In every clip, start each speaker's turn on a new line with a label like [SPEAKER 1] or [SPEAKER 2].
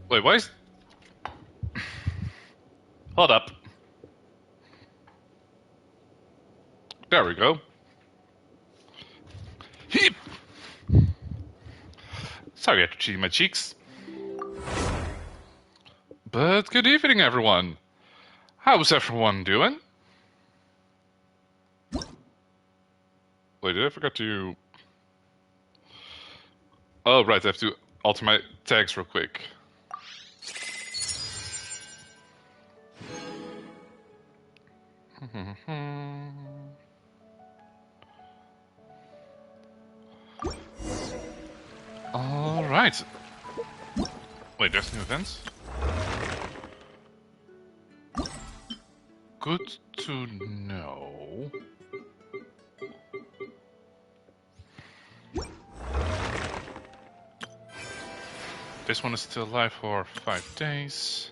[SPEAKER 1] Wait, why is... Hold up. There we go. Heep! Sorry I had to cheat my cheeks. But good evening, everyone. How's everyone doing? Wait, did I forget to... Oh, right, I have to alter my tags real quick. Alright. Wait, there's new events? Good to know. This one is still alive for 5 days.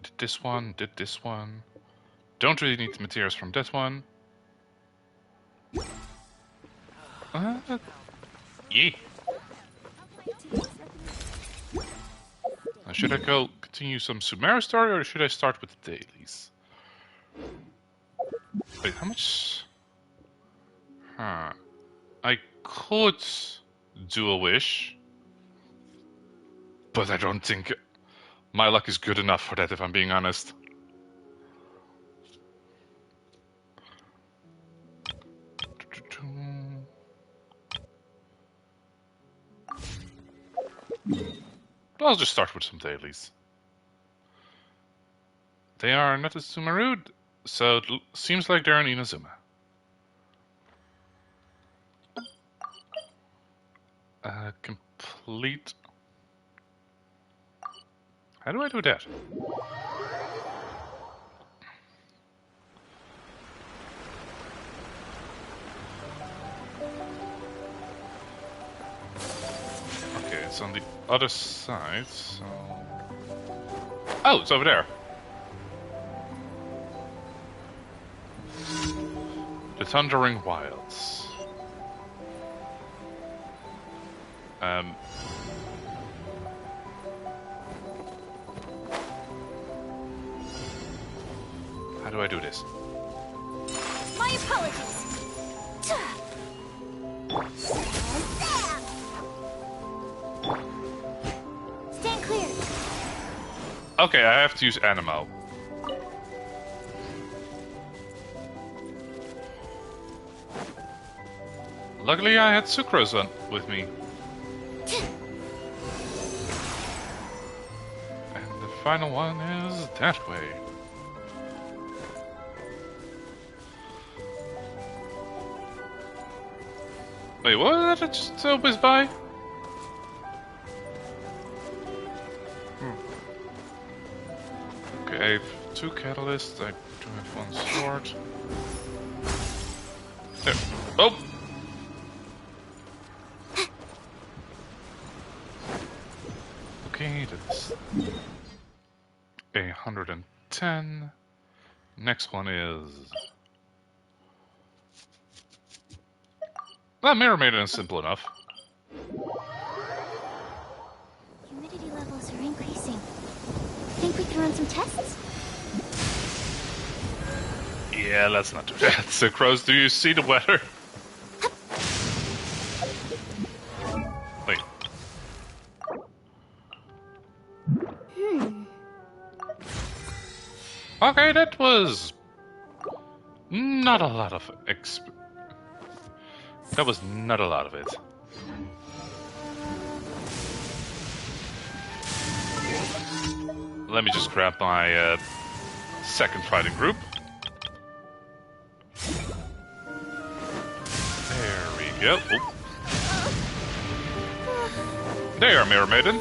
[SPEAKER 1] Did this one. Don't really need the materials from that one. Yeah. Now, should I go continue some Sumeru story or should I start with the dailies? Wait, how much? I could do a wish, but I don't think my luck is good enough for that, if I'm being honest. I'll just start with some dailies. They are not a Sumeru, so it seems like they're in Inazuma. Complete. How do I do that? Okay, it's on the other side, so... Oh, it's over there. The Thundering Wilds. How do I do this?
[SPEAKER 2] My apologies. Stand clear.
[SPEAKER 1] Okay, I have to use Animo. Luckily, I had Sucrose on with me. And the final one is that way. Wait, what did I just whiz by? Okay, I have 2 catalysts, I do have 1 sword. There. Oh! Okay, that's 110. Next one is... Well, Mirror Maiden is simple enough.
[SPEAKER 2] Humidity levels are increasing. Think we can run some tests?
[SPEAKER 1] Yeah, let's not do that. So, Crows, do you see the weather? Wait. Okay, that was... not a lot of That was not a lot of it. Let me just grab my second fighting group. There we go. Oh. There, Mirror Maiden.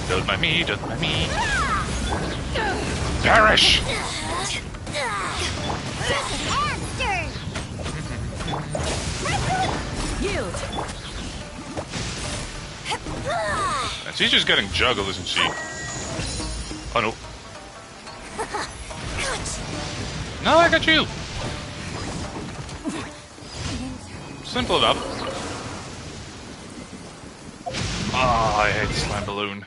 [SPEAKER 1] Don't mind me, don't mind me. Perish!
[SPEAKER 2] Yield.
[SPEAKER 1] She's just getting juggled, isn't she? Oh no. No, I got you! Simple enough. Ah, I hate the slime balloon.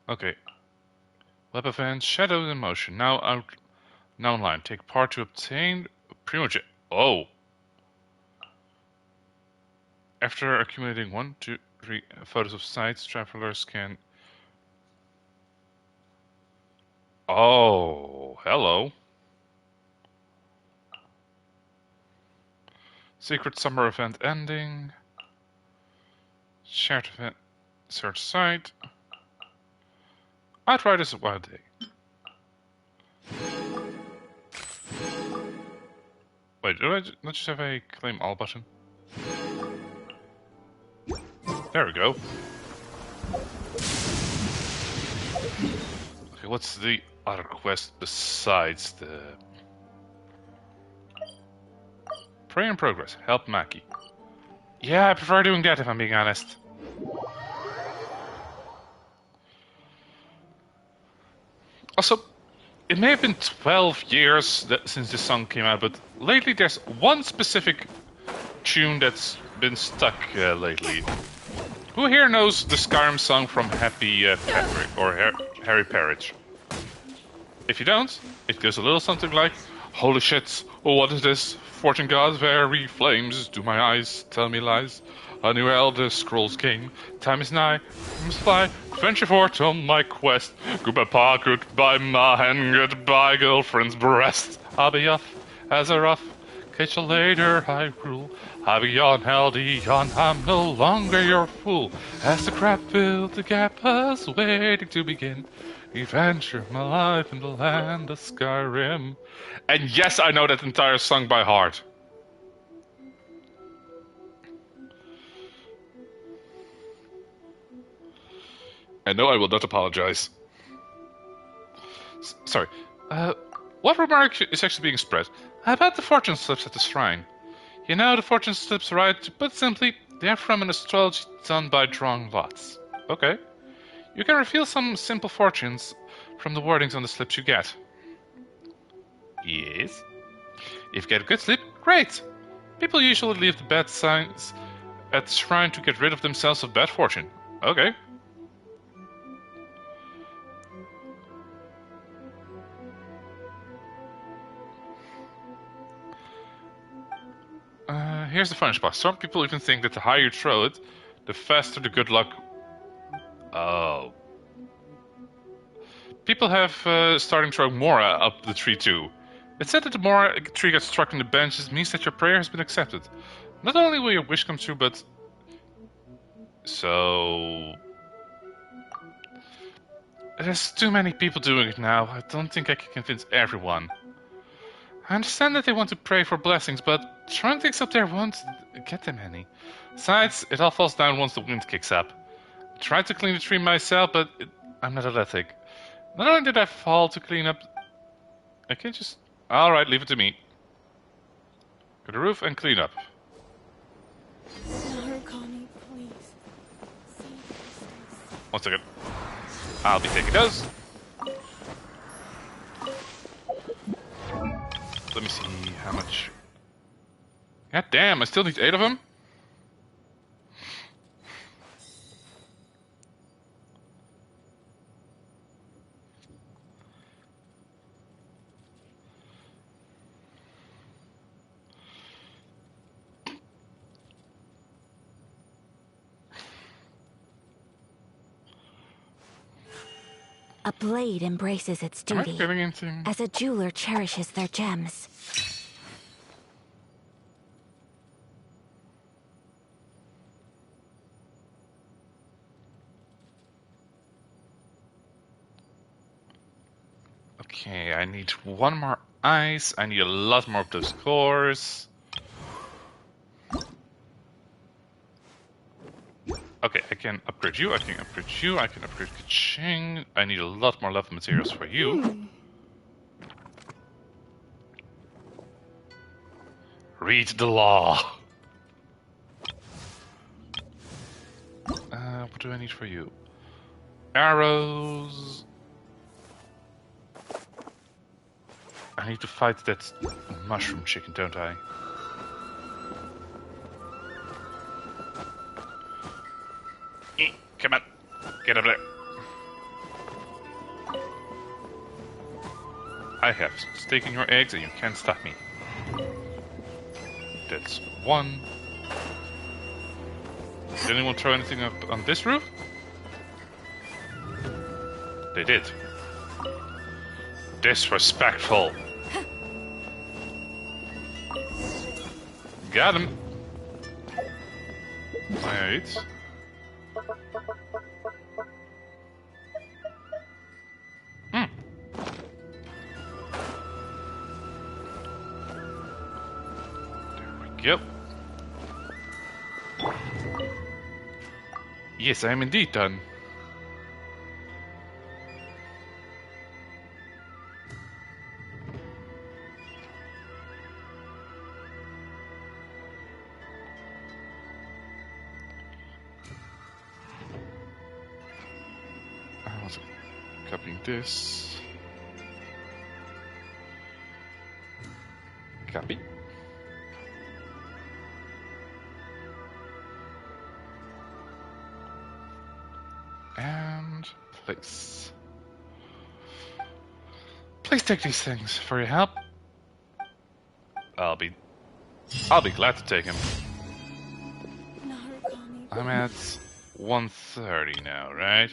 [SPEAKER 1] Okay. Web event, shadow in motion. Now online. Take part to obtain pretty much. Oh. After accumulating 1, 2, 3 photos of sites, travelers can. Oh, hello. Secret summer event ending. Shared event. Search site. Outriders of Wild Day. Wait, do I not just have a claim all button? There we go. Okay, what's the other quest besides the... Pray in progress. Help Maki. Yeah, I prefer doing that if I'm being honest. Also, it may have been 12 years since this song came out, but lately there's one specific tune that's been stuck lately. Who here knows the Skyrim song from Happy Harry Parriage? If you don't, it goes a little something like, "Holy shit, what is this? Fortune God's very flames, do my eyes tell me lies? A new Elder Scrolls game, time is nigh, I must fly, venture forth on my quest. Goodbye pa, goodbye ma, and goodbye girlfriend's breast. I'll be off as a rough, catch you later I rule. I'll be on Haldion, I'm no longer your fool. As the crab filled the gap was waiting to begin. Adventure my life in the land of Skyrim." And yes, I know that entire song by heart. And no, I will not apologize. Sorry. What rumor is actually being spread? About the fortune slips at the shrine. You know, the fortune slips, right? To put simply, they are from an astrology done by drawing lots. Okay. You can reveal some simple fortunes from the wordings on the slips you get. Yes. If you get a good sleep, great. People usually leave the bad signs at the shrine to get rid of themselves of bad fortune. Okay. Here's the funny part. Some people even think that the higher you throw it, the faster the good luck. Oh. People have starting throwing more up the tree too. It's said that the more a tree gets struck in the benches means that your prayer has been accepted. Not only will your wish come true, but... So... There's too many people doing it now. I don't think I can convince everyone. I understand that they want to pray for blessings, but throwing things up there won't get them any. Besides, it all falls down once the wind kicks up. I tried to clean the tree myself, but I'm not athletic. Not only did I fall to clean up... I can't just... Alright, leave it to me. Go to the roof and clean up.
[SPEAKER 3] Sir, Connie, please. Save us.
[SPEAKER 1] 1 second. I'll be taking those. Let me see how much... God damn, I still need 8 of them?
[SPEAKER 2] A blade embraces its
[SPEAKER 1] Am I
[SPEAKER 2] duty,
[SPEAKER 1] getting anything?
[SPEAKER 2] as a jeweler cherishes their gems.
[SPEAKER 1] Okay, I need 1 more ice. I need a lot more of those cores. Okay, I can upgrade you, I can upgrade you, I can upgrade Kaching. I need a lot more level materials for you. Read the law. What do I need for you? Arrows. I need to fight that mushroom chicken, don't I? Come on. Get up there. I have stake in your eggs and you can't stop me. That's one. Did anyone throw anything up on this roof? They did. Disrespectful. Got him. Right. Yep. Yes, I am indeed done. I was copying this. Copy. And place. Please take these things for your help. I'll be glad to take him. I'm at 130 now, right?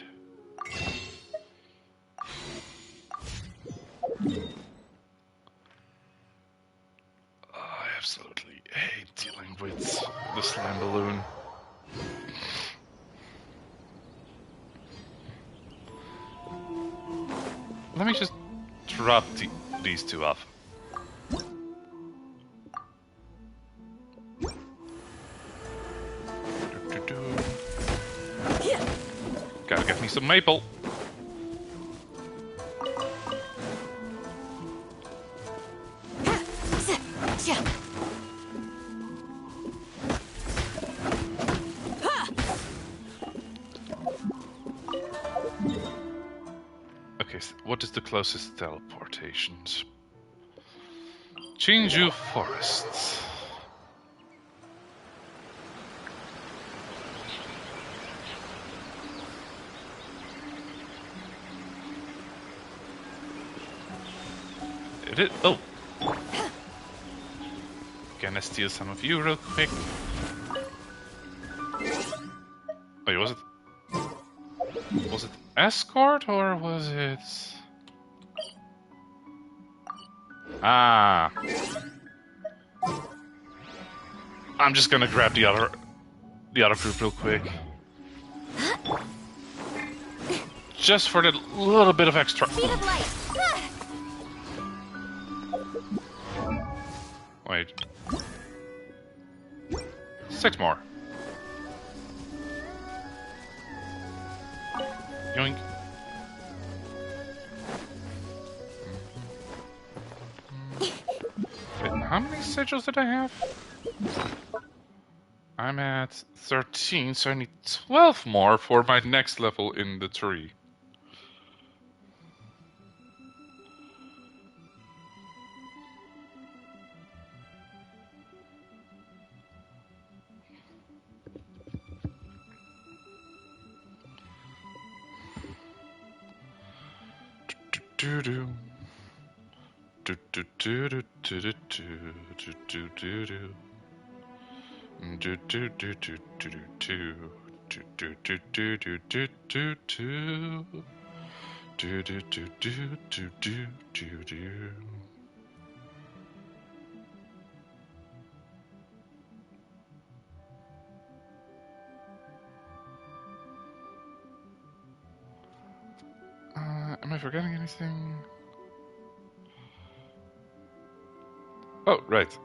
[SPEAKER 1] I absolutely hate dealing with the slime balloon. Let me just drop these two off. Gotta get me some maple. Okay, so what is the closest teleportations? Chinju Forests. It is. Oh! Gonna steal some of you real quick. Wait, was it? Was it escort or was it? Ah. I'm just gonna grab the other group real quick. Just for the little bit of extra. Wait. 6 more. Yoink. Wait, how many sigils did I have? I'm at 13, so I need 12 more for my next level in the tree. Do do do do do do do do do do do do. Do do do do do do do do do do do do do do do do do do do do. Am I forgetting anything? Oh, right.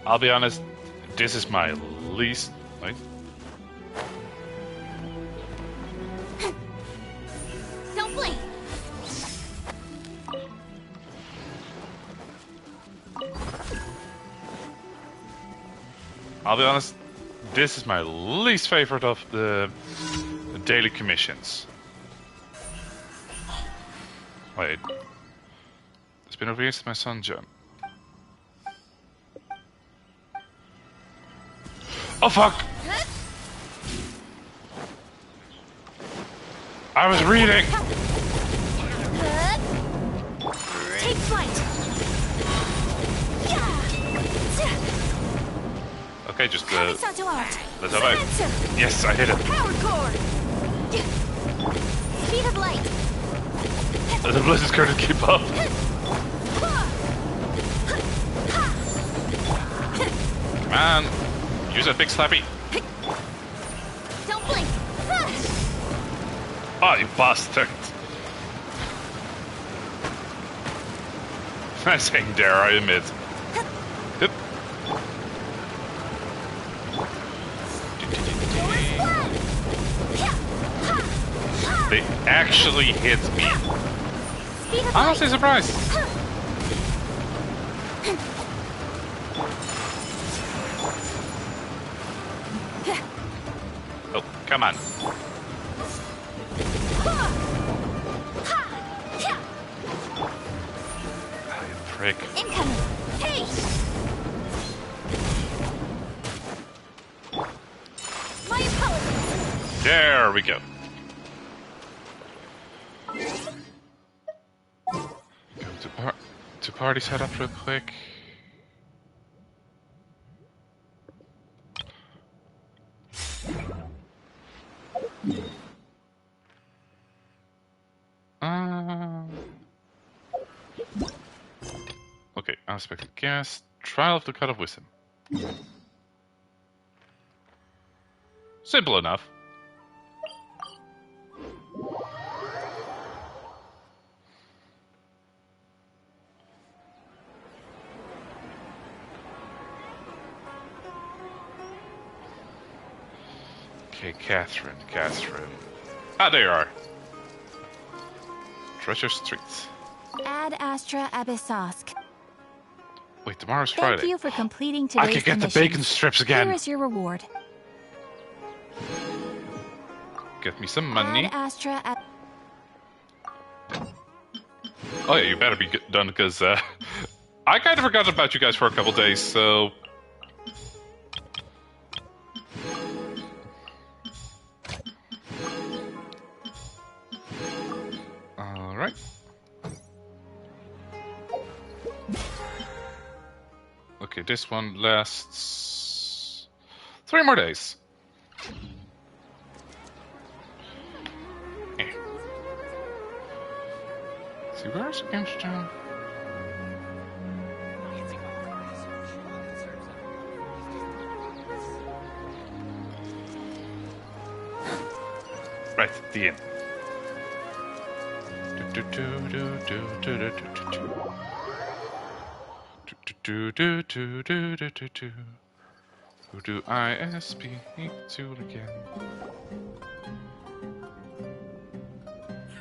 [SPEAKER 1] I'll be honest, this is my least... Wait.
[SPEAKER 2] Don't blink.
[SPEAKER 1] I'll be honest, this is my least favorite of the daily commissions. Wait. It's been over years since my son John. Oh fuck! I was reading!
[SPEAKER 2] Take flight!
[SPEAKER 1] Okay, just
[SPEAKER 2] let's
[SPEAKER 1] let's have it. Yes, I hit it.
[SPEAKER 2] Power core! Speed of light!
[SPEAKER 1] The blizzard's going to keep up. Come on! Use that big slappy.
[SPEAKER 2] Don't blink!
[SPEAKER 1] Oh, you bastard! Nice hang there, I admit. Yep. They actually hit me. I'm honestly surprised. Oh, come on. Oh, you prick.
[SPEAKER 2] Incoming! Hey! My apologies!
[SPEAKER 1] There we go. Go to party setup real quick. Okay, unexpected guest. Trial of the Cut of Wisdom. Simple enough. Okay, Catherine. Ah, there you are. Treasure Street.
[SPEAKER 2] Ad Astra Abyssosk.
[SPEAKER 1] Wait, tomorrow's Friday.
[SPEAKER 2] Thank you for completing today's
[SPEAKER 1] I could get the
[SPEAKER 2] commission.
[SPEAKER 1] bacon strips again.
[SPEAKER 2] Here is your reward.
[SPEAKER 1] Get me some money.
[SPEAKER 2] Ad Astra
[SPEAKER 1] Oh yeah, you better be done because I kind of forgot about you guys for a couple days, so... Alright. Okay, this one lasts 3 more days. See, where's Genshin? Right, the inn. Who do I speak to again?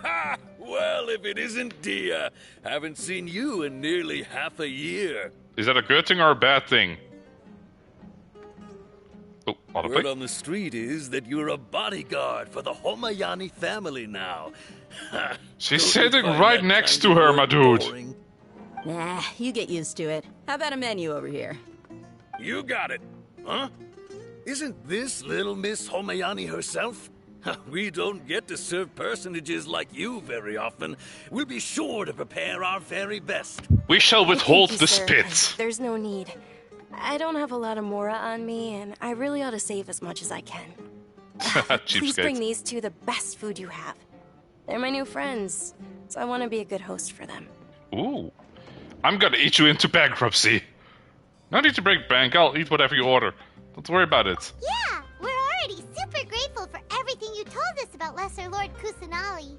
[SPEAKER 4] Ha! Well, if it isn't Dia. Haven't seen you in nearly half a year.
[SPEAKER 1] Is that a good thing or a bad thing? Oh,
[SPEAKER 4] Word on the street is that you're a bodyguard for the Homayani family now.
[SPEAKER 1] She's
[SPEAKER 4] Don't you
[SPEAKER 1] sitting
[SPEAKER 4] find
[SPEAKER 1] right
[SPEAKER 4] that
[SPEAKER 1] next
[SPEAKER 4] kind
[SPEAKER 1] to
[SPEAKER 4] of
[SPEAKER 1] her,
[SPEAKER 4] work
[SPEAKER 1] my dude.
[SPEAKER 4] boring?
[SPEAKER 5] Nah, you get used to it. How about a menu over here?
[SPEAKER 4] You got it. Huh? Isn't this little Miss Homayani herself? We don't get to serve personages like you very often. We'll be sure to prepare our very best.
[SPEAKER 1] We shall withhold
[SPEAKER 6] Thank you,
[SPEAKER 1] the
[SPEAKER 6] sir.
[SPEAKER 1] spit.
[SPEAKER 6] There's no need. I don't have a lot of Mora on me, and I really ought to save as much as I can. Please bring
[SPEAKER 1] Cheapskate.
[SPEAKER 6] these two the best food you have. They're my new friends, so I want to be a good host for them.
[SPEAKER 1] Ooh. I'm gonna eat you into bankruptcy. No need to break bank, I'll eat whatever you order. Don't worry about it.
[SPEAKER 7] Yeah, we're already super grateful for everything you told us about Lesser Lord Kusanali.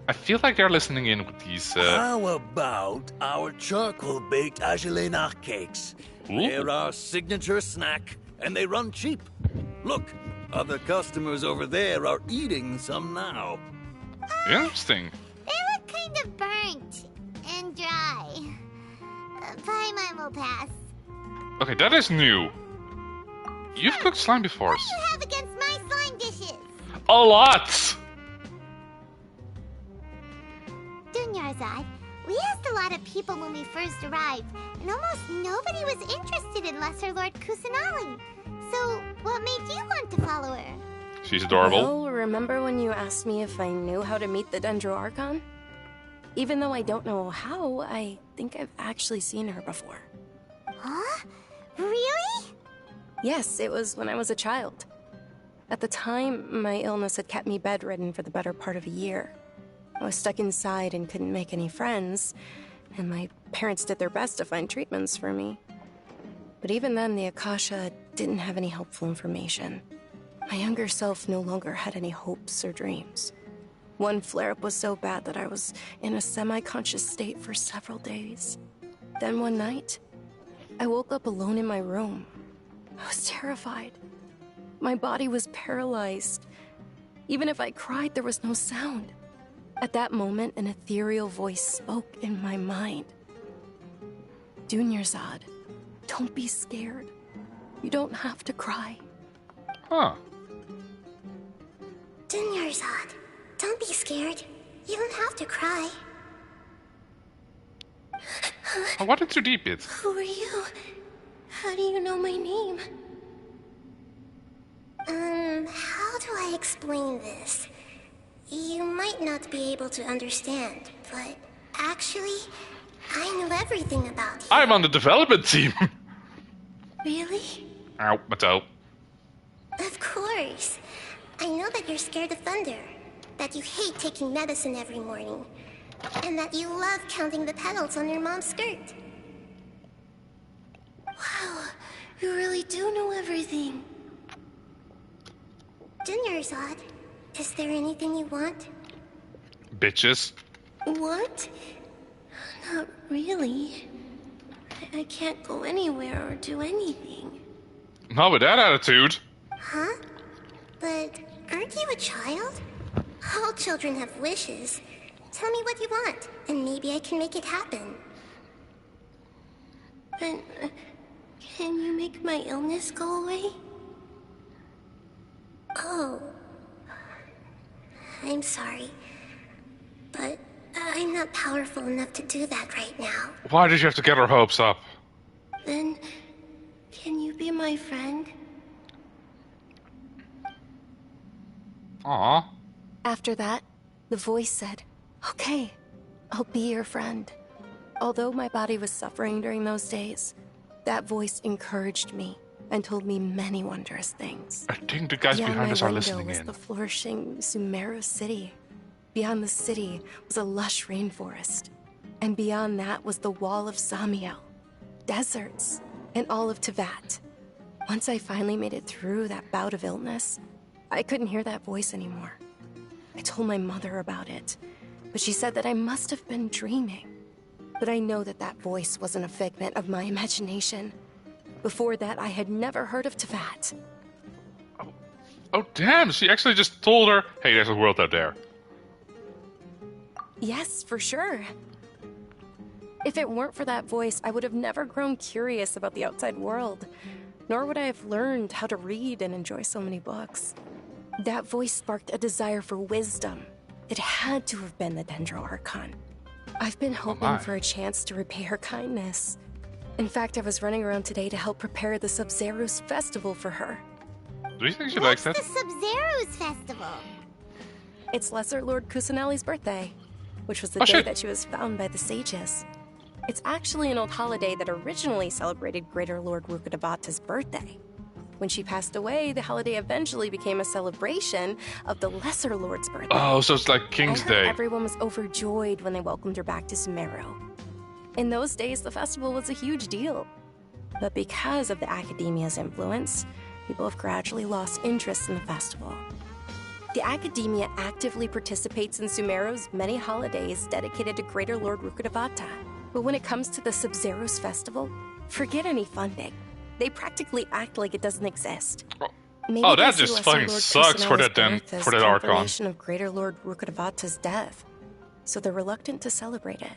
[SPEAKER 1] I feel like they're listening in with these,
[SPEAKER 4] How about our charcoal-baked Agelenach cakes?
[SPEAKER 1] Ooh.
[SPEAKER 4] They're our signature snack, and they run cheap. Look, other customers over there are eating some now.
[SPEAKER 1] Interesting.
[SPEAKER 7] They look kind of burnt and dry. Paimon will pass.
[SPEAKER 1] Okay, that is new. You've cooked slime before.
[SPEAKER 7] What do you have against my slime dishes?
[SPEAKER 1] A lot!
[SPEAKER 7] Dunyarzad, we asked a lot of people when we first arrived, and almost nobody was interested in Lesser Lord Kusanali. So, what made you want to follow her?
[SPEAKER 1] She's adorable.
[SPEAKER 6] Well, remember when you asked me if I knew how to meet the Dendro Archon? Even though I don't know how, I think I've actually seen her before.
[SPEAKER 7] Huh? Really?
[SPEAKER 6] Yes, it was when I was a child. At the time, my illness had kept me bedridden for the better part of a year. I was stuck inside and couldn't make any friends, and my parents did their best to find treatments for me. But even then, the Akasha didn't have any helpful information. My younger self no longer had any hopes or dreams. One flare-up was so bad that I was in a semi-conscious state for several days. Then one night, I woke up alone in my room. I was terrified. My body was paralyzed. Even if I cried, there was no sound. At that moment, an ethereal voice spoke in my mind. Dunyarzad, don't be scared. You don't have to cry.
[SPEAKER 1] Huh.
[SPEAKER 7] Dunyarzad, don't be scared. You don't have to cry.
[SPEAKER 1] I wanted to deep it.
[SPEAKER 7] Who are you? How do you know my name? How do I explain this? You might not be able to understand, but actually, I know everything about you.
[SPEAKER 1] I'm on the development team.
[SPEAKER 7] Really?
[SPEAKER 1] Ow, my toe.
[SPEAKER 7] Of course. I know that you're scared of thunder, that you hate taking medicine every morning, and that you love counting the petals on your mom's skirt. Wow, you really do know everything. Dunyarzad, is there anything you want?
[SPEAKER 1] Bitches.
[SPEAKER 7] What? Not really. I can't go anywhere or do anything.
[SPEAKER 1] Not with that attitude.
[SPEAKER 7] Huh? But aren't you a child? All children have wishes. Tell me what you want, and maybe I can make it happen. But can you make my illness go away? Oh. I'm sorry. But I'm not powerful enough to do that right now.
[SPEAKER 1] Why did you have to get our hopes up?
[SPEAKER 7] Then, can you be my friend?
[SPEAKER 1] Aw.
[SPEAKER 6] After that, the voice said, "Okay, I'll be your friend." Although my body was suffering during those days, that voice encouraged me and told me many wondrous things.
[SPEAKER 1] I think the guys
[SPEAKER 6] Beyond
[SPEAKER 1] behind
[SPEAKER 6] my
[SPEAKER 1] us are
[SPEAKER 6] window
[SPEAKER 1] listening
[SPEAKER 6] was
[SPEAKER 1] in.
[SPEAKER 6] the flourishing Sumeru city. Beyond the city was a lush rainforest. And beyond that was the wall of Samiel, deserts, and all of Teyvat. Once I finally made it through that bout of illness, I couldn't hear that voice anymore. I told my mother about it, but she said that I must have been dreaming. But I know that that voice wasn't a figment of my imagination. Before that, I had never heard of Teyvat.
[SPEAKER 1] Oh, damn. She actually just told her, hey, there's a world out there.
[SPEAKER 6] Yes, for sure. If it weren't for that voice, I would have never grown curious about the outside world, nor would I have learned how to read and enjoy so many books. That voice sparked a desire for wisdom. It had to have been the Dendro Archon. I've been hoping for a chance to repay her kindness. In fact, I was running around today to help prepare the Sub-Zero's festival for her.
[SPEAKER 1] Do you think she likes that?
[SPEAKER 7] What's the Sub-Zero's festival?
[SPEAKER 6] It's Lesser Lord Kusanali's birthday, which was the
[SPEAKER 1] Oh,
[SPEAKER 6] day
[SPEAKER 1] shit.
[SPEAKER 6] that she was found by the sages. It's actually an old holiday that originally celebrated Greater Lord Rukkhadevata's birthday. When she passed away, the holiday eventually became a celebration of the Lesser Lord's birthday.
[SPEAKER 1] Oh, so it's like King's
[SPEAKER 6] I heard
[SPEAKER 1] Day.
[SPEAKER 6] everyone was overjoyed when they welcomed her back to Sumeru. In those days, the festival was a huge deal. But because of the Academia's influence, people have gradually lost interest in the festival. The Academia actively participates in Sumeru's many holidays dedicated to Greater Lord Rukkhadevata. But when it comes to the Sub-Zero's festival, forget any funding. They practically act like it doesn't exist. Maybe
[SPEAKER 1] Oh,
[SPEAKER 6] they
[SPEAKER 1] that
[SPEAKER 6] see
[SPEAKER 1] just
[SPEAKER 6] Lesser
[SPEAKER 1] fucking
[SPEAKER 6] Lord
[SPEAKER 1] sucks for that
[SPEAKER 6] Kusanali's
[SPEAKER 1] damn-
[SPEAKER 6] birth
[SPEAKER 1] for
[SPEAKER 6] as
[SPEAKER 1] that Archon.
[SPEAKER 6] confirmation of Greater Lord Rukkhadevata's death, so they're reluctant to celebrate it.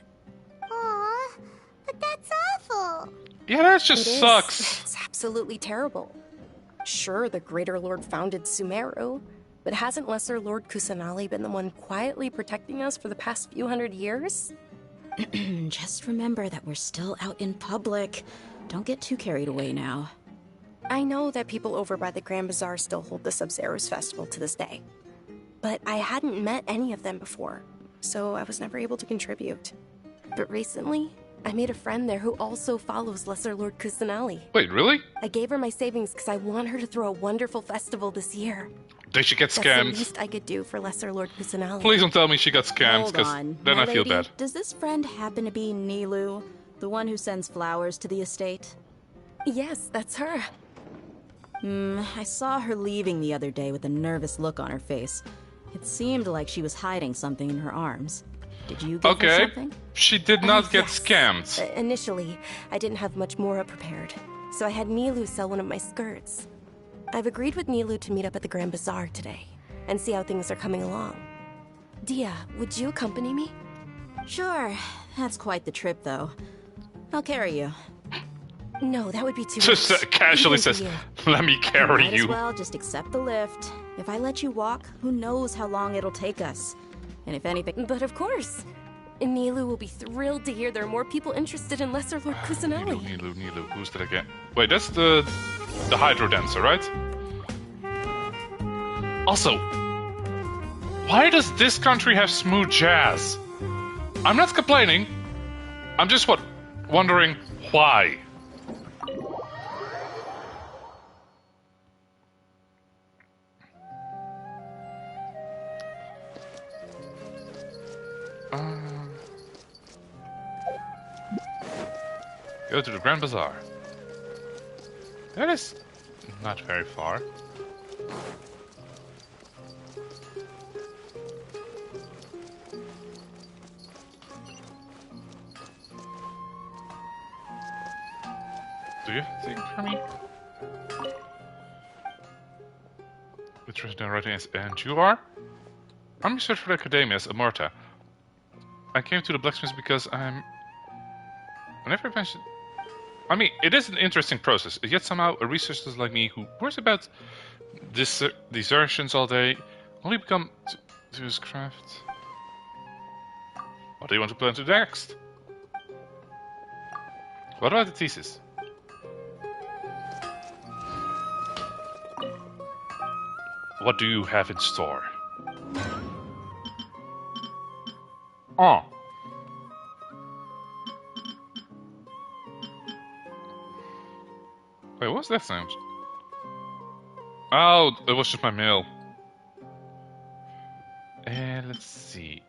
[SPEAKER 7] Aw, but that's awful.
[SPEAKER 1] Yeah, that just
[SPEAKER 6] It is.
[SPEAKER 1] sucks.
[SPEAKER 6] It's absolutely terrible. Sure, the Greater Lord founded Sumeru, but hasn't Lesser Lord Kusanali been the one quietly protecting us for the past few hundred years?
[SPEAKER 8] Just remember that we're still out in public. Don't get too carried away now.
[SPEAKER 6] I know that people over by the Grand Bazaar still hold the Sub-Zero's festival to this day, but I hadn't met any of them before, so I was never able to contribute. But recently, I made a friend there who also follows Lesser Lord Kusanali.
[SPEAKER 1] Wait, really?
[SPEAKER 6] I gave her my savings because I want her to throw a wonderful festival this year.
[SPEAKER 1] Did she get
[SPEAKER 6] That's
[SPEAKER 1] scammed?
[SPEAKER 6] the least I could do for Lesser Lord Kusanali.
[SPEAKER 1] Please don't tell me she got scammed,
[SPEAKER 8] Hold
[SPEAKER 1] because
[SPEAKER 8] on.
[SPEAKER 1] then
[SPEAKER 8] My
[SPEAKER 1] I feel
[SPEAKER 8] lady,
[SPEAKER 1] bad.
[SPEAKER 8] Does this friend happen to be Nilu, the one who sends flowers to the estate?
[SPEAKER 6] Yes, that's her.
[SPEAKER 8] I saw her leaving the other day with a nervous look on her face. It seemed like she was hiding something in her arms. Did you give her
[SPEAKER 1] Okay,
[SPEAKER 8] something?
[SPEAKER 1] she did not get
[SPEAKER 6] Yes.
[SPEAKER 1] scammed.
[SPEAKER 6] Initially, I didn't have much more prepared, so I had Nilu sell one of my skirts. I've agreed with Nilu to meet up at the Grand Bazaar today and see how things are coming along. Dia, would you accompany me?
[SPEAKER 8] Sure. That's quite the trip, though. I'll carry you.
[SPEAKER 6] No, that would be too
[SPEAKER 1] Just
[SPEAKER 6] much.
[SPEAKER 1] casually
[SPEAKER 6] Even for
[SPEAKER 1] says,
[SPEAKER 6] you.
[SPEAKER 1] let me carry
[SPEAKER 8] Might
[SPEAKER 1] you.
[SPEAKER 8] as well just accept the lift. If I let you walk, who knows how long it'll take us. And if anything...
[SPEAKER 6] But of course. Nilu will be thrilled to hear there are more people interested in Lesser Lord Kusanali.
[SPEAKER 1] Nilu. Who's that again? Wait, that's the Hydro Dancer, right? Also, why does this country have smooth jazz? I'm not complaining. I'm just wondering why. Go to the Grand Bazaar. That is not very far. Do you have a thing for me? Interested in writing as, and you are? I'm research for the Academia as Amorta. I came to the blacksmith because I'm... Whenever I mention... I mean, it is an interesting process, yet somehow a researcher like me who worries about desertions all day only become to his craft. What do you want to plan to next? What about the thesis? What do you have in store? Oh. Wait, what's that sound? Oh, it was just my mail. And let's see.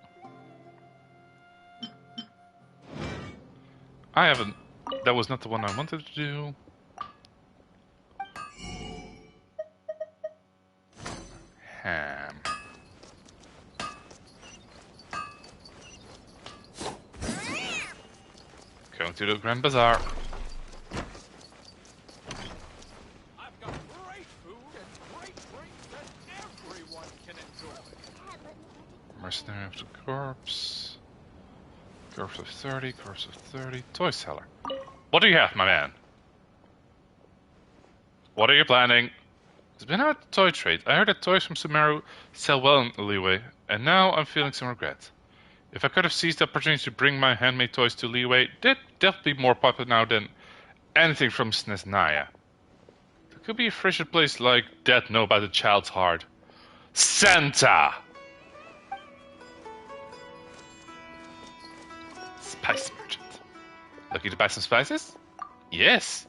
[SPEAKER 1] I haven't... That was not the one I wanted to do. Ham. Going to the Grand Bazaar.
[SPEAKER 9] I've got great food and great drinks that everyone can enjoy.
[SPEAKER 1] Mercenary of the Corpse. Corpse of 30, Corpse of 30. Toy seller. What do you have, my man? What are you planning? It's been out toy trade. I heard that toys from Sumeru sell well in Leeway, and now I'm feeling some regret. If I could have seized the opportunity to bring my handmade toys to Leeway, they'd definitely be more popular now than anything from Snezhnaya. There could be a frigid place like that know about a child's heart. Santa! Spice merchant. Looking to buy some spices? Yes.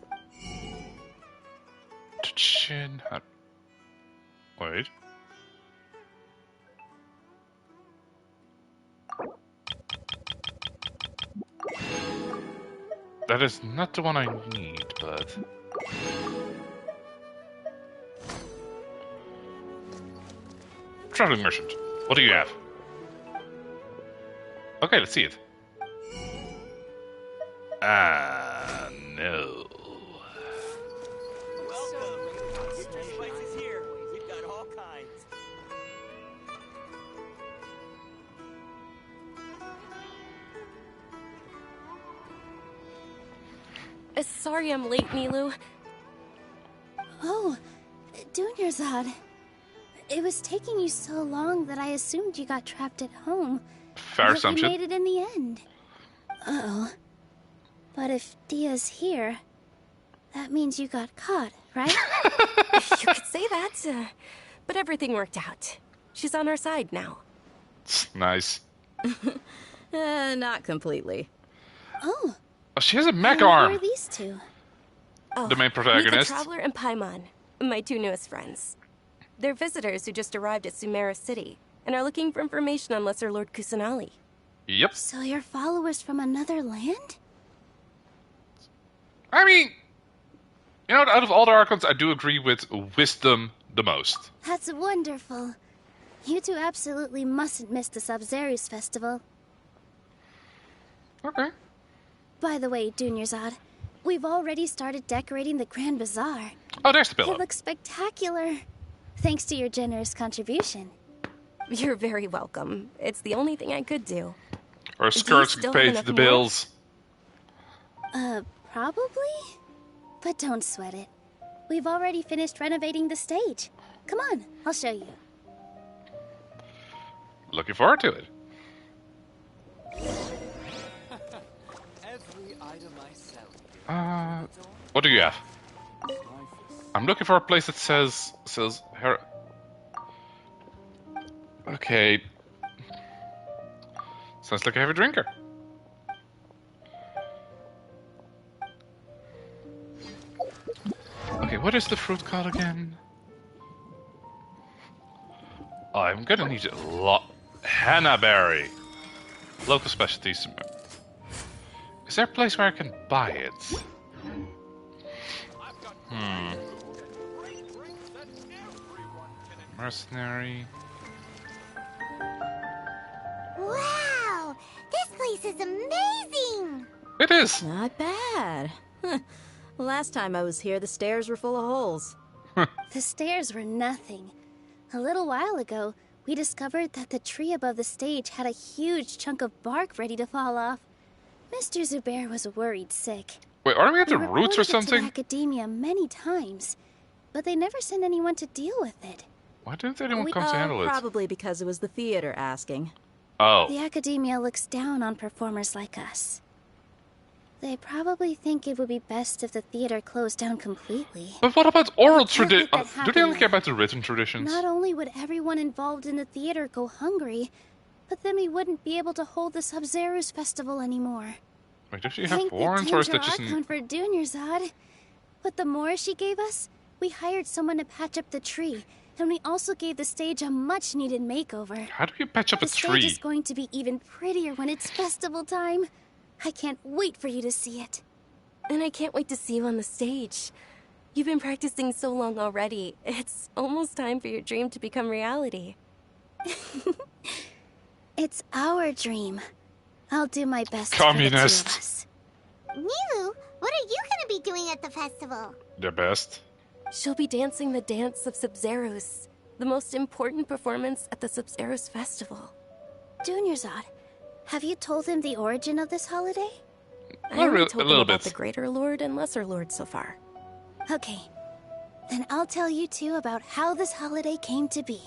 [SPEAKER 1] Chin. Wait. That is not the one I need, but... Traveling merchant. What do you have? Okay, let's see it. Ah, no.
[SPEAKER 10] Welcome. Get your spices here. We've got all kinds.
[SPEAKER 6] Sorry I'm late, Nilu.
[SPEAKER 3] Oh,
[SPEAKER 2] Dunyarzad. It was taking you so long that I assumed you got trapped at home.
[SPEAKER 1] Fair
[SPEAKER 2] But
[SPEAKER 1] assumption.
[SPEAKER 2] you made it in the end. Uh-oh. But if Dia's here, that means you got caught, right?
[SPEAKER 6] You could say that, but everything worked out. She's on our side now.
[SPEAKER 1] Nice.
[SPEAKER 8] Not completely.
[SPEAKER 2] Oh.
[SPEAKER 1] Oh, she has a mech
[SPEAKER 2] and
[SPEAKER 1] arm.
[SPEAKER 2] Who are these two?
[SPEAKER 6] Oh,
[SPEAKER 1] The main protagonist.
[SPEAKER 6] Mika Traveler and Paimon, my two newest friends. They're visitors who just arrived at Sumeru City and are looking for information on Lesser Lord Kusanali.
[SPEAKER 1] Yep.
[SPEAKER 2] So you're followers from another land?
[SPEAKER 1] I mean, you know, out of all the Archons, I do agree with Wisdom the most.
[SPEAKER 2] That's wonderful. You two absolutely mustn't miss the Sub-Zerus festival.
[SPEAKER 1] Okay.
[SPEAKER 2] By the way, Dunyarzad, we've already started decorating the Grand Bazaar.
[SPEAKER 1] Oh, there's the pillow.
[SPEAKER 2] It looks spectacular. Thanks to your generous contribution.
[SPEAKER 6] You're very welcome. It's the only thing I could do.
[SPEAKER 1] Her skirts
[SPEAKER 6] still
[SPEAKER 1] paid
[SPEAKER 6] have
[SPEAKER 1] the
[SPEAKER 6] enough more?
[SPEAKER 1] bills.
[SPEAKER 2] Probably? But don't sweat it. We've already finished renovating the stage. Come on, I'll show you.
[SPEAKER 1] Looking forward to it.
[SPEAKER 9] Every item I sell.
[SPEAKER 1] What do you have? I'm looking for a place that says her. Okay. Sounds like a heavy drinker. Okay, what is the fruit called again? I'm gonna need a lot. Henna berry. Local specialties. Is there a place where I can buy it? Mercenary.
[SPEAKER 7] Wow! This place is amazing!
[SPEAKER 1] It is!
[SPEAKER 8] Not bad. Last time I was here, the stairs were full of holes.
[SPEAKER 2] The stairs were nothing. A little while ago, we discovered that the tree above the stage had a huge chunk of bark ready to fall off. Mr. Zubair was worried sick.
[SPEAKER 1] Wait, aren't we at the
[SPEAKER 2] We
[SPEAKER 1] roots or
[SPEAKER 2] reported it to
[SPEAKER 1] something?
[SPEAKER 2] the academia many times, but they never sent anyone to deal with it.
[SPEAKER 1] Why didn't anyone come to handle it?
[SPEAKER 8] Probably because it was the theater asking.
[SPEAKER 1] Oh.
[SPEAKER 2] The academia looks down on performers like us. They probably think it would be best if the theater closed down completely.
[SPEAKER 1] But what about oral
[SPEAKER 2] can't
[SPEAKER 1] tradition?
[SPEAKER 2] let that
[SPEAKER 1] Do they only
[SPEAKER 2] happen,
[SPEAKER 1] care about the written traditions?
[SPEAKER 2] Not only would everyone involved in the theater go hungry, but then we wouldn't be able to hold the Sub-Zerus festival anymore.
[SPEAKER 1] Wait, does she have
[SPEAKER 2] Thank
[SPEAKER 1] warrants
[SPEAKER 2] the
[SPEAKER 1] or is that
[SPEAKER 2] Danger
[SPEAKER 1] just
[SPEAKER 2] Archon for Dunyarzad. But the more she gave us, we hired someone to patch up the tree, and we also gave the stage a much-needed makeover.
[SPEAKER 1] How do you patch up a
[SPEAKER 2] The stage
[SPEAKER 1] tree?
[SPEAKER 2] is going to be even prettier when it's festival time. I can't wait for you to see it.
[SPEAKER 6] And I can't wait to see you on the stage. You've been practicing so long already. It's almost time for your dream to become reality.
[SPEAKER 2] It's our dream. I'll do my best
[SPEAKER 1] Communist.
[SPEAKER 2] for the two of us.
[SPEAKER 7] Nilu, what are you gonna be doing at the festival?
[SPEAKER 1] Their best.
[SPEAKER 6] She'll be dancing the dance of Sub-Zerus, the most important performance at the Sub-Zerus festival.
[SPEAKER 2] Dunyarzad, have you told him the origin of this holiday?
[SPEAKER 6] I
[SPEAKER 1] Not
[SPEAKER 6] only
[SPEAKER 1] really-
[SPEAKER 6] told
[SPEAKER 1] a
[SPEAKER 6] them
[SPEAKER 1] little
[SPEAKER 6] about
[SPEAKER 1] bit.
[SPEAKER 6] the Greater Lord and Lesser Lord so far.
[SPEAKER 2] Okay. Then I'll tell you two about how this holiday came to be.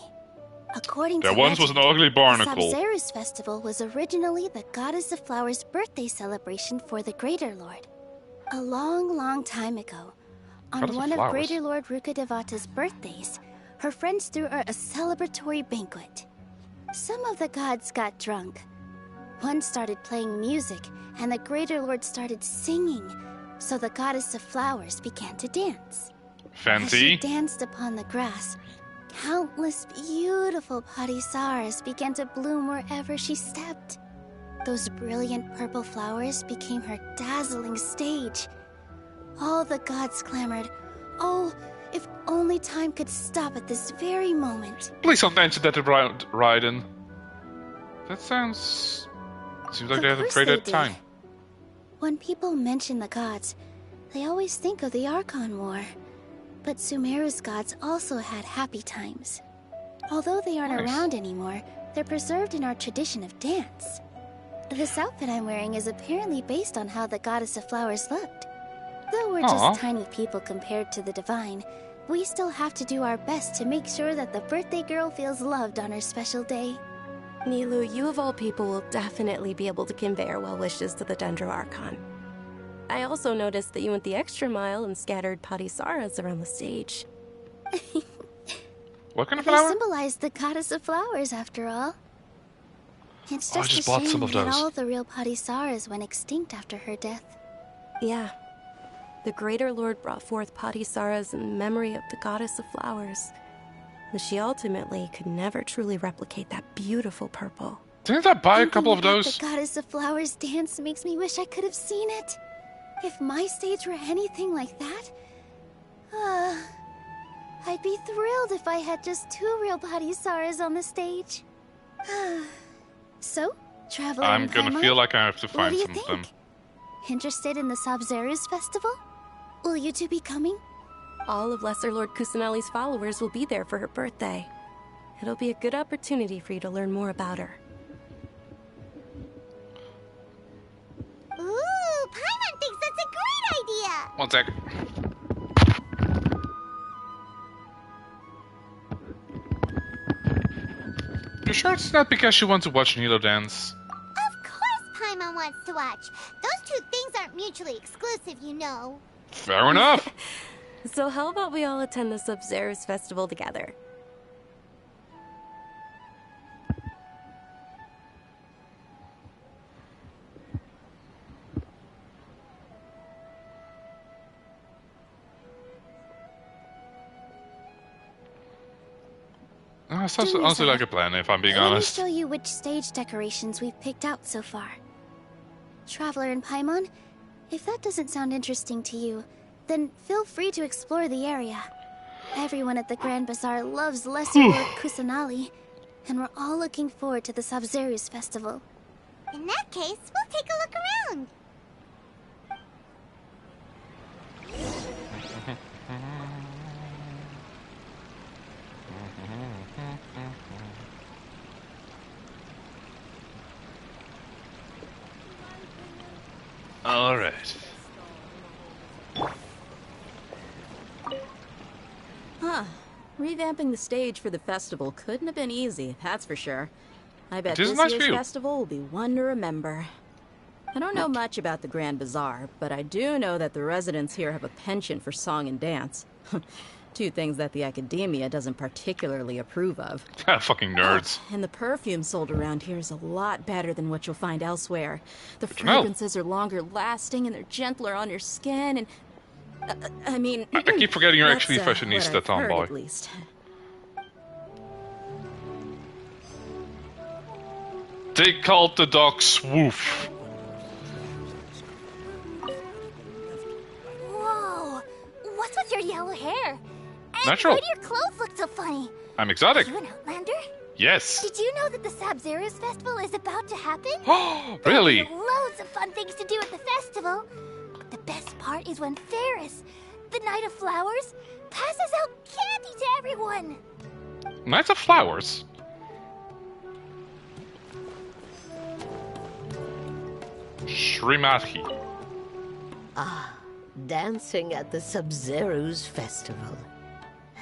[SPEAKER 2] According
[SPEAKER 1] There
[SPEAKER 2] to
[SPEAKER 1] once was an
[SPEAKER 2] legend,
[SPEAKER 1] ugly
[SPEAKER 2] the
[SPEAKER 1] barnacle.
[SPEAKER 2] Sub-Zerus festival was originally the Goddess of Flowers' birthday celebration for the Greater Lord. A long, long time ago, on
[SPEAKER 1] Goddess of
[SPEAKER 2] one of
[SPEAKER 1] Flowers?
[SPEAKER 2] Greater Lord Rukadevata's birthdays, her friends threw her a celebratory banquet. Some of the gods got drunk. One started playing music, and the Greater Lord started singing, so the Goddess of Flowers began to dance. As she
[SPEAKER 1] Fenty.
[SPEAKER 2] danced upon the grass, countless beautiful padisaras began to bloom wherever she stepped. Those brilliant purple flowers became her dazzling stage. All the gods clamored, "Oh, if only time could stop at this very moment."
[SPEAKER 1] Please don't mention that to Raiden. That sounds... Seems like
[SPEAKER 2] Of
[SPEAKER 1] they have to
[SPEAKER 2] course
[SPEAKER 1] trade
[SPEAKER 2] they
[SPEAKER 1] at time.
[SPEAKER 2] did. When people mention the gods, they always think of the Archon War. But Sumeru's gods also had happy times. Although they aren't
[SPEAKER 1] Nice.
[SPEAKER 2] around anymore, they're preserved in our tradition of dance. This outfit I'm wearing is apparently based on how the Goddess of Flowers looked. Though we're
[SPEAKER 1] Aw.
[SPEAKER 2] just tiny people compared to the divine, we still have to do our best to make sure that the birthday girl feels loved on her special day.
[SPEAKER 6] Nilu, you of all people will definitely be able to convey our well wishes to the Dendro Archon. I also noticed that you went the extra mile and scattered Patisaras around the stage.
[SPEAKER 1] What kind of
[SPEAKER 2] They
[SPEAKER 1] flower?
[SPEAKER 2] symbolize the goddess of flowers, after all. It's
[SPEAKER 1] Oh, I
[SPEAKER 2] just
[SPEAKER 1] just
[SPEAKER 2] a
[SPEAKER 1] bought
[SPEAKER 2] shame
[SPEAKER 1] some of
[SPEAKER 2] that
[SPEAKER 1] those.
[SPEAKER 2] all the real Patisaras went extinct after her death.
[SPEAKER 6] Yeah. The Greater Lord brought forth Patisaras in memory of the goddess of flowers. But she ultimately could never truly replicate that beautiful purple.
[SPEAKER 1] Didn't I buy a
[SPEAKER 2] Thinking
[SPEAKER 1] couple of
[SPEAKER 2] about
[SPEAKER 1] those?
[SPEAKER 2] The goddess of flowers dance makes me wish I could have seen it. If my stage were anything like that, I'd be thrilled if I had just 2 real Patisaras on the stage. So, Traveler
[SPEAKER 1] I'm
[SPEAKER 2] and
[SPEAKER 1] gonna
[SPEAKER 2] Paimon,
[SPEAKER 1] feel like I have to
[SPEAKER 2] what
[SPEAKER 1] find
[SPEAKER 2] do you
[SPEAKER 1] some of them.
[SPEAKER 2] think? Interested in the Sabzeruz festival? Will you two be coming?
[SPEAKER 6] All of Lesser Lord Kusanali's followers will be there for her birthday. It'll be a good opportunity for you to learn more about her.
[SPEAKER 7] Ooh, Paimon thinks that's a great idea!
[SPEAKER 1] One sec. You sure it's not because you want to watch Nilo dance?
[SPEAKER 7] Of course Paimon wants to watch. Those two things aren't mutually exclusive, you know.
[SPEAKER 1] Fair enough.
[SPEAKER 6] So how about we all attend the Sub-Zero's festival together?
[SPEAKER 1] Sounds honestly like a plan, if I'm being honest.
[SPEAKER 2] Let me show you which stage decorations we've picked out so far. Traveler and Paimon, if that doesn't sound interesting to you, then feel free to explore the area. Everyone at the Grand Bazaar loves Lesser Lord Kusanali, and we're all looking forward to the Sabzeruz festival.
[SPEAKER 7] In that case, we'll take a look around.
[SPEAKER 1] All right.
[SPEAKER 8] Huh. Revamping the stage for the festival couldn't have been easy, that's for sure. I bet
[SPEAKER 1] It is a
[SPEAKER 8] this
[SPEAKER 1] nice
[SPEAKER 8] year's
[SPEAKER 1] view.
[SPEAKER 8] festival will be one to remember. I don't know much about the Grand Bazaar, but I do know that the residents here have a penchant for song and dance. Two things that the academia doesn't particularly approve of.
[SPEAKER 1] Fucking nerds.
[SPEAKER 8] And the perfume sold around here is a lot better than what you'll find elsewhere. The
[SPEAKER 1] to know.
[SPEAKER 8] fragrances are longer lasting and they're gentler on your skin and... I mean...
[SPEAKER 1] I keep forgetting you're
[SPEAKER 8] that's,
[SPEAKER 1] actually a
[SPEAKER 8] what
[SPEAKER 1] fashionista,
[SPEAKER 8] I've heard,
[SPEAKER 1] tomboy.
[SPEAKER 8] at least.
[SPEAKER 1] They called the dog Swoof.
[SPEAKER 7] Whoa! What's with your yellow hair? And
[SPEAKER 1] Natural.
[SPEAKER 7] why do your clothes look so funny?
[SPEAKER 1] I'm exotic.
[SPEAKER 7] Are you an Outlander?
[SPEAKER 1] Yes.
[SPEAKER 7] Did you know that the Sabzeruz festival is about to happen?
[SPEAKER 1] Really?
[SPEAKER 7] There are loads of fun things to do at the festival. But the best part is when Ferris, the Knight of Flowers, passes out candy to everyone.
[SPEAKER 1] Knights of Flowers? Srimati.
[SPEAKER 11] Dancing at the Sub-Zero's festival.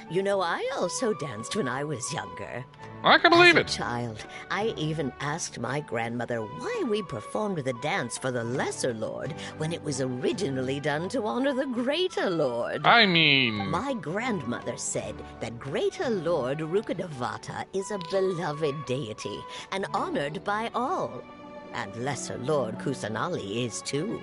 [SPEAKER 11] You know, I also danced when I was younger.
[SPEAKER 1] I can believe
[SPEAKER 11] As
[SPEAKER 1] it.
[SPEAKER 11] a child, I even asked my grandmother why we performed the dance for the Lesser Lord when it was originally done to honor the Greater Lord.
[SPEAKER 1] I mean...
[SPEAKER 11] My grandmother said that Greater Lord Rukkhadevata is a beloved deity and honored by all. And Lesser Lord Kusanali is too.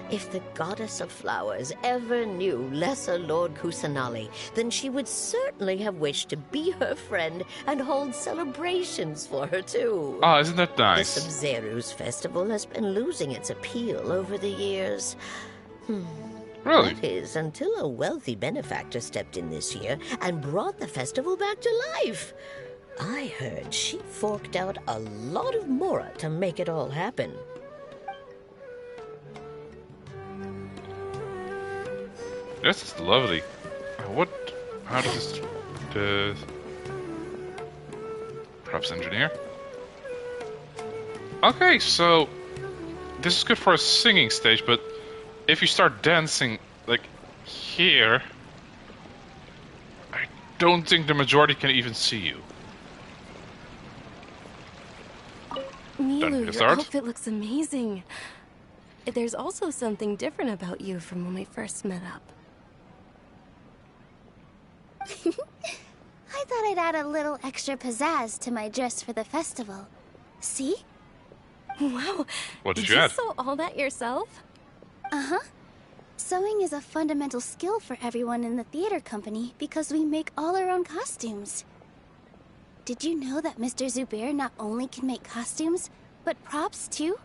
[SPEAKER 11] If the Goddess of Flowers ever knew Lesser Lord Kusanali, then she would certainly have wished to be her friend and hold celebrations for her too.
[SPEAKER 1] Oh, isn't that
[SPEAKER 11] The
[SPEAKER 1] nice?
[SPEAKER 11] Sub-Zero's festival has been losing its appeal over the years.
[SPEAKER 1] Really?
[SPEAKER 11] That is, until a wealthy benefactor stepped in this year and brought the festival back to life. I heard she forked out a lot of mora to make it all happen.
[SPEAKER 1] This is lovely. What? How does this... Perhaps engineer? Okay, so... This is good for a singing stage, but... If you start dancing, like, here... don't think the majority can even see you.
[SPEAKER 6] Milu,
[SPEAKER 1] your
[SPEAKER 6] your outfit looks amazing. There's also something different about you from when we first met up.
[SPEAKER 2] I thought I'd add a little extra pizzazz to my dress for the festival. See?
[SPEAKER 6] Wow.
[SPEAKER 1] What did
[SPEAKER 6] you
[SPEAKER 1] you add?
[SPEAKER 6] sew all that yourself?
[SPEAKER 2] Uh-huh. Sewing is a fundamental skill for everyone in the theater company because we make all our own costumes. Did you know that Mr. Zubair not only can make costumes, but props too?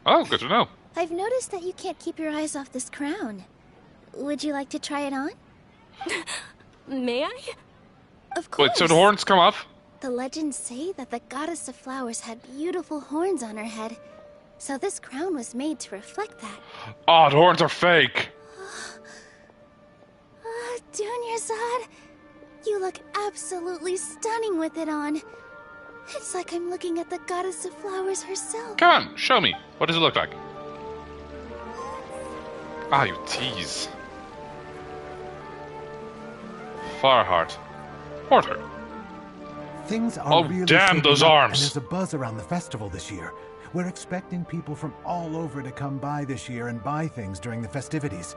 [SPEAKER 1] Oh, good to know.
[SPEAKER 2] I've noticed that you can't keep your eyes off this crown. Would you like to try it on?
[SPEAKER 6] May I?
[SPEAKER 2] Of course.
[SPEAKER 1] Wait, so the horns come off?
[SPEAKER 2] The legends say that the goddess of flowers had beautiful horns on her head, so this crown was made to reflect that.
[SPEAKER 1] Oh, the horns are fake.
[SPEAKER 2] Dunyarzad, you look absolutely stunning with it on. It's like I'm looking at the goddess of flowers herself.
[SPEAKER 1] Come on, show me. What does it look like? Ah, you tease. Farheart. Porter.
[SPEAKER 12] Things are
[SPEAKER 1] Oh,
[SPEAKER 12] really
[SPEAKER 1] damn
[SPEAKER 12] shaping
[SPEAKER 1] those
[SPEAKER 12] up,
[SPEAKER 1] arms.
[SPEAKER 12] And there's a buzz around the festival this year. We're expecting people from all over to come by this year and buy things during the festivities.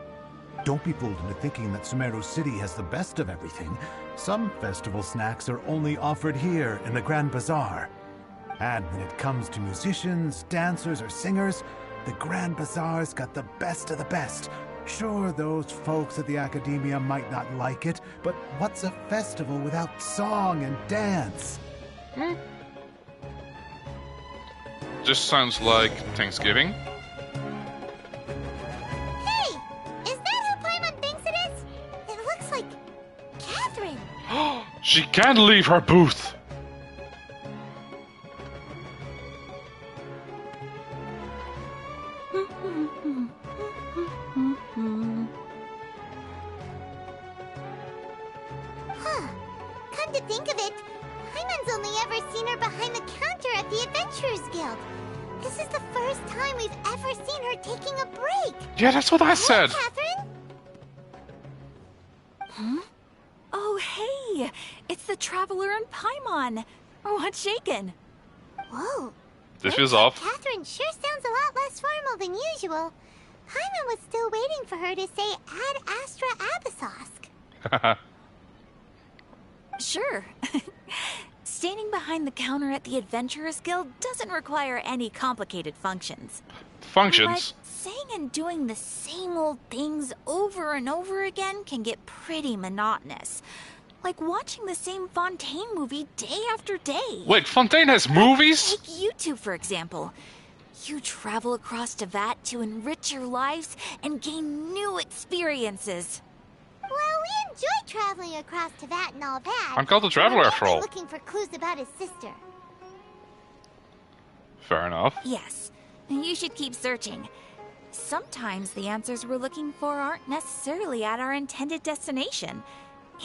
[SPEAKER 12] Don't be fooled into thinking that Sumeru City has the best of everything. Some festival snacks are only offered here in the Grand Bazaar. And when it comes to musicians, dancers, or singers, the Grand Bazaar's got the best of the best. Sure, those folks at the Academia might not like it, but what's a festival without song and dance?
[SPEAKER 1] Just sounds like Thanksgiving.
[SPEAKER 7] Hey! Is that who Paimon thinks it is? It looks like Catherine.
[SPEAKER 1] She can't leave her booth.
[SPEAKER 7] Huh. Come to think of it, Paimon's only ever seen her behind the counter at the Adventurers Guild. This is the first time we've ever seen her taking a break.
[SPEAKER 1] Yeah, that's what I said.
[SPEAKER 7] Catherine?
[SPEAKER 3] Oh, hey! It's the Traveler and Paimon. What's shaken?
[SPEAKER 7] Whoa.
[SPEAKER 1] This feels off.
[SPEAKER 7] Catherine sure sounds a lot less formal than usual. Paimon was still waiting for her to say Ad Astra Abyssosque.
[SPEAKER 3] Sure. Standing behind the counter at the Adventurers Guild doesn't require any complicated functions.
[SPEAKER 1] Functions?
[SPEAKER 3] But saying and doing the same old things over and over again can get pretty monotonous. Like watching the same Fontaine movie day after day.
[SPEAKER 1] Wait, Fontaine has movies?
[SPEAKER 3] Take YouTube, for example. You travel across Tevat to enrich your lives and gain new experiences.
[SPEAKER 7] Well, we enjoy traveling across Tevat and all that.
[SPEAKER 1] I'm called a traveler
[SPEAKER 7] We're
[SPEAKER 1] after all.
[SPEAKER 7] looking for clues about his sister.
[SPEAKER 1] Fair enough.
[SPEAKER 3] Yes, you should keep searching. Sometimes the answers we're looking for aren't necessarily at our intended destination.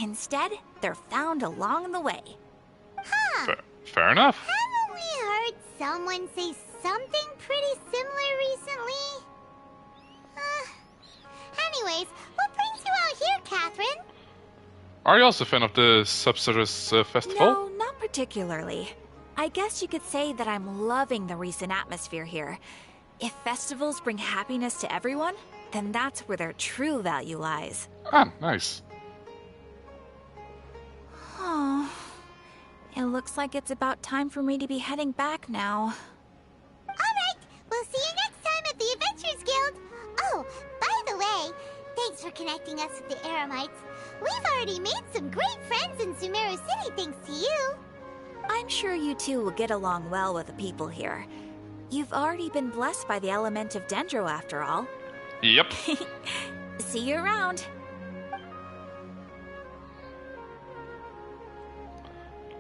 [SPEAKER 3] Instead, they're found along the way.
[SPEAKER 7] Huh.
[SPEAKER 1] Fair enough.
[SPEAKER 7] Haven't we heard someone say something pretty similar recently? Anyways, what brings you out here, Catherine?
[SPEAKER 1] Are you also a fan of the Subsirus Festival?
[SPEAKER 3] No, not particularly. I guess you could say that I'm loving the recent atmosphere here. If festivals bring happiness to everyone, then that's where their true value lies.
[SPEAKER 1] Ah, nice.
[SPEAKER 3] Oh, it looks like it's about time for me to be heading back now.
[SPEAKER 7] Alright, we'll see you next time at the Adventurers Guild. Oh, by the way, thanks for connecting us with the Eremites. We've already made some great friends in Sumeru City thanks to you.
[SPEAKER 3] I'm sure you two will get along well with the people here. You've already been blessed by the element of Dendro after all.
[SPEAKER 1] Yep.
[SPEAKER 3] See you around.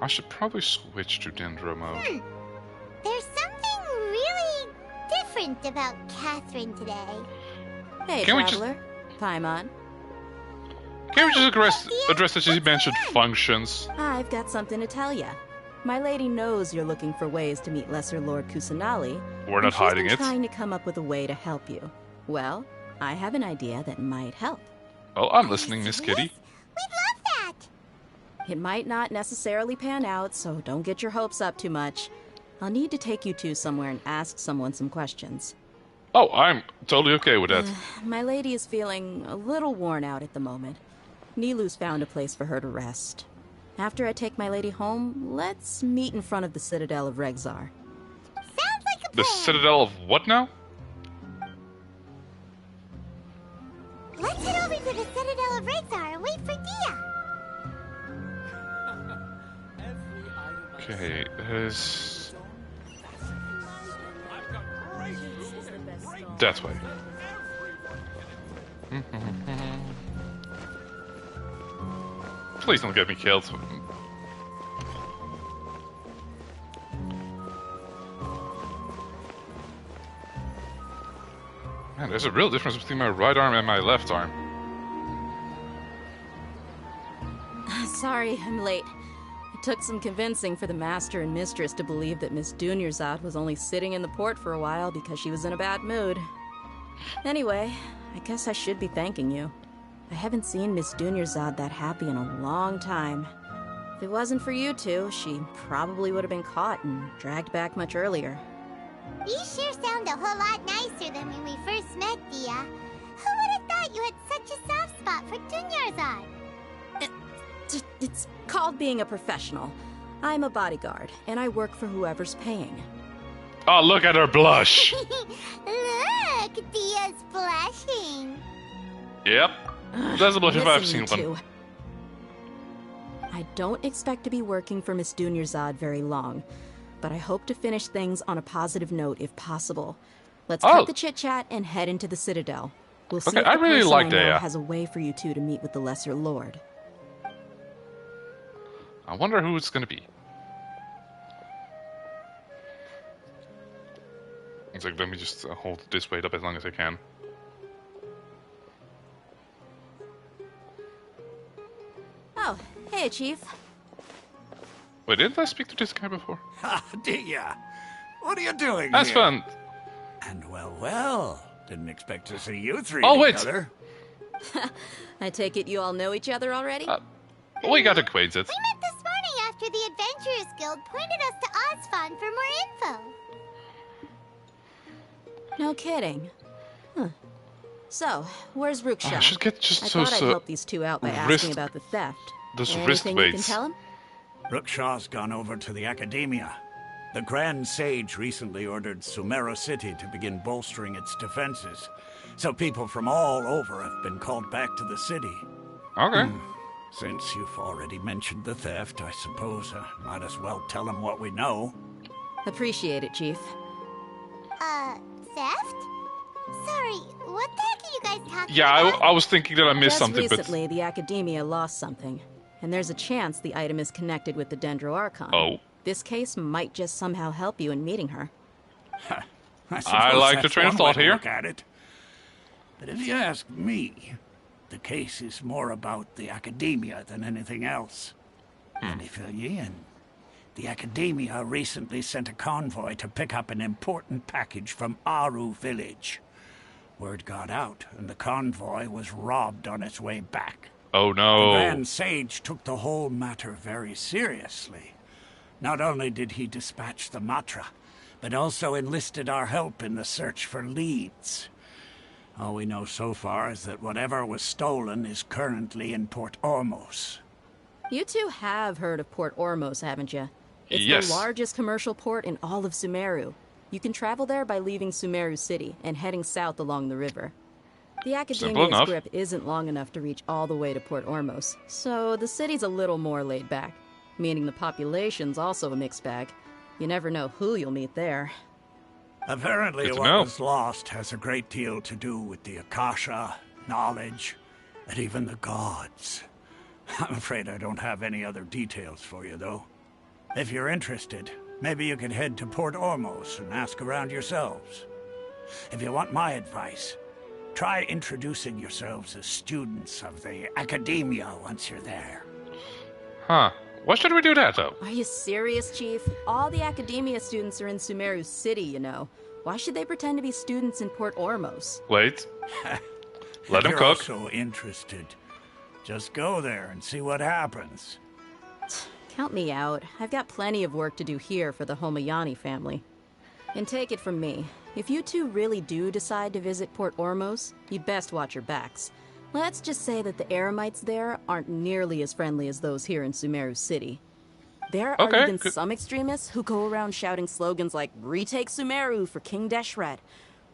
[SPEAKER 1] I should probably switch to Dendro mode.
[SPEAKER 7] There's something really different about Catherine today.
[SPEAKER 8] Hey,
[SPEAKER 1] Can we
[SPEAKER 8] Traveler. Paimon.
[SPEAKER 1] Can we just address that you mentioned functions?
[SPEAKER 8] I've got something to tell ya. My lady knows you're looking for ways to meet Lesser Lord Kusanali.
[SPEAKER 1] We're not hiding
[SPEAKER 8] she's
[SPEAKER 1] it.
[SPEAKER 8] been trying to come up with a way to help you. Well, I have an idea that might help.
[SPEAKER 1] Well, I'm listening, Miss Kitty.
[SPEAKER 7] We'd love that.
[SPEAKER 8] It might not necessarily pan out, so don't get your hopes up too much. I'll need to take you two somewhere and ask someone some questions.
[SPEAKER 1] Oh, I'm totally okay with that.
[SPEAKER 8] My lady is feeling a little worn out at the moment. Nilu's found a place for her to rest. After I take my lady home, let's meet in front of the Citadel of Regzar.
[SPEAKER 7] Sounds like a plan.
[SPEAKER 1] The Citadel of what now?
[SPEAKER 7] Let's head over to the Citadel of Regzar and wait for Dia.
[SPEAKER 1] Okay, there's... that way. Please don't get me killed. Man, there's a real difference between my right arm and my left arm.
[SPEAKER 8] Sorry, I'm late. It took some convincing for the master and mistress to believe that Miss Dunyarzad was only sitting in the port for a while because she was in a bad mood. Anyway, I guess I should be thanking you. I haven't seen Miss Dunyarzad that happy in a long time. If it wasn't for you two, she probably would have been caught and dragged back much earlier.
[SPEAKER 7] You sure sound a whole lot nicer than when we first met, Dia. Who would have thought you had such a soft spot for Dunyarzad?
[SPEAKER 8] It's called being a professional. I'm a bodyguard, and I work for whoever's paying.
[SPEAKER 1] Oh, look at her blush!
[SPEAKER 7] Look, Dia's blushing.
[SPEAKER 1] Yep. That's a blush if I've seen
[SPEAKER 8] Listen,
[SPEAKER 1] one.
[SPEAKER 8] I don't expect to be working for Miss Dunyarzad very long, but I hope to finish things on a positive note if possible. Let's cut the chit-chat and head into the Citadel. We'll see if
[SPEAKER 1] I
[SPEAKER 8] the
[SPEAKER 1] really
[SPEAKER 8] person
[SPEAKER 1] like
[SPEAKER 8] I know
[SPEAKER 1] Dea.
[SPEAKER 8] has a way for you two to meet with the Lesser Lord.
[SPEAKER 1] I wonder who it's gonna be. It's like, let me just hold this weight up as long as I can.
[SPEAKER 8] Oh, hey, Chief.
[SPEAKER 1] Wait, didn't I speak to this guy before?
[SPEAKER 4] Ha, Dia. What are you doing
[SPEAKER 1] That's
[SPEAKER 4] here?
[SPEAKER 1] fun.
[SPEAKER 4] And well, didn't expect to see you three
[SPEAKER 1] Oh, wait.
[SPEAKER 4] together.
[SPEAKER 8] I take it you all know each other already?
[SPEAKER 1] We got acquainted.
[SPEAKER 7] We met this morning after the Adventurers Guild pointed us to Osfon for more info.
[SPEAKER 8] No kidding. Huh. So, where's Ruksha?
[SPEAKER 1] I should get just
[SPEAKER 8] I
[SPEAKER 1] those,
[SPEAKER 8] thought I'd help these two out by
[SPEAKER 1] wrist-
[SPEAKER 8] asking about the theft.
[SPEAKER 1] those
[SPEAKER 8] Anything
[SPEAKER 1] wrist
[SPEAKER 8] you can
[SPEAKER 1] weights.
[SPEAKER 8] tell him?
[SPEAKER 4] Rukshaw's gone over to the Academia. The Grand Sage recently ordered Sumeru City to begin bolstering its defenses, so people from all over have been called back to the city.
[SPEAKER 1] Okay.
[SPEAKER 4] Since you've already mentioned the theft, I suppose I might as well tell them what we know.
[SPEAKER 8] Appreciate it, Chief.
[SPEAKER 7] Theft? Sorry, what the heck are you guys talking
[SPEAKER 1] Yeah,
[SPEAKER 7] about?
[SPEAKER 1] I was thinking that I missed
[SPEAKER 8] Just
[SPEAKER 1] something,
[SPEAKER 8] recently, the Academia lost something, and there's a chance the item is connected with the Dendro Archon.
[SPEAKER 1] Oh.
[SPEAKER 8] This case might just somehow help you in meeting her.
[SPEAKER 1] I like the train of thought here.
[SPEAKER 4] Look at it. But if you ask me, the case is more about the Academia than anything else. Let me fill you in. The Academia recently sent a convoy to pick up an important package from Aru village. Word got out, and the convoy was robbed on its way back.
[SPEAKER 1] Oh
[SPEAKER 4] The
[SPEAKER 1] no.
[SPEAKER 4] Grand Sage took the whole matter very seriously. Not only did he dispatch the Matra, but also enlisted our help in the search for leads. All we know so far is that whatever was stolen is currently in Port Ormos.
[SPEAKER 8] You two have heard of Port Ormos, haven't you? It's
[SPEAKER 1] Yes.
[SPEAKER 8] the largest commercial port in all of Sumeru. You can travel there by leaving Sumeru City and heading south along the river. The Academia's
[SPEAKER 1] enough.
[SPEAKER 8] grip isn't long enough to reach all the way to Port Ormos, so the city's a little more laid back, meaning the population's also a mixed bag. You never know who you'll meet there.
[SPEAKER 4] Apparently
[SPEAKER 1] Good to
[SPEAKER 4] what
[SPEAKER 1] know.
[SPEAKER 4] was lost has a great deal to do with the Akasha, knowledge, and even the gods. I'm afraid I don't have any other details for you, though. If you're interested, maybe you could head to Port Ormos and ask around yourselves. If you want my advice, try introducing yourselves as students of the Academia once you're there.
[SPEAKER 1] Huh. Why should we do that, though?
[SPEAKER 8] Are you serious, Chief? All the Academia students are in Sumeru City, you know. Why should they pretend to be students in Port Ormos?
[SPEAKER 1] Wait. Let him
[SPEAKER 4] If you're
[SPEAKER 1] cook.
[SPEAKER 4] so interested, just go there and see what happens.
[SPEAKER 8] Count me out. I've got plenty of work to do here for the Homayani family. And take it from me, if you two really do decide to visit Port Ormos, you'd best watch your backs. Let's just say that the Eremites there aren't nearly as friendly as those here in Sumeru City. There are even some extremists who go around shouting slogans like, "Retake Sumeru for King Deshret."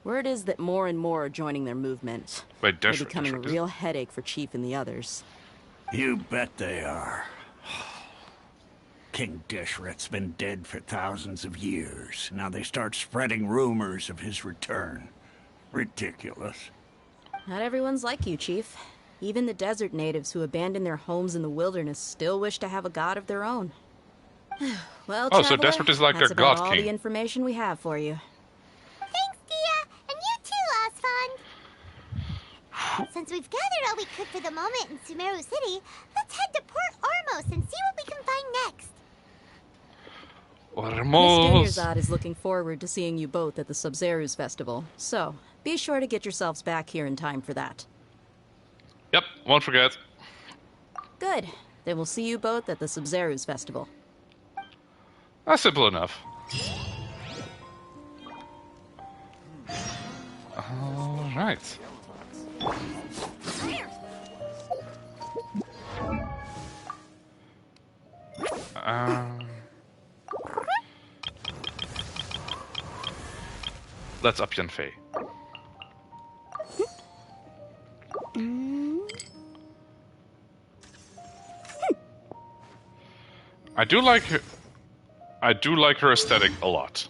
[SPEAKER 8] Word is that more and more are joining their movement.
[SPEAKER 1] Wait,
[SPEAKER 8] They're becoming a real headache for Chief and the others.
[SPEAKER 13] You bet they are. King Deshret's been dead for thousands of years. Now they start spreading rumors of his return. Ridiculous.
[SPEAKER 8] Not everyone's like you, Chief. Even the desert natives who abandoned their homes in the wilderness still wish to have a god of their own. Well,
[SPEAKER 1] oh,
[SPEAKER 8] Traveler,
[SPEAKER 1] so Deshret is like their
[SPEAKER 8] that's about
[SPEAKER 1] god
[SPEAKER 8] all
[SPEAKER 1] king.
[SPEAKER 8] the information we have for you.
[SPEAKER 7] Thanks, Dia! And you too, Osfond! Since we've gathered all we could for the moment in Sumeru City, let's head to Port Ormos and see what we can find next.
[SPEAKER 8] Miss Dunyarzad is looking forward to seeing you both at the Sub-Zerus Festival, so be sure to get yourselves back here in time for that.
[SPEAKER 1] Yep, won't forget.
[SPEAKER 8] Good. Then we'll see you both at the Sub-Zerus Festival.
[SPEAKER 1] That's simple enough. Alright. Let's up Yanfei. I do like her aesthetic a lot.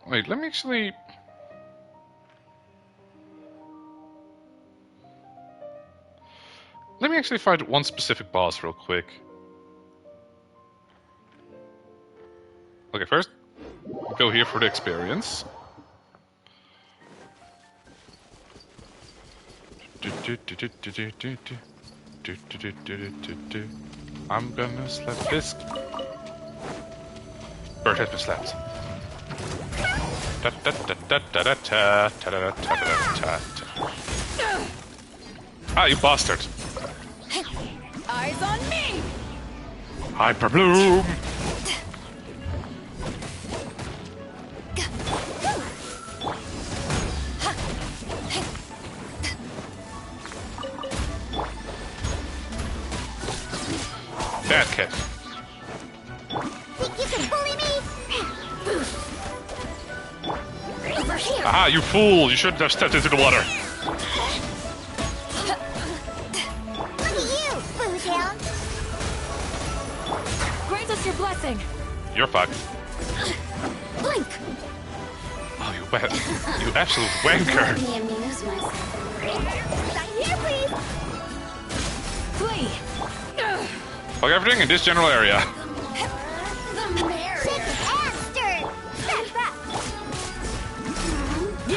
[SPEAKER 1] Wait, let me actually... Let me actually find one specific boss real quick. Okay, first, go here for the experience. I'm gonna slap this. Bird has been slapped. Ah, you bastard!
[SPEAKER 3] Eyes on me!
[SPEAKER 1] Hyper Bloom! Bad catch.
[SPEAKER 7] Think you can bully me? Over here.
[SPEAKER 1] Aha, you fool! You shouldn't have stepped into the water.
[SPEAKER 7] Look at you, Bootown.
[SPEAKER 3] Grant us your blessing.
[SPEAKER 1] You're fucked.
[SPEAKER 7] Blink.
[SPEAKER 1] Oh, you absolute wanker.
[SPEAKER 7] Let me amuse myself. Right here, please.
[SPEAKER 3] Flee.
[SPEAKER 1] Fuck everything in this general area.
[SPEAKER 7] The Mary. Bastard. That's that. You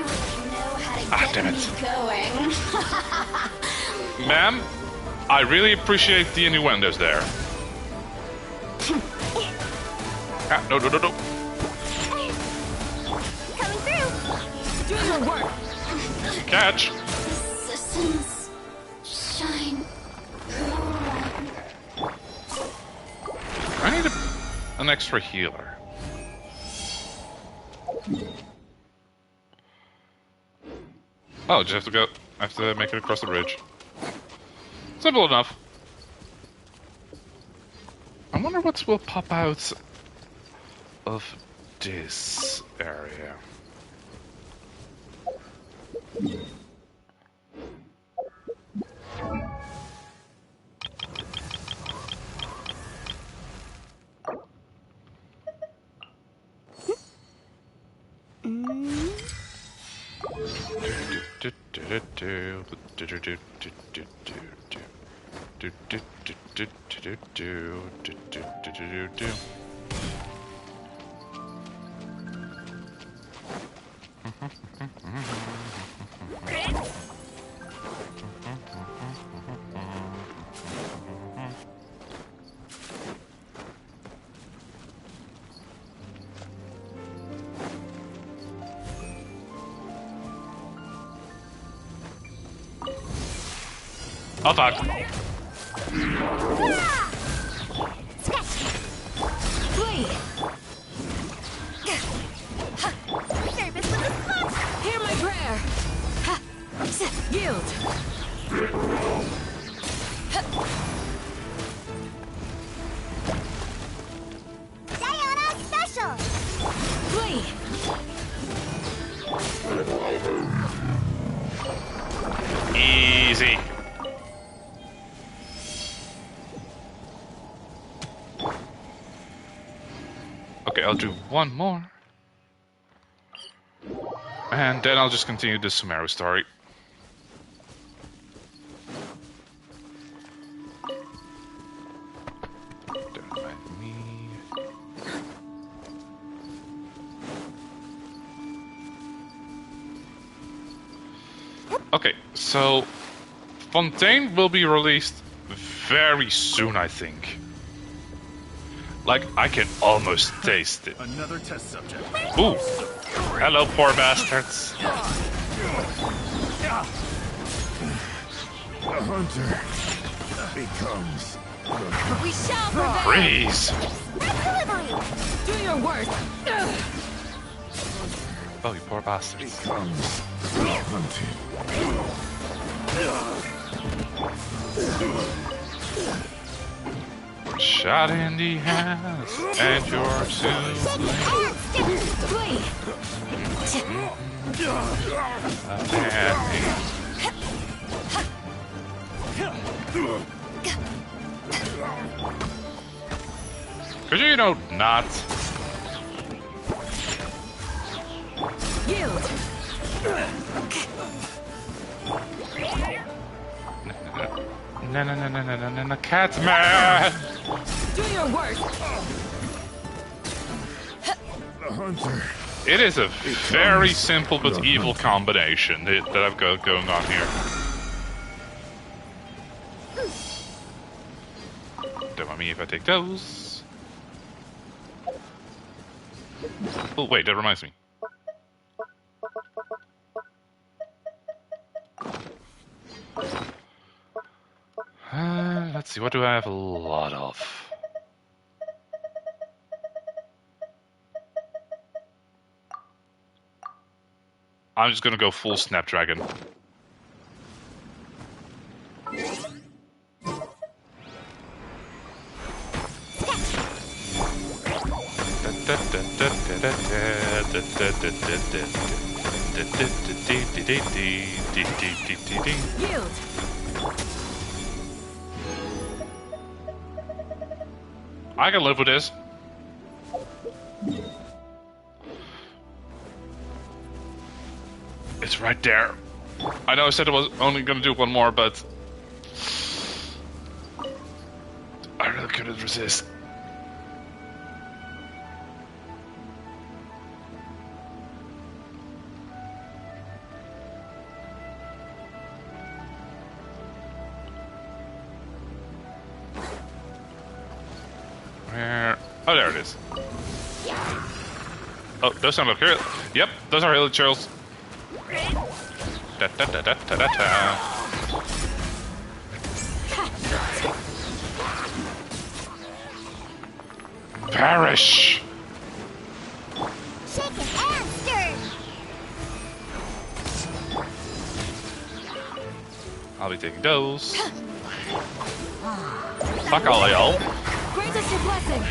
[SPEAKER 7] know how to
[SPEAKER 1] Damn it.
[SPEAKER 7] going.
[SPEAKER 1] Ma'am, I really appreciate the innuendos there. Ah, no.
[SPEAKER 7] Coming through.
[SPEAKER 3] Do your work.
[SPEAKER 1] Catch.
[SPEAKER 7] Systems shine.
[SPEAKER 1] I need an extra healer. Oh, just have to go. I have to make it across the bridge. Simple enough. I wonder what will pop out of this area. Oh fuck.
[SPEAKER 3] Flee! Hear my prayer! Yield!
[SPEAKER 7] Sayonara special!
[SPEAKER 3] Flee!
[SPEAKER 1] Easy. Okay, I'll do one more. And then I'll just continue the Sumeru story. Don't mind me. Okay, so Fontaine will be released very soon, I think. Like, I can almost taste it.
[SPEAKER 14] Another test subject.
[SPEAKER 1] Ooh! Hello, poor bastards.
[SPEAKER 14] The hunter becomes
[SPEAKER 3] We shall prevail!
[SPEAKER 1] Freeze!
[SPEAKER 3] Do your worst!
[SPEAKER 1] Oh, you poor bastards.
[SPEAKER 14] becomes the hunted.
[SPEAKER 1] Shot in the hands, and you're soon
[SPEAKER 3] Flee!
[SPEAKER 1] Could you not?
[SPEAKER 3] Yield!
[SPEAKER 1] No, Catman!
[SPEAKER 3] Do your worst!
[SPEAKER 14] The hunter.
[SPEAKER 1] It is a very simple but evil combination that I've got going on here. Don't mind me if I take those. Oh, wait, that reminds me. Let's see, what do I have a lot of? I'm just gonna go full Snapdragon.
[SPEAKER 3] Yield!
[SPEAKER 1] I can live with this. It's right there. I know I said I was only gonna do one more, but I really couldn't resist. Where? Oh, there it is. Oh, those sound like here. Yep, those are hill churls. Da da da da da da da. Perish!
[SPEAKER 7] Shaken and stirred!
[SPEAKER 1] I'll be taking those. Fuck all of y'all.
[SPEAKER 3] Grant us your blessing!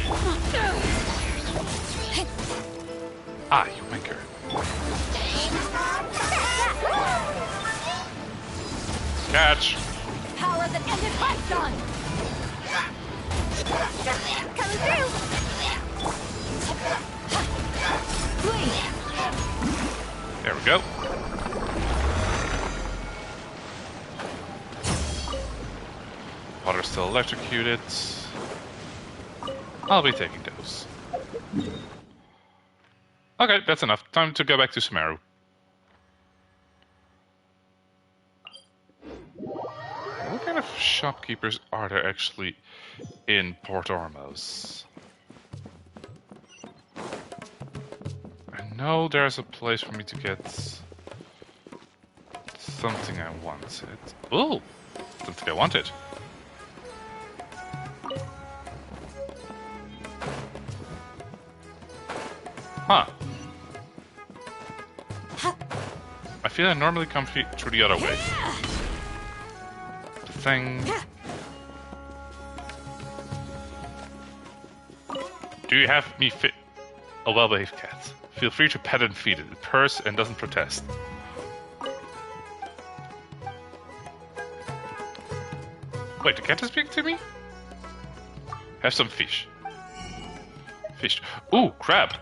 [SPEAKER 1] Ah, you wanker. Catch!
[SPEAKER 3] Power that ended Python!
[SPEAKER 7] Coming through!
[SPEAKER 3] Flee!
[SPEAKER 1] There we go. Water's still electrocuted. I'll be taking those. Okay, that's enough. Time to go back to Sumeru. What kind of shopkeepers are there actually in Port Ormos? I know there's a place for me to get something I wanted. Oh, don't think I wanted. Huh. I feel I normally come through the other way. The thing. Do you have me fit? A well-behaved cat. Feel free to pet and feed it. It purrs and doesn't protest. Wait, the cat is speaking to me? Have some fish. Fish. Ooh, crab.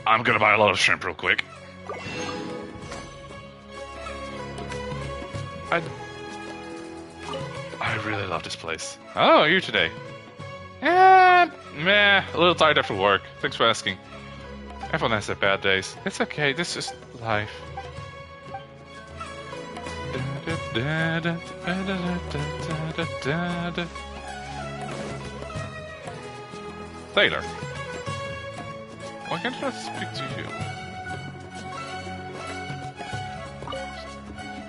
[SPEAKER 1] I'm gonna buy a lot of shrimp real quick. I really love this place. Oh, you today? Meh, a little tired after work. Thanks for asking. Everyone has their bad days. It's okay, this is life. Taylor. Why can't I speak to you?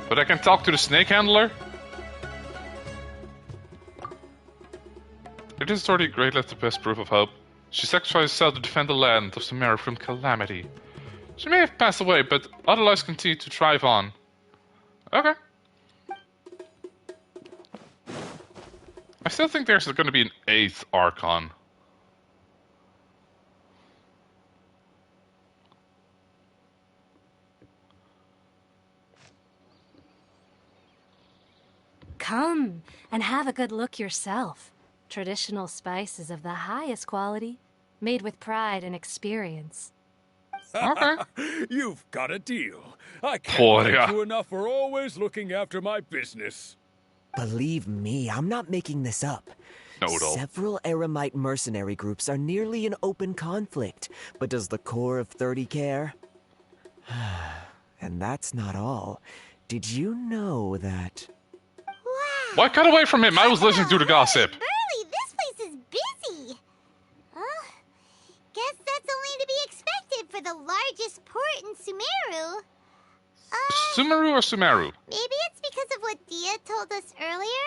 [SPEAKER 1] But I can talk to the snake handler? It is already great left the best proof of hope. She sacrificed herself to defend the land of Sumeru from calamity. She may have passed away, but other lives continue to thrive on. Okay. I still think there's going to be an 8th Archon.
[SPEAKER 15] Come and have a good look yourself. Traditional spices of the highest quality, made with pride and experience.
[SPEAKER 1] Okay.
[SPEAKER 9] You've got a deal. I can't thank you enough for always looking after my business.
[SPEAKER 16] Believe me, I'm not making this up. Several Eremite mercenary groups are nearly in open conflict, but does the core of 30 care? And that's not all. Did you know that...
[SPEAKER 1] Why cut away from him? I was listening to the gossip.
[SPEAKER 7] Burley, this place is busy. Guess that's only to be expected for the largest port in Sumeru.
[SPEAKER 1] Sumeru or Sumeru?
[SPEAKER 7] Maybe it's because of what Dia told us earlier,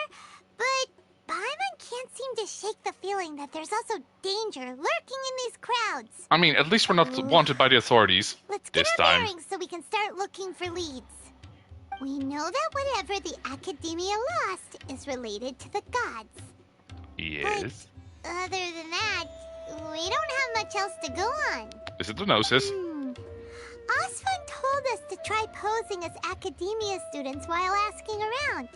[SPEAKER 7] but Paimon can't seem to shake the feeling that there's also danger lurking in these crowds.
[SPEAKER 1] I mean, at least we're not wanted by the authorities this time.
[SPEAKER 7] Bearings so we can start looking for leads. We know that whatever the Academia lost is related to the gods.
[SPEAKER 1] Yes.
[SPEAKER 7] But other than that, we don't have much else to go on.
[SPEAKER 1] Is it the Gnosis?
[SPEAKER 7] Osfun told us to try posing as Academia students while asking around.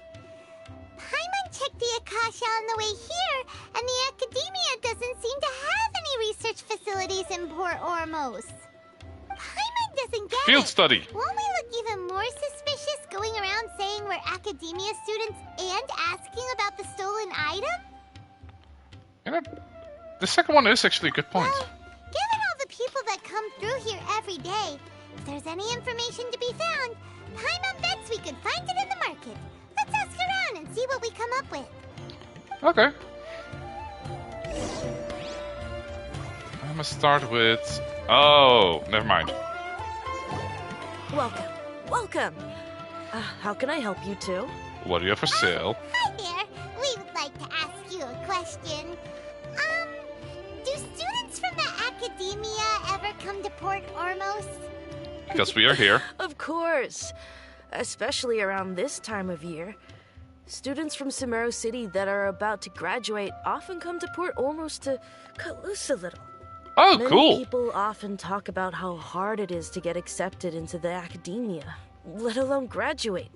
[SPEAKER 7] Paimon checked the Akasha on the way here, and the Academia doesn't seem to have any research facilities in Port Ormos. Paimon doesn't get
[SPEAKER 1] Field
[SPEAKER 7] it.
[SPEAKER 1] study.
[SPEAKER 7] Won't we look even more suspicious going around saying we're Academia students and asking about the stolen item?
[SPEAKER 1] You know, the second one is actually a good point.
[SPEAKER 7] Given all the people that come through here every day, if there's any information to be found, Paimon bets we could find it in the market. Let's ask around and see what we come up with.
[SPEAKER 1] Okay. I'm gonna start with... Oh, never mind.
[SPEAKER 5] Welcome. Welcome. How can I help you two?
[SPEAKER 1] What do you have for sale?
[SPEAKER 7] Hi there. We would like to ask you a question. Do students from the Academia ever come to Port Ormos?
[SPEAKER 1] Because we are here.
[SPEAKER 5] Of course. Especially around this time of year. Students from Sumeru City that are about to graduate often come to Port Ormos to cut loose a little.
[SPEAKER 1] Oh,
[SPEAKER 5] Many
[SPEAKER 1] cool.
[SPEAKER 5] people often talk about how hard it is to get accepted into the Academia, let alone graduate.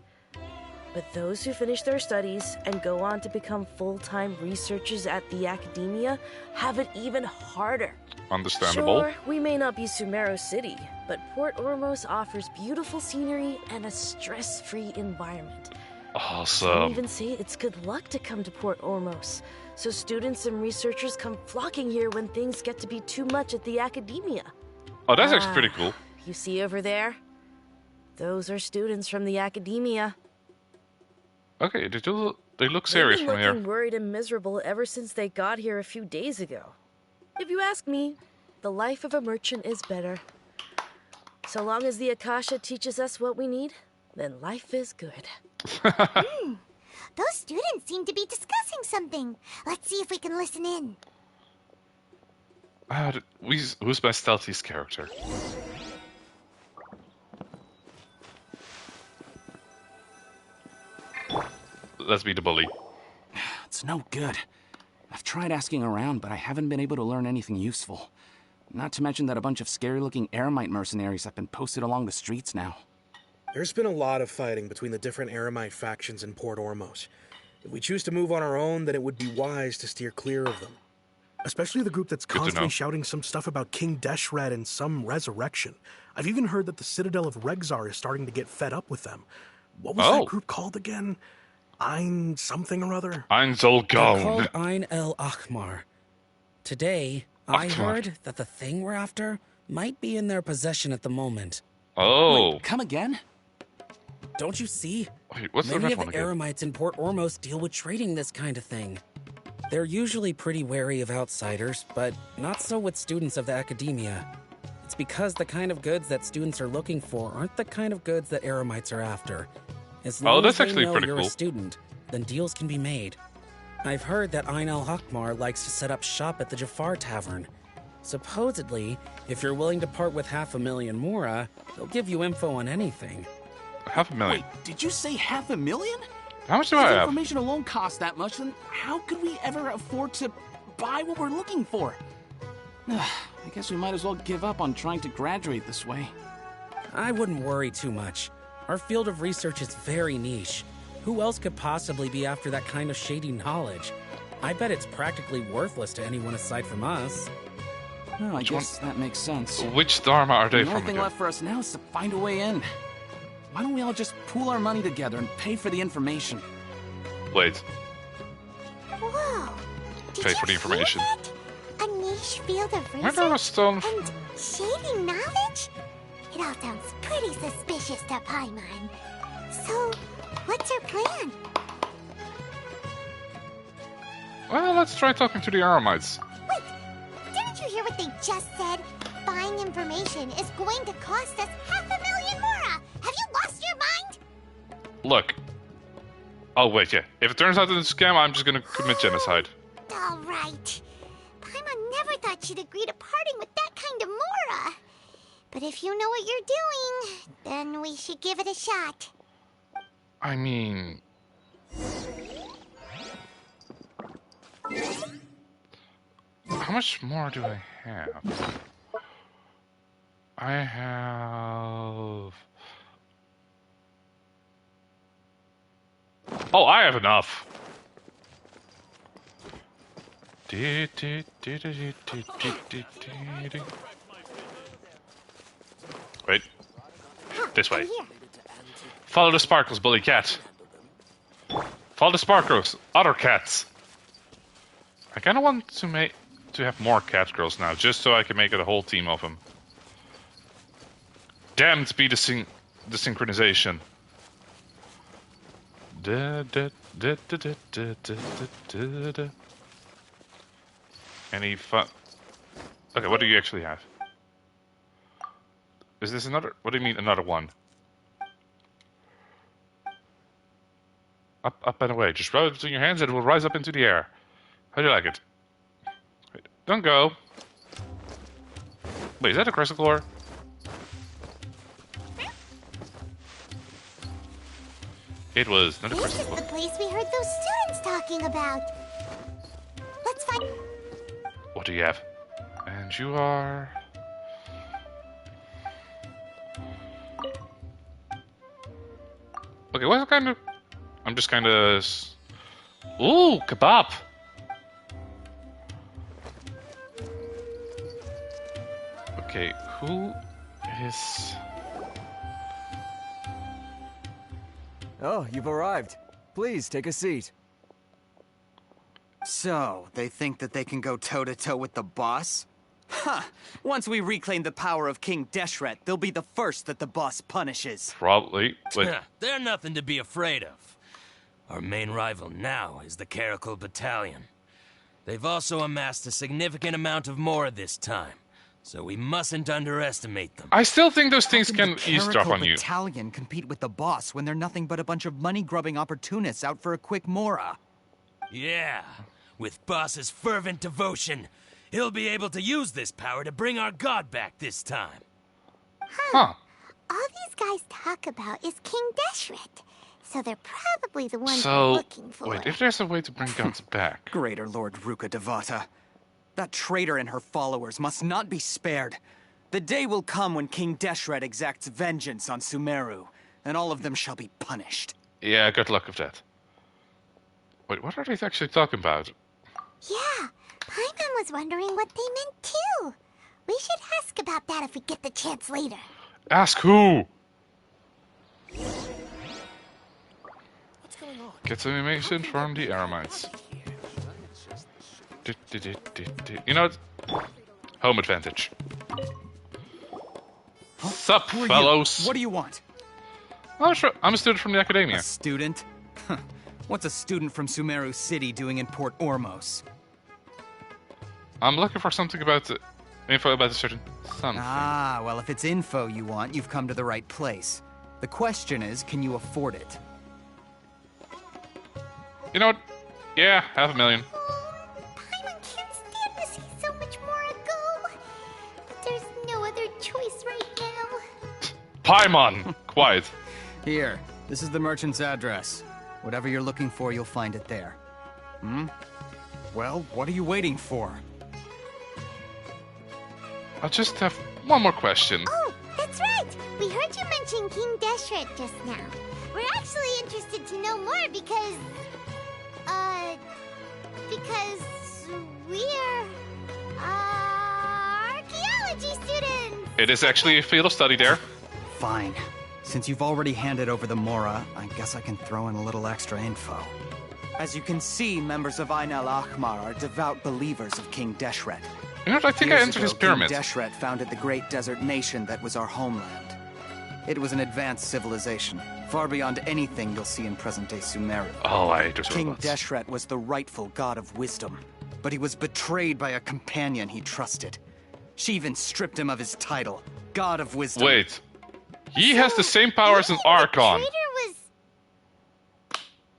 [SPEAKER 5] But those who finish their studies and go on to become full-time researchers at the Academia have it even harder.
[SPEAKER 1] Understandable.
[SPEAKER 5] Sure, we may not be Sumeru City, but Port Ormos offers beautiful scenery and a stress-free environment. Some
[SPEAKER 1] Awesome.
[SPEAKER 5] even say it's good luck to come to Port Ormos, so students and researchers come flocking here when things get to be too much at the Academia.
[SPEAKER 1] Oh, that's actually pretty cool.
[SPEAKER 5] You see over there? Those are students from the Academia.
[SPEAKER 1] Okay, they look serious
[SPEAKER 5] They've
[SPEAKER 1] from
[SPEAKER 5] been
[SPEAKER 1] here.
[SPEAKER 5] looking worried and miserable ever since they got here a few days ago. If you ask me, The life of a merchant is better. So long as the Akasha teaches us what we need, then life is good.
[SPEAKER 7] Those students seem to be discussing something. Let's see if we can listen in.
[SPEAKER 1] Who's my stealthiest character? Let's be the bully.
[SPEAKER 17] It's no good. I've tried asking around, but I haven't been able to learn anything useful. Not to mention that a bunch of scary-looking Eremite mercenaries have been posted along the streets now.
[SPEAKER 18] There's been a lot of fighting between the different Eremite factions in Port Ormos. If we choose to move on our own, then it would be wise to steer clear of them. Especially the group that's constantly shouting some stuff about King Deshret and some resurrection. I've even heard that the Citadel of Regzar is starting to get fed up with them. What was that group called again? Ein something or other?
[SPEAKER 1] Ein Zolgaun.
[SPEAKER 19] They're called Ein El Akhmar. Today, I heard that the thing we're after might be in their possession at the moment.
[SPEAKER 1] Oh.
[SPEAKER 19] Wait, come again? Don't you see?
[SPEAKER 1] Wait, what's
[SPEAKER 19] Many
[SPEAKER 1] the red
[SPEAKER 19] of
[SPEAKER 1] one
[SPEAKER 19] the
[SPEAKER 1] again?
[SPEAKER 19] Eremites in Port Ormos deal with trading this kind of thing. They're usually pretty wary of outsiders, but not so with students of the academia. It's because the kind of goods that students are looking for aren't the kind of goods that Eremites are after. As long
[SPEAKER 1] that's
[SPEAKER 19] as they
[SPEAKER 1] actually
[SPEAKER 19] know
[SPEAKER 1] pretty
[SPEAKER 19] you're
[SPEAKER 1] cool.
[SPEAKER 19] a student, then deals can be made. I've heard that Ein El Hakmar likes to set up shop at the Jafar Tavern. Supposedly, if you're willing to part with 500,000 Mora, they'll give you info on anything.
[SPEAKER 1] 500,000?
[SPEAKER 17] Wait, did you say 500,000?
[SPEAKER 1] How much do
[SPEAKER 17] If
[SPEAKER 1] I have?
[SPEAKER 17] information alone costs that much, then how could we ever afford to buy what we're looking for? I guess we might as well give up on trying to graduate this way.
[SPEAKER 19] I wouldn't worry too much. Our field of research is very niche. Who else could possibly be after that kind of shady knowledge? I bet it's practically worthless to anyone aside from us.
[SPEAKER 17] Well, I guess that makes sense.
[SPEAKER 1] Which Dharma are they
[SPEAKER 17] The
[SPEAKER 1] from
[SPEAKER 17] only thing
[SPEAKER 1] again?
[SPEAKER 17] left for us now is to find a way in. Why don't we all just pool our money together and pay for the information?
[SPEAKER 1] Wait.
[SPEAKER 7] Whoa. Did
[SPEAKER 1] Pay
[SPEAKER 7] you
[SPEAKER 1] for the information.
[SPEAKER 7] hear that? A niche field of
[SPEAKER 1] Where there was
[SPEAKER 7] research
[SPEAKER 1] stone?
[SPEAKER 7] and shady knowledge? It all sounds pretty suspicious to Paimon. So, what's your plan?
[SPEAKER 1] Well, let's try talking to the Aramites.
[SPEAKER 7] Wait, didn't you hear what they just said? Buying information is going to cost us 500,000 Mora. Have you lost your mind?
[SPEAKER 1] Look. Oh, wait, yeah. If it turns out that it's a scam, I'm just gonna commit genocide.
[SPEAKER 7] All right. Paimon never thought she'd agree to parting with that kind of Mora. But if you know what you're doing, then we should give it a shot.
[SPEAKER 1] I mean... How much more do I have? I have... Oh, I have enough! Wait. This way. Follow the sparkles, bully cat. Follow the sparkles, other cats. I kind of want to have more cat girls now, just so I can make it a whole team of them. Damned be the synchronization. Any fun? Okay, what do you actually have? Is this another? What do you mean another one? Up and away. Just rub it between your hands and it will rise up into the air. How do you like it? Wait, don't go. Wait, is that a crystal core? It was not a
[SPEAKER 7] This
[SPEAKER 1] crystal
[SPEAKER 7] is
[SPEAKER 1] core.
[SPEAKER 7] the place we heard those students talking about. Let's find...
[SPEAKER 1] What do you have? And you are... Okay, what kind of... I'm just kind of... Ooh, kebab! Okay, who is...
[SPEAKER 16] Oh, you've arrived. Please, take a seat.
[SPEAKER 20] So, they think that they can go toe-to-toe with the boss? Huh! Once we reclaim the power of King Deshret, they'll be the first that the boss punishes.
[SPEAKER 1] Probably. Wait.
[SPEAKER 21] They're nothing to be afraid of. Our main rival now is the Caracal Battalion. They've also amassed a significant amount of Mora this time, so we mustn't underestimate them.
[SPEAKER 1] I still think those things can
[SPEAKER 20] The
[SPEAKER 1] eavesdrop on you.
[SPEAKER 20] battalion compete with the boss when they're nothing but a bunch of money-grubbing opportunists out for a quick mora.
[SPEAKER 21] Yeah, with Boss's fervent devotion, he'll be able to use this power to bring our god back this time.
[SPEAKER 1] Huh.
[SPEAKER 7] All these guys talk about is King Deshret, so they're probably the ones we're
[SPEAKER 1] So,
[SPEAKER 7] looking for.
[SPEAKER 1] wait, if there's a way to bring gods back...
[SPEAKER 20] Greater Lord Ruka Devata. That traitor and her followers must not be spared. The day will come when King Deshret exacts vengeance on Sumeru, and all of them shall be punished.
[SPEAKER 1] Yeah, good luck with that. Wait, what are they actually talking about?
[SPEAKER 7] Yeah, Paimon was wondering what they meant too. We should ask about that if we get the chance later.
[SPEAKER 1] Ask who? Get some information from the Aramites. You know what? Home advantage. Sup, fellows?
[SPEAKER 20] What do you want?
[SPEAKER 1] Oh, sure. I'm a student from the Academia.
[SPEAKER 20] A student? What's a student from Sumeru City doing in Port Ormos?
[SPEAKER 1] I'm looking for something about info about a certain something.
[SPEAKER 20] Ah, well, if it's info you want, you've come to the right place. The question is, can you afford it?
[SPEAKER 1] You know what? Yeah, $500,000.
[SPEAKER 7] Paimon can't stand to see so much more ago. But there's no other choice right now.
[SPEAKER 1] Paimon! Quiet.
[SPEAKER 20] Here, this is the merchant's address. Whatever you're looking for, you'll find it there. Well, what are you waiting for?
[SPEAKER 1] I just have one more question.
[SPEAKER 7] Oh, that's right. We heard you mention King Deshret just now. We're actually interested to know more because we're archaeology students.
[SPEAKER 1] It is actually a field of study there.
[SPEAKER 20] Fine. Since you've already handed over the Mora, I guess I can throw in a little extra info. As you can see, members of Ain al-Ahmar are devout believers of King Deshret.
[SPEAKER 1] You know what? I think I entered his pyramid.
[SPEAKER 20] King Deshret founded the great desert nation that was our homeland. It was an advanced civilization, far beyond anything you'll see in present-day Sumeru.
[SPEAKER 1] Oh, I hate those
[SPEAKER 20] King
[SPEAKER 1] robots.
[SPEAKER 20] Deshret was the rightful god of wisdom, but he was betrayed by a companion he trusted. She even stripped him of his title, God of Wisdom.
[SPEAKER 1] Wait. He has the same power as an Archon.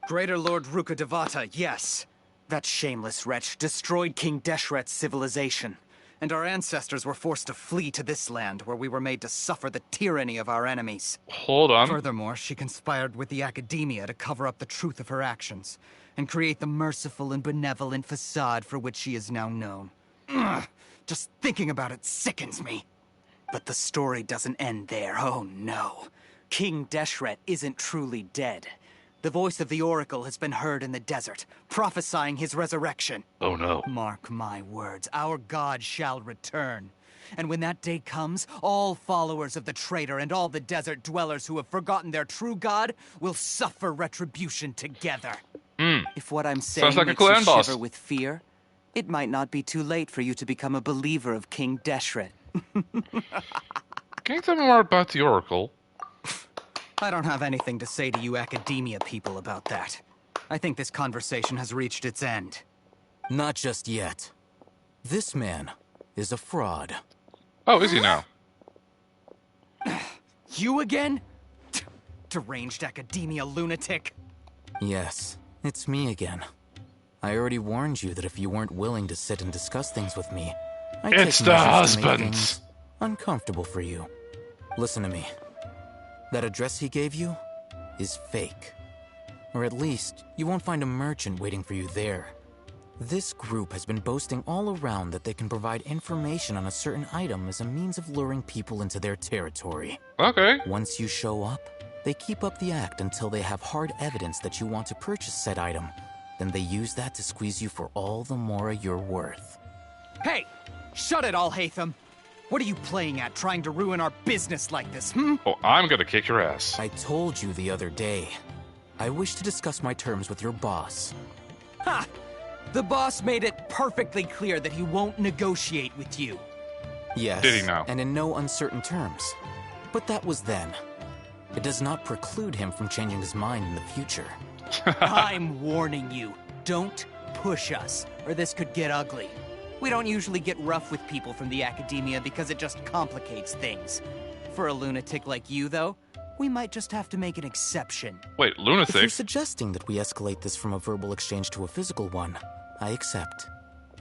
[SPEAKER 20] Greater Lord Ruka Devata, yes. That shameless wretch destroyed King Deshret's civilization, and our ancestors were forced to flee to this land where we were made to suffer the tyranny of our enemies.
[SPEAKER 1] Hold on.
[SPEAKER 20] Furthermore, she conspired with the Academia to cover up the truth of her actions and create the merciful and benevolent facade for which she is now known. Ugh, just thinking about it sickens me. But the story doesn't end there, oh no. King Deshret isn't truly dead. The voice of the Oracle has been heard in the desert, prophesying his resurrection.
[SPEAKER 1] Oh no.
[SPEAKER 20] Mark my words, our god shall return. And when that day comes, all followers of the traitor and all the desert dwellers who have forgotten their true god will suffer retribution together. If what I'm saying
[SPEAKER 1] Sounds like a
[SPEAKER 20] makes
[SPEAKER 1] clan
[SPEAKER 20] you
[SPEAKER 1] boss.
[SPEAKER 20] shiver with fear, it might not be too late for you to become a believer of King Deshret.
[SPEAKER 1] Can you tell me more about the Oracle?
[SPEAKER 20] I don't have anything to say to you Academia people about that. I think this conversation has reached its end.
[SPEAKER 10] Not just yet. This man is a fraud.
[SPEAKER 1] Oh, is he now?
[SPEAKER 20] You again? Deranged Academia lunatic.
[SPEAKER 10] Yes, it's me again. I already warned you that if you weren't willing to sit and discuss things with me, I'd
[SPEAKER 1] It's
[SPEAKER 10] take
[SPEAKER 1] the
[SPEAKER 10] measures to make
[SPEAKER 1] husband.
[SPEAKER 10] things uncomfortable for you. Listen to me. That address he gave you is fake. Or at least, you won't find a merchant waiting for you there. This group has been boasting all around that they can provide information on a certain item as a means of luring people into their territory.
[SPEAKER 1] Okay.
[SPEAKER 10] Once you show up, they keep up the act until they have hard evidence that you want to purchase said item. Then they use that to squeeze you for all the more you're worth.
[SPEAKER 20] Hey! Shut it all, Hatham! What are you playing at, trying to ruin our business like this,
[SPEAKER 1] Oh, I'm gonna kick your ass.
[SPEAKER 10] I told you the other day. I wish to discuss my terms with your boss.
[SPEAKER 20] Ha! The boss made it perfectly clear that he won't negotiate with you.
[SPEAKER 10] Yes,
[SPEAKER 1] Did he now?
[SPEAKER 10] and in no uncertain terms. But that was then. It does not preclude him from changing his mind in the future.
[SPEAKER 20] I'm warning you. Don't push us, or this could get ugly. We don't usually get rough with people from the Academia because it just complicates things. For a lunatic like you, though, we might just have to make an exception.
[SPEAKER 1] Wait,
[SPEAKER 10] If you're
[SPEAKER 1] lunatic?
[SPEAKER 10] suggesting that we escalate this from a verbal exchange to a physical one, I accept.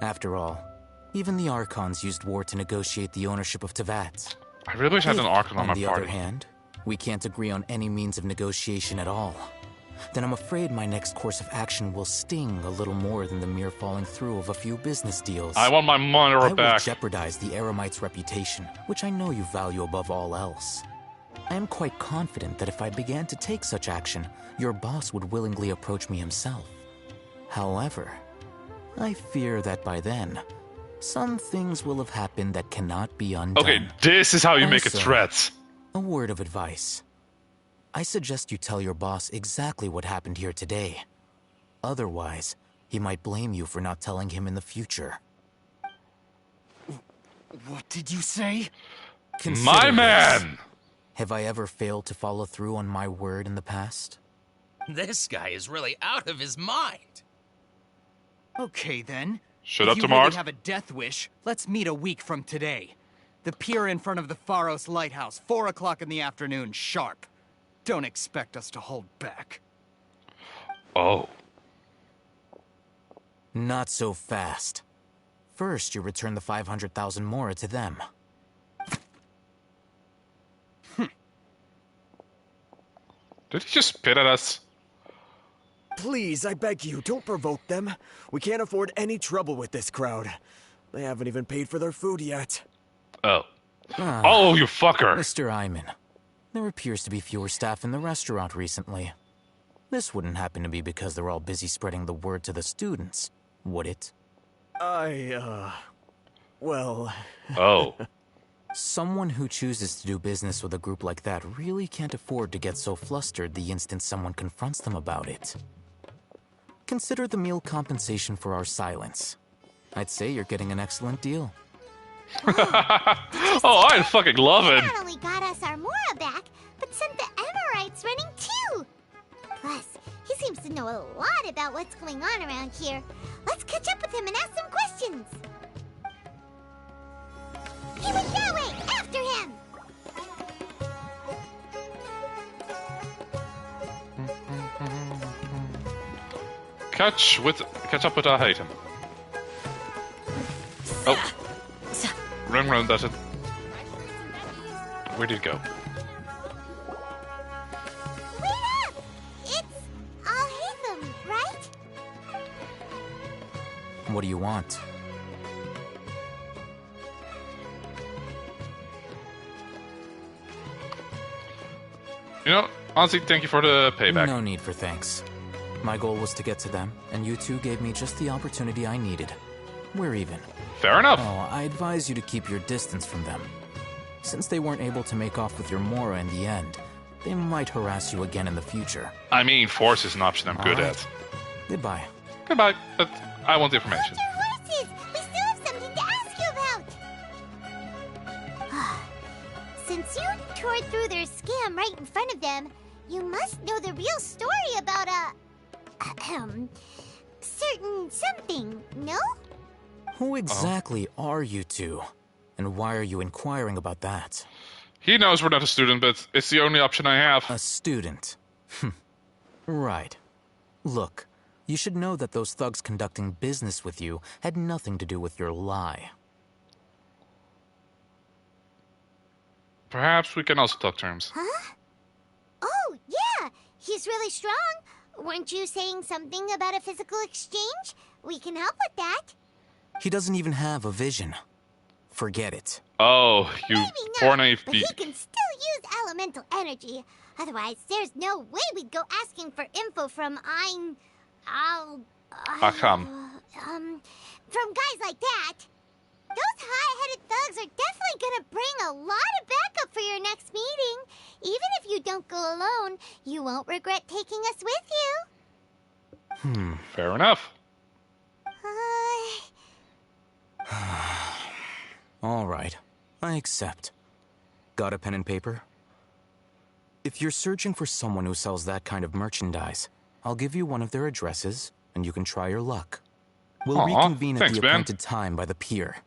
[SPEAKER 10] After all, even the Archons used war to negotiate the ownership of Teyvat.
[SPEAKER 1] I really wish I had an Archon on my
[SPEAKER 10] the
[SPEAKER 1] party.
[SPEAKER 10] other hand, we can't agree on any means of negotiation at all. Then I'm afraid my next course of action will sting a little more than the mere falling through of a few business deals.
[SPEAKER 1] I want my money
[SPEAKER 10] I will
[SPEAKER 1] back.
[SPEAKER 10] jeopardize the Eremite's reputation, which I know you value above all else. I am quite confident that if I began to take such action, your boss would willingly approach me himself. However, I fear that by then, some things will have happened that cannot be undone.
[SPEAKER 1] Okay, this is how you make a
[SPEAKER 10] Also,
[SPEAKER 1] threat.
[SPEAKER 10] A word of advice. I suggest you tell your boss exactly what happened here today. Otherwise, he might blame you for not telling him in the future.
[SPEAKER 20] What did you say?
[SPEAKER 10] Consider this.
[SPEAKER 1] man!
[SPEAKER 10] Have I ever failed to follow through on my word in the past?
[SPEAKER 21] This guy is really out of his mind.
[SPEAKER 20] Okay, then.
[SPEAKER 1] Shut
[SPEAKER 20] if
[SPEAKER 1] up,
[SPEAKER 20] you
[SPEAKER 1] Tamar.
[SPEAKER 20] really have a death wish, let's meet a week from today. The pier in front of the Pharos Lighthouse, 4 o'clock in the afternoon, sharp. Don't expect us to hold back.
[SPEAKER 1] Oh.
[SPEAKER 10] Not so fast. First, you return the 500,000 mora to them.
[SPEAKER 1] Did he just spit at us?
[SPEAKER 16] Please, I beg you, don't provoke them. We can't afford any trouble with this crowd. They haven't even paid for their food yet.
[SPEAKER 1] Oh. Oh, you fucker!
[SPEAKER 10] Mr. Iman, there appears to be fewer staff in the restaurant recently. This wouldn't happen to be because they're all busy spreading the word to the students, would it?
[SPEAKER 16] Well...
[SPEAKER 1] Oh.
[SPEAKER 10] Someone who chooses to do business with a group like that really can't afford to get so flustered the instant someone confronts them about it. Consider the meal compensation for our silence. I'd say you're getting an excellent deal.
[SPEAKER 1] Oh, I fucking love it.
[SPEAKER 7] Not only got us our Mora back, but sent the Emirites running too. Plus, he seems to know a lot about what's going on around here. Let's catch up with him and ask some questions. He went that way! After him!
[SPEAKER 1] Catch up with our item. Oh. Run, that's it. Where did it go?
[SPEAKER 7] Wait up! It's Al-Haytham, right?
[SPEAKER 10] What do you want?
[SPEAKER 1] You know, honestly, thank you for the payback.
[SPEAKER 10] No need for thanks. My goal was to get to them, and you two gave me just the opportunity I needed. We're even.
[SPEAKER 1] Fair enough.
[SPEAKER 10] Oh, I advise you to keep your distance from them. Since they weren't able to make off with your Mora in the end, they might harass you again in the future.
[SPEAKER 1] I mean, force is an option I'm good at.
[SPEAKER 10] Goodbye.
[SPEAKER 1] Goodbye, but I want the information.
[SPEAKER 7] Horses! We still have something to ask you about! Since you tore through their scam right in front of them, you must know the real story about certain something, no?
[SPEAKER 10] Who exactly are you two? And why are you inquiring about that?
[SPEAKER 1] He knows we're not a student, but it's the only option I have.
[SPEAKER 10] A student? Right. Look, you should know that those thugs conducting business with you had nothing to do with your lie.
[SPEAKER 1] Perhaps we can also talk terms.
[SPEAKER 7] Huh? Oh, yeah! He's really strong. Weren't you saying something about a physical exchange? We can help with that.
[SPEAKER 10] He doesn't even have a vision. Forget it.
[SPEAKER 1] Oh, you poor naive
[SPEAKER 7] But he can still use elemental energy. Otherwise, there's no way we'd go asking for info from
[SPEAKER 1] Acham.
[SPEAKER 7] From guys like that. Those hot-headed thugs are definitely gonna bring a lot of backup for your next meeting. Even if you don't go alone, you won't regret taking us with you.
[SPEAKER 1] Fair enough.
[SPEAKER 10] All right, I accept. Got a pen and paper? If you're searching for someone who sells that kind of merchandise, I'll give you one of their addresses, and you can try your luck. We'll reconvene at
[SPEAKER 1] thanks,
[SPEAKER 10] the
[SPEAKER 1] man.
[SPEAKER 10] appointed time by the pier.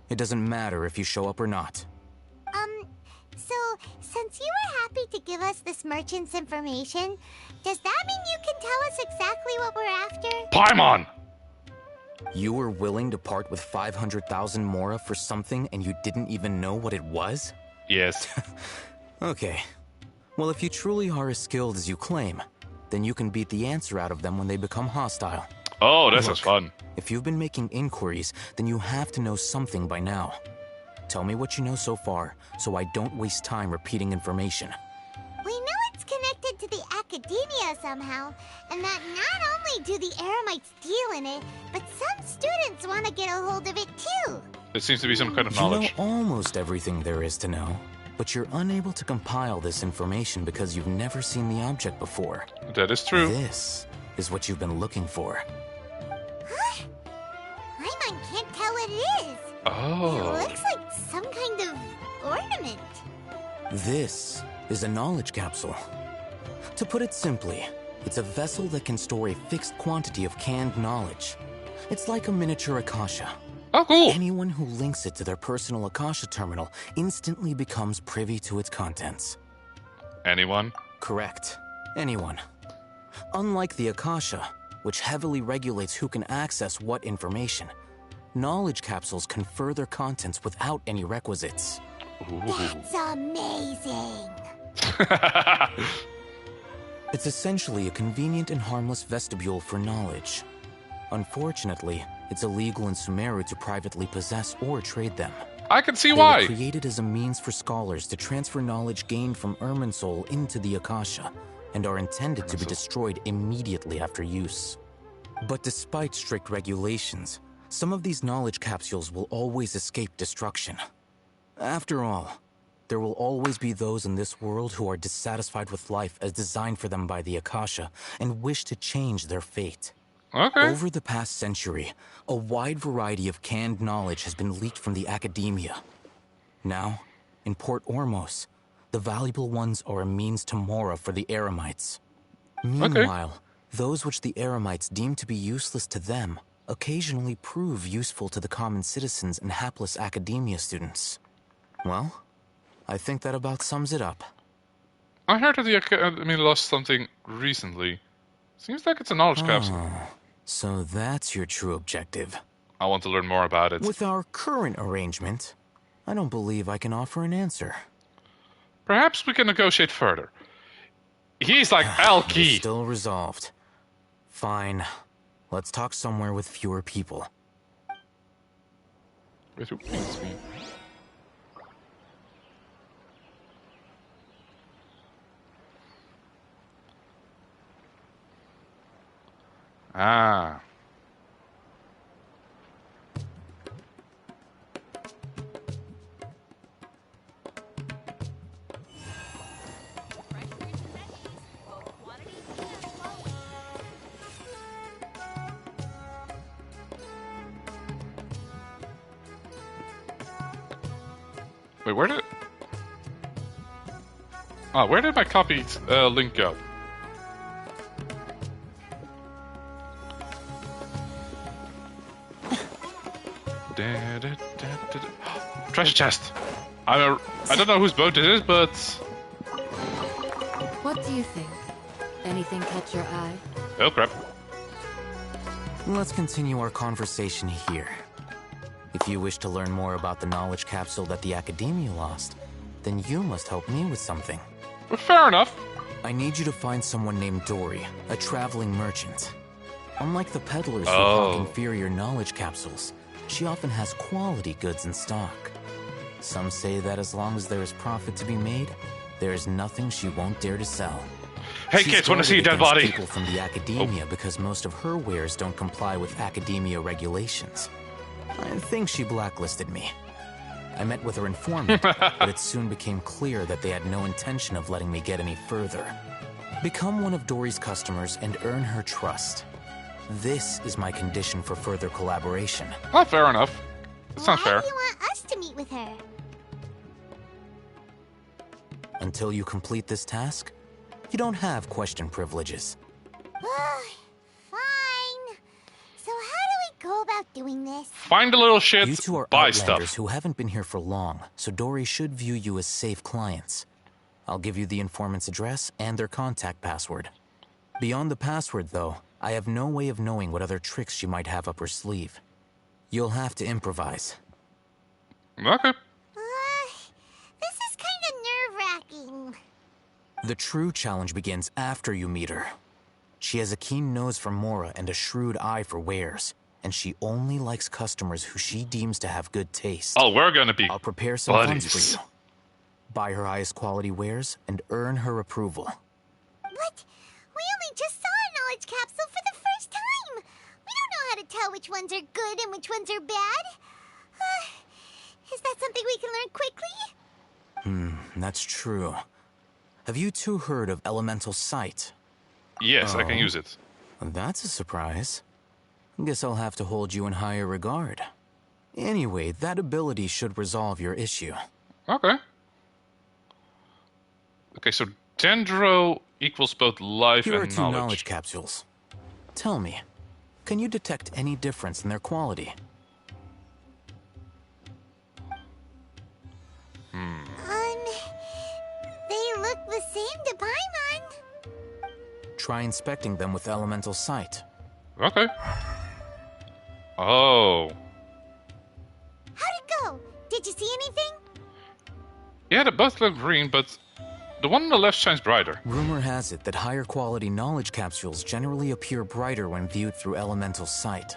[SPEAKER 10] It doesn't matter if you show up or not.
[SPEAKER 7] So, since you were happy to give us this merchant's information, does that mean you can tell us exactly what we're after?
[SPEAKER 1] Paimon!
[SPEAKER 10] You were willing to part with 500,000 mora for something and you didn't even know what it was?
[SPEAKER 1] Yes.
[SPEAKER 10] Okay. Well, if you truly are as skilled as you claim, then you can beat the answer out of them when they become hostile.
[SPEAKER 1] Oh, this
[SPEAKER 10] Look,
[SPEAKER 1] is fun.
[SPEAKER 10] If you've been making inquiries, then you have to know something by now. Tell me what you know so far, so I don't waste time repeating information.
[SPEAKER 7] We know it's connected to the academia somehow, and that not only do the Eremites deal in it, but some students want to get a hold of it too.
[SPEAKER 1] There seems to be some kind of knowledge.
[SPEAKER 10] You know almost everything there is to know, but you're unable to compile this information because you've never seen the object before.
[SPEAKER 1] That is true.
[SPEAKER 10] This is what you've been looking for.
[SPEAKER 7] Huh? Paimon can't tell what it is.
[SPEAKER 1] Oh.
[SPEAKER 7] It looks like some kind of ornament.
[SPEAKER 10] This is a knowledge capsule. To put it simply, it's a vessel that can store a fixed quantity of canned knowledge. It's like a miniature Akasha.
[SPEAKER 1] Oh, cool.
[SPEAKER 10] Anyone who links it to their personal Akasha terminal instantly becomes privy to its contents.
[SPEAKER 1] Anyone?
[SPEAKER 10] Correct. Anyone. Unlike the Akasha, which heavily regulates who can access what information, knowledge capsules confer their contents without any requisites.
[SPEAKER 1] Ooh.
[SPEAKER 7] That's amazing.
[SPEAKER 10] It's essentially a convenient and harmless vestibule for knowledge. Unfortunately, it's illegal in Sumeru to privately possess or trade them.
[SPEAKER 1] I can see
[SPEAKER 10] They
[SPEAKER 1] why.
[SPEAKER 10] were created as a means for scholars to transfer knowledge gained from Irminsul into the Akasha, and are intended to be destroyed immediately after use. But despite strict regulations, some of these knowledge capsules will always escape destruction. After all, there will always be those in this world who are dissatisfied with life as designed for them by the Akasha and wish to change their fate.
[SPEAKER 1] Okay.
[SPEAKER 10] Over the past century, a wide variety of canned knowledge has been leaked from the academia. Now, in Port Ormos, the valuable ones are a means to mora for the Eremites. Meanwhile, those which the Eremites deem to be useless to them occasionally prove useful to the common citizens and hapless academia students. Well, I think that about sums it up.
[SPEAKER 1] I heard that the Academy lost something recently. Seems like it's a knowledge capsule.
[SPEAKER 10] So that's your true objective.
[SPEAKER 1] I want to learn more about it.
[SPEAKER 10] With our current arrangement, I don't believe I can offer an answer.
[SPEAKER 1] Perhaps we can negotiate further. He's like Alki.
[SPEAKER 10] Still resolved. Fine. Let's talk somewhere with fewer people.
[SPEAKER 1] Wait, who pings me? Ah. Wait, where did... Ah, where did my copy link go? Treasure chest! I don't know whose boat it is, but...
[SPEAKER 15] What do you think? Anything catch your eye?
[SPEAKER 1] Oh, crap.
[SPEAKER 10] Let's continue our conversation here. If you wish to learn more about the knowledge capsule that the Academia lost, then you must help me with something.
[SPEAKER 1] Well, fair enough.
[SPEAKER 10] I need you to find someone named Dory, a traveling merchant. Unlike the peddlers who hawk inferior knowledge capsules, she often has quality goods in stock. Some say that as long as there is profit to be made, there is nothing she won't dare to sell.
[SPEAKER 1] Hey kids, want to see a dead body?
[SPEAKER 10] People from the Academia because most of her wares don't comply with Academia regulations. I think she blacklisted me. I met with her informant, but it soon became clear that they had no intention of letting me get any further. Become one of Dory's customers and earn her trust. This is my condition for further collaboration.
[SPEAKER 1] Not fair enough. That sounds fair.
[SPEAKER 7] Why do you want us to meet with her?
[SPEAKER 10] Until you complete this task, you don't have question privileges.
[SPEAKER 7] Fine. So how do we go doing this.
[SPEAKER 1] Find the little shit,
[SPEAKER 10] You two are
[SPEAKER 1] buy
[SPEAKER 10] outlanders
[SPEAKER 1] stuff.
[SPEAKER 10] who haven't been here for long, so Dory should view you as safe clients. I'll give you the informant's address and their contact password. Beyond the password, though, I have no way of knowing what other tricks she might have up her sleeve. You'll have to improvise.
[SPEAKER 1] Okay.
[SPEAKER 7] This is kind of nerve-wracking.
[SPEAKER 10] The true challenge begins after you meet her. She has a keen nose for Mora and a shrewd eye for wares, and she only likes customers who she deems to have good taste.
[SPEAKER 1] Oh, we're gonna be
[SPEAKER 10] I'll prepare some
[SPEAKER 1] buddies.
[SPEAKER 10] funds for you. Buy her highest quality wares and earn her approval.
[SPEAKER 7] What? We only just saw a knowledge capsule for the first time. We don't know how to tell which ones are good and which ones are bad. Is that something we can learn quickly?
[SPEAKER 10] That's true. Have you two heard of elemental sight?
[SPEAKER 1] Yes, I can use it.
[SPEAKER 10] That's a surprise. Guess I'll have to hold you in higher regard. Anyway, that ability should resolve your issue.
[SPEAKER 1] Okay. Okay, so Dendro equals both life
[SPEAKER 10] Here are
[SPEAKER 1] and
[SPEAKER 10] two
[SPEAKER 1] knowledge.
[SPEAKER 10] knowledge capsules. Tell me, can you detect any difference in their quality?
[SPEAKER 7] They look the same to Paimon.
[SPEAKER 10] Try inspecting them with elemental sight.
[SPEAKER 1] Okay. Oh.
[SPEAKER 7] How'd it go? Did you see anything?
[SPEAKER 1] Yeah, they both look green, but the one on the left shines brighter.
[SPEAKER 10] Rumor has it that higher quality knowledge capsules generally appear brighter when viewed through elemental sight.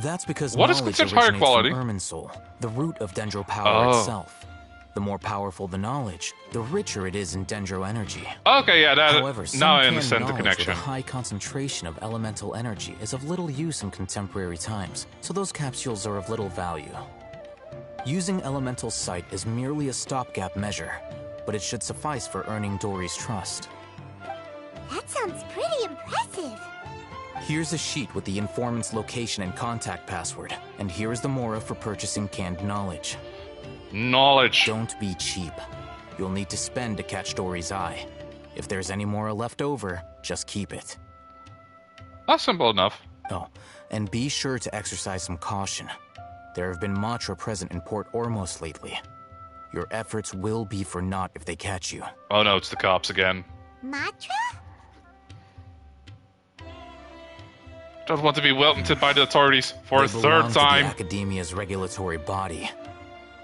[SPEAKER 10] That's because
[SPEAKER 1] What is
[SPEAKER 10] knowledge
[SPEAKER 1] considered higher
[SPEAKER 10] originates
[SPEAKER 1] quality?
[SPEAKER 10] from Irminsul, the root of Dendro power
[SPEAKER 1] Oh.
[SPEAKER 10] itself. The more powerful the knowledge, the richer it is in Dendro energy.
[SPEAKER 1] Okay, yeah, that.
[SPEAKER 10] However, some
[SPEAKER 1] now I
[SPEAKER 10] canned
[SPEAKER 1] understand the
[SPEAKER 10] knowledge
[SPEAKER 1] connection.
[SPEAKER 10] with a high concentration of elemental energy is of little use in contemporary times, so those capsules are of little value. Using elemental sight is merely a stopgap measure, but it should suffice for earning Dory's trust.
[SPEAKER 7] That sounds pretty impressive.
[SPEAKER 10] Here's a sheet with the informant's location and contact password, and here is the Mora for purchasing canned knowledge.
[SPEAKER 1] Knowledge.
[SPEAKER 10] Don't be cheap. You'll need to spend to catch Dory's eye. If there's any Mora left over, just keep it.
[SPEAKER 1] That's simple enough.
[SPEAKER 10] Oh, and be sure to exercise some caution. There have been Matra present in Port Ormos lately. Your efforts will be for naught if they catch you.
[SPEAKER 1] Oh no, it's the cops again.
[SPEAKER 7] Matra?
[SPEAKER 1] Don't want to be welcomed by the authorities for a
[SPEAKER 10] They
[SPEAKER 1] third
[SPEAKER 10] belong to
[SPEAKER 1] time.
[SPEAKER 10] the Academia's regulatory body.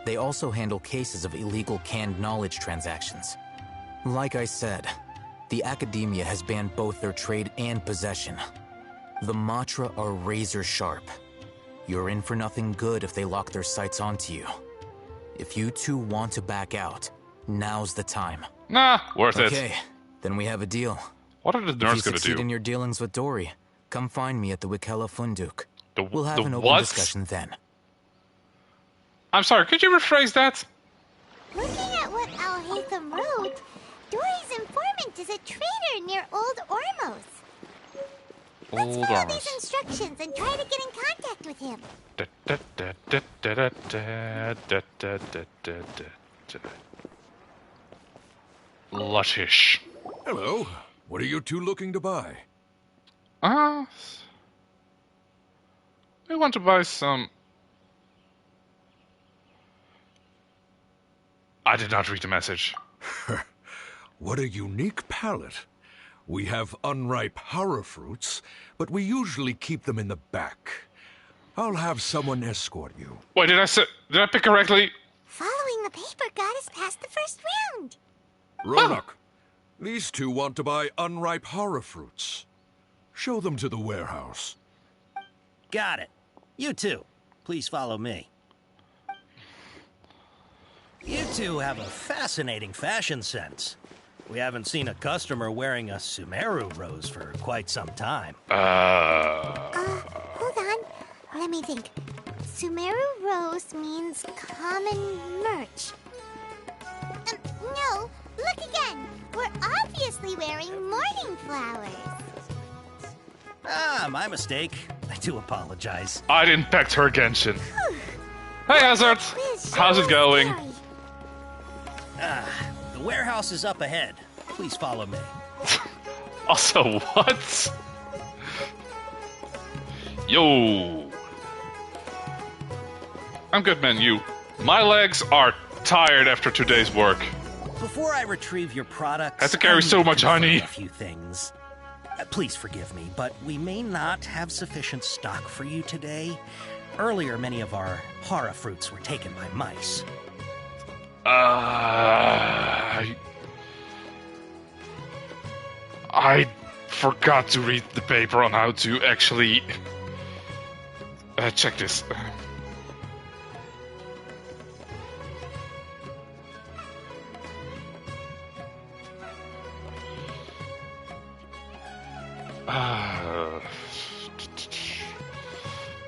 [SPEAKER 10] They also handle cases of illegal canned knowledge transactions. Like I said, the Academia has banned both their trade and possession. The Matra are razor sharp. You're in for nothing good if they lock their sights onto you. If you two want to back out, now's the time.
[SPEAKER 1] Nah, worth it.
[SPEAKER 10] Okay, then we have a deal.
[SPEAKER 1] What are the
[SPEAKER 10] If you
[SPEAKER 1] nerds gonna
[SPEAKER 10] succeed
[SPEAKER 1] do?
[SPEAKER 10] in your dealings with Dory, come find me at the Wikela Funduk. We'll have
[SPEAKER 1] the
[SPEAKER 10] an open
[SPEAKER 1] what?
[SPEAKER 10] discussion then.
[SPEAKER 1] I'm sorry, could you rephrase that?
[SPEAKER 7] Looking at what Al-Haytham wrote, Dory's informant is a trader near Old Ormos. Let's
[SPEAKER 1] Old
[SPEAKER 7] follow
[SPEAKER 1] Ormos.
[SPEAKER 7] these instructions and try to get in contact with him.
[SPEAKER 1] Luttish.
[SPEAKER 14] Hello. What are you two looking to buy?
[SPEAKER 1] We want to buy some. I did not read the message.
[SPEAKER 14] What a unique palate. We have unripe horror fruits, but we usually keep them in the back. I'll have someone escort you.
[SPEAKER 1] Wait, did I pick correctly?
[SPEAKER 7] Following the paper got us past the first round.
[SPEAKER 14] Ronak, these two want to buy unripe horror fruits. Show them to the warehouse.
[SPEAKER 11] Got it. You two, please follow me. You two have a fascinating fashion sense. We haven't seen a customer wearing a Sumeru rose for quite some time.
[SPEAKER 7] Hold on. Let me think. Sumeru Rose means common merch. No, look again. We're obviously wearing morning flowers.
[SPEAKER 11] Ah, my mistake. I do apologize.
[SPEAKER 1] I didn't peck her Genshin. Hey, Hazard. How's it going?
[SPEAKER 11] The warehouse is up ahead. Please follow me.
[SPEAKER 1] Also, what? Yo! I'm good, man. You. My legs are tired after today's work.
[SPEAKER 11] Before I retrieve your products,
[SPEAKER 1] I have to carry so much honey.
[SPEAKER 11] A few things. Please forgive me, but we may not have sufficient stock for you today. Earlier, many of our hara fruits were taken by mice.
[SPEAKER 1] I forgot to read the paper on how to actually check this.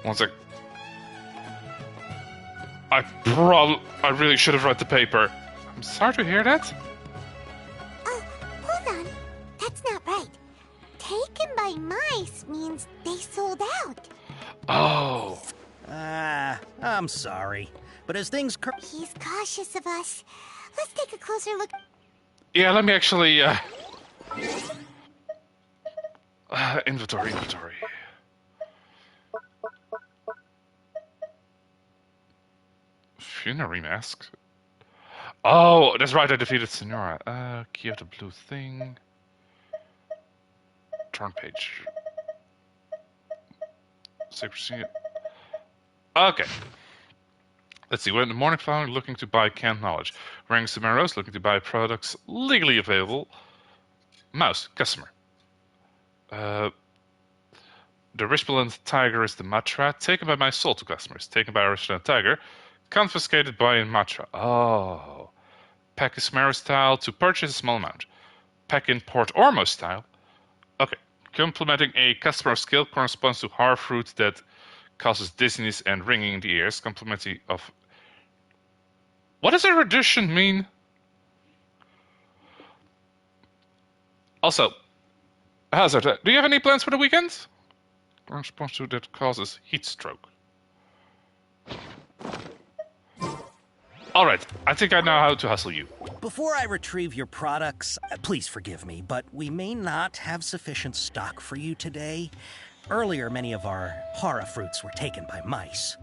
[SPEAKER 1] One sec. I really should have read the paper. I'm sorry to hear that.
[SPEAKER 7] Hold on. That's not right. Taken by mice means they sold out.
[SPEAKER 1] Oh.
[SPEAKER 11] I'm sorry. But as things
[SPEAKER 7] He's cautious of us. Let's take a closer look.
[SPEAKER 1] Yeah, let me actually, inventory. Funerary mask? Oh, that's right, I defeated Senora. Key of the blue thing. Turn page. Secrecy. Okay. Let's see. We're in the morning following looking to buy canned knowledge. Ring Sumeru looking to buy products legally available. Mouse, customer. The Rishbaland tiger is the Matra, taken by my soul to customers. Taken by a Rishbaland tiger, confiscated by a Matra. Oh. Pack in Sumeru style to purchase a small amount. Pack in Port Ormo style. Okay. Complementing a customer skill corresponds to hard fruit that causes dizziness and ringing in the ears. Complementing of... What does erudition mean? Also, Hazard, do you have any plans for the weekend? Response to that causes heat stroke. Alright, I think I know how to hustle you.
[SPEAKER 11] Before I retrieve your products, please forgive me, but we may not have sufficient stock for you today. Earlier, many of our hara fruits were taken by mice.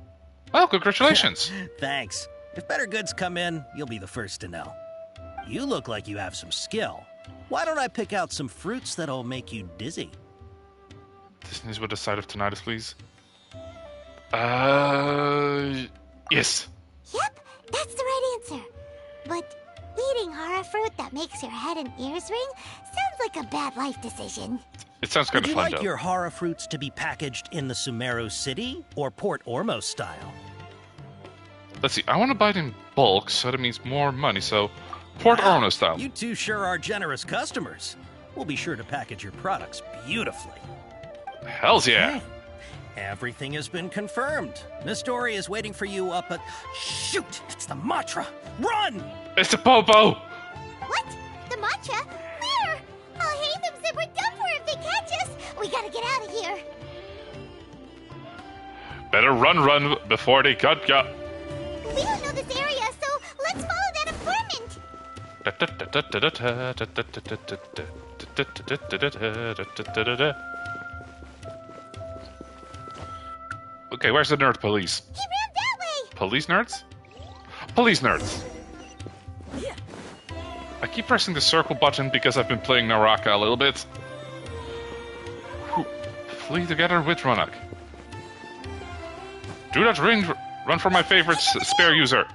[SPEAKER 1] Well, congratulations.
[SPEAKER 11] Thanks. If better goods come in, you'll be the first to know. You look like you have some skill. Why don't I pick out some fruits that'll make you dizzy?
[SPEAKER 1] Disney's with the side of tinnitus, please. Yes.
[SPEAKER 7] Yep, that's the right answer. But eating hara fruit that makes your head and ears ring sounds like a bad life decision.
[SPEAKER 1] It sounds kind of fun,
[SPEAKER 11] Would you like
[SPEAKER 1] though.
[SPEAKER 11] your hara fruits to be packaged in the Sumeru City or Port Ormo style?
[SPEAKER 1] Let's see, I want to buy it in bulk, so that means more money, so Port Ormo style.
[SPEAKER 11] You two sure are generous customers. We'll be sure to package your products beautifully.
[SPEAKER 1] Hells yeah.
[SPEAKER 11] Okay. Everything has been confirmed. Miss Dory is waiting for you up at... Shoot! It's the Matra! Run!
[SPEAKER 1] It's the Popo!
[SPEAKER 7] What? The matcha? Where? I'll hate them zipper dumper if they catch us. We gotta get out of here.
[SPEAKER 1] Better run before they cut ya.
[SPEAKER 7] We don't know this area, so let's follow that informant.
[SPEAKER 1] Okay, where's the nerd police?
[SPEAKER 7] He ran that way.
[SPEAKER 1] Police nerds? Police nerds. I keep pressing the circle button because I've been playing Naraka a little bit. Flee together with Ronak. Do not run for my favorite spare user.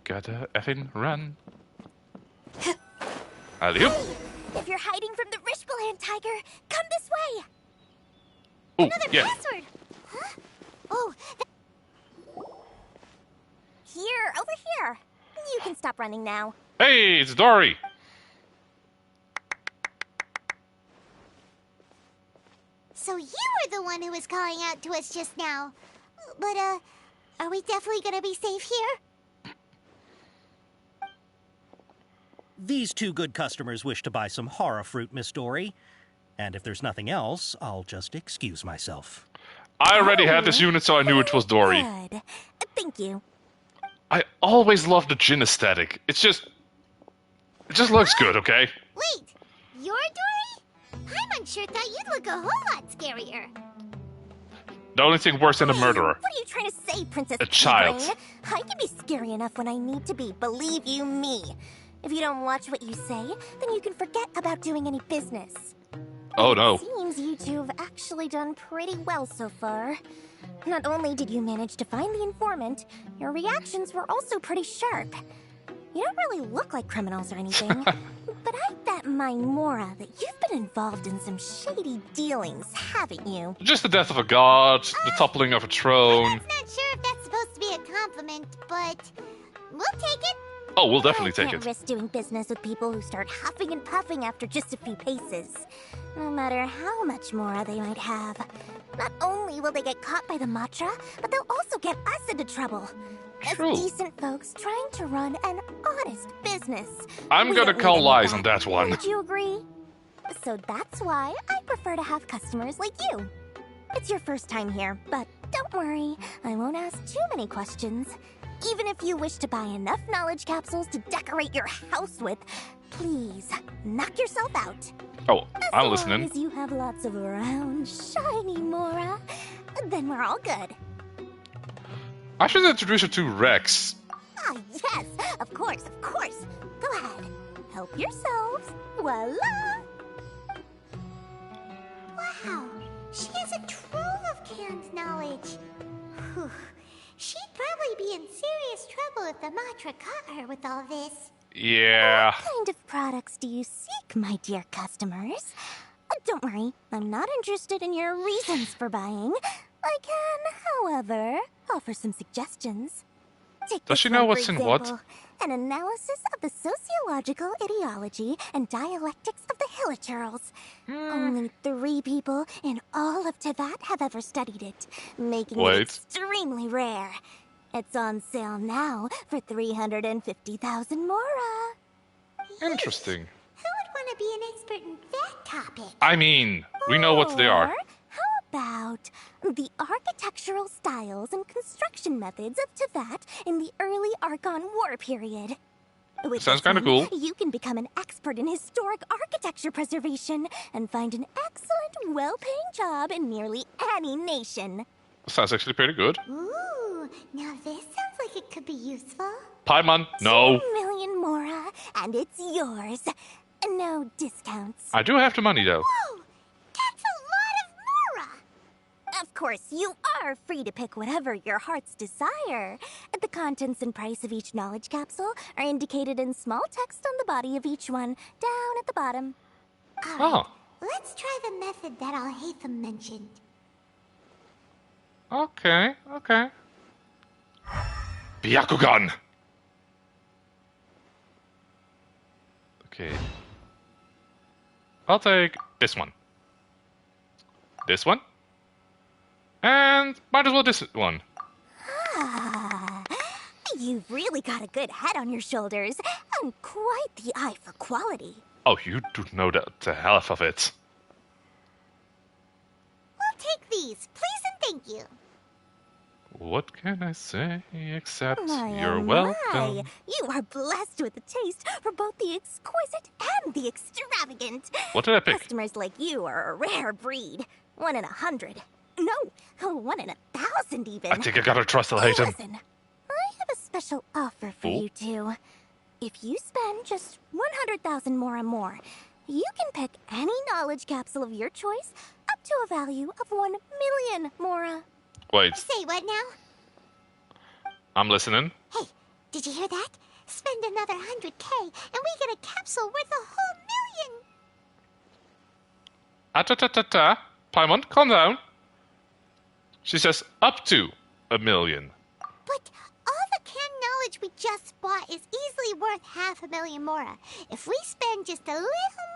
[SPEAKER 1] Gotta effing run. Alley-oop.
[SPEAKER 7] If you're hiding from the Rishbaland tiger, come this way.
[SPEAKER 1] Ooh,
[SPEAKER 7] Another
[SPEAKER 1] yeah.
[SPEAKER 7] password. Huh? Oh. Here, over here. You can stop running now.
[SPEAKER 1] Hey, it's Dory.
[SPEAKER 7] So you were the one who was calling out to us just now. But, are we definitely gonna be safe here?
[SPEAKER 11] These two good customers wish to buy some hara fruit, Miss Dory. And if there's nothing else, I'll just excuse myself.
[SPEAKER 1] I already had this unit, so I knew it was Dory.
[SPEAKER 7] Good. Thank you.
[SPEAKER 1] I always loved the Jin aesthetic. It just looks good, okay?
[SPEAKER 7] Wait, you're Dory? Paimon sure thought you'd look a whole lot scarier.
[SPEAKER 1] The only thing worse than a murderer.
[SPEAKER 7] What are you trying to say, Princess
[SPEAKER 1] A child.
[SPEAKER 7] Pigbrain? I can be scary enough when I need to be, believe you me. If you don't watch what you say, then you can forget about doing any business.
[SPEAKER 1] Oh no.
[SPEAKER 7] It seems you two have actually done pretty well so far. Not only did you manage to find the informant, your reactions were also pretty sharp. You don't really look like criminals or anything, but I bet my Mora that you've been involved in some shady dealings, haven't you?
[SPEAKER 1] Just the death of a god, the toppling of a throne.
[SPEAKER 7] I'm not sure if that's supposed to be a compliment, but we'll take it.
[SPEAKER 1] Oh, we'll definitely take
[SPEAKER 7] I can't
[SPEAKER 1] it.
[SPEAKER 7] risk doing business with people who start huffing and puffing after just a few paces. No matter how much Mora they might have. Not only will they get caught by the Matra, but they'll also get us into trouble.
[SPEAKER 1] True.
[SPEAKER 7] As decent folks trying to run an honest business.
[SPEAKER 1] I'm
[SPEAKER 7] We
[SPEAKER 1] gonna
[SPEAKER 7] don't
[SPEAKER 1] call
[SPEAKER 7] need any
[SPEAKER 1] lies
[SPEAKER 7] of
[SPEAKER 1] on that one.
[SPEAKER 7] Would you agree? So that's why I prefer to have customers like you. It's your first time here, but don't worry, I won't ask too many questions. Even if you wish to buy enough knowledge capsules to decorate your house with, please, knock yourself out.
[SPEAKER 1] Oh, I'm
[SPEAKER 7] As
[SPEAKER 1] listening.
[SPEAKER 7] long as you have lots of round, shiny Mora, then we're all good.
[SPEAKER 1] I should introduce you to Rex.
[SPEAKER 7] Ah, yes, of course, of course. Go ahead, help yourselves. Voila! Wow, she has a trove of canned knowledge. Whew. She'd probably be in serious trouble if the Matra caught her with all this.
[SPEAKER 1] Yeah.
[SPEAKER 7] What kind of products do you seek, my dear customers? Don't worry, I'm not interested in your reasons for buying. I can, however, offer some suggestions. Take
[SPEAKER 1] Does
[SPEAKER 7] this
[SPEAKER 1] she know
[SPEAKER 7] one, for
[SPEAKER 1] what's in what?
[SPEAKER 7] example. An analysis of the sociological ideology and dialectics of the Hilichurls. Only 3 people in all of Teyvat have ever studied it, making it
[SPEAKER 1] Wait.
[SPEAKER 7] extremely rare. It's on sale now for 350,000 Mora.
[SPEAKER 1] Interesting.
[SPEAKER 7] Who would want to be an expert in that topic?
[SPEAKER 1] I mean, we know what they are.
[SPEAKER 7] Or how about the architectural styles and construction methods of Teyvat in the early Archon War period? With
[SPEAKER 1] Sounds
[SPEAKER 7] this
[SPEAKER 1] kinda
[SPEAKER 7] one,
[SPEAKER 1] cool.
[SPEAKER 7] You can become an expert in historic architecture preservation and find an excellent, well-paying job in nearly any nation.
[SPEAKER 1] Sounds actually pretty good.
[SPEAKER 7] Ooh, now this sounds like it could be useful.
[SPEAKER 1] Paimon, no.
[SPEAKER 7] 2 million Mora, and it's yours. No discounts.
[SPEAKER 1] I do have the money though.
[SPEAKER 7] Whoa! That's a lot of Mora! Of course, you are free to pick whatever your heart's desire. The contents and price of each knowledge capsule are indicated in small text on the body of each one, down at the bottom.
[SPEAKER 1] Oh.
[SPEAKER 7] Let's try the method that Al-Haytham mentioned.
[SPEAKER 1] Okay, okay. Byakugan! Okay. I'll take this one. This one. And might as well this one.
[SPEAKER 7] Ah, you've really got a good head on your shoulders, and quite the eye for quality.
[SPEAKER 1] Oh, you do know the half of it.
[SPEAKER 7] We'll take these, please and thank you.
[SPEAKER 1] What can I say except
[SPEAKER 7] My,
[SPEAKER 1] you're
[SPEAKER 7] oh
[SPEAKER 1] welcome?
[SPEAKER 7] my. You are blessed with a taste for both the exquisite and the extravagant.
[SPEAKER 1] What did I pick?
[SPEAKER 7] Customers like you are a rare breed. 1 in 100. No, 1 in 1,000 even.
[SPEAKER 1] I think I gotta trust Al-Haytham.
[SPEAKER 7] Listen, I have a special offer for
[SPEAKER 1] Oh?
[SPEAKER 7] you two. If you spend just 100,000 more, you can pick any knowledge capsule of your choice up to a value of 1 million Mora.
[SPEAKER 1] Wait,
[SPEAKER 7] Say what now?
[SPEAKER 1] I'm listening.
[SPEAKER 7] Hey, did you hear that? Spend another 100K and we get a capsule worth a whole million.
[SPEAKER 1] Ta-ta-ta-ta. Paimon, calm down. She says up to 1 million.
[SPEAKER 7] But all the canned knowledge we just bought is easily worth 500,000 Mora. If we spend just a little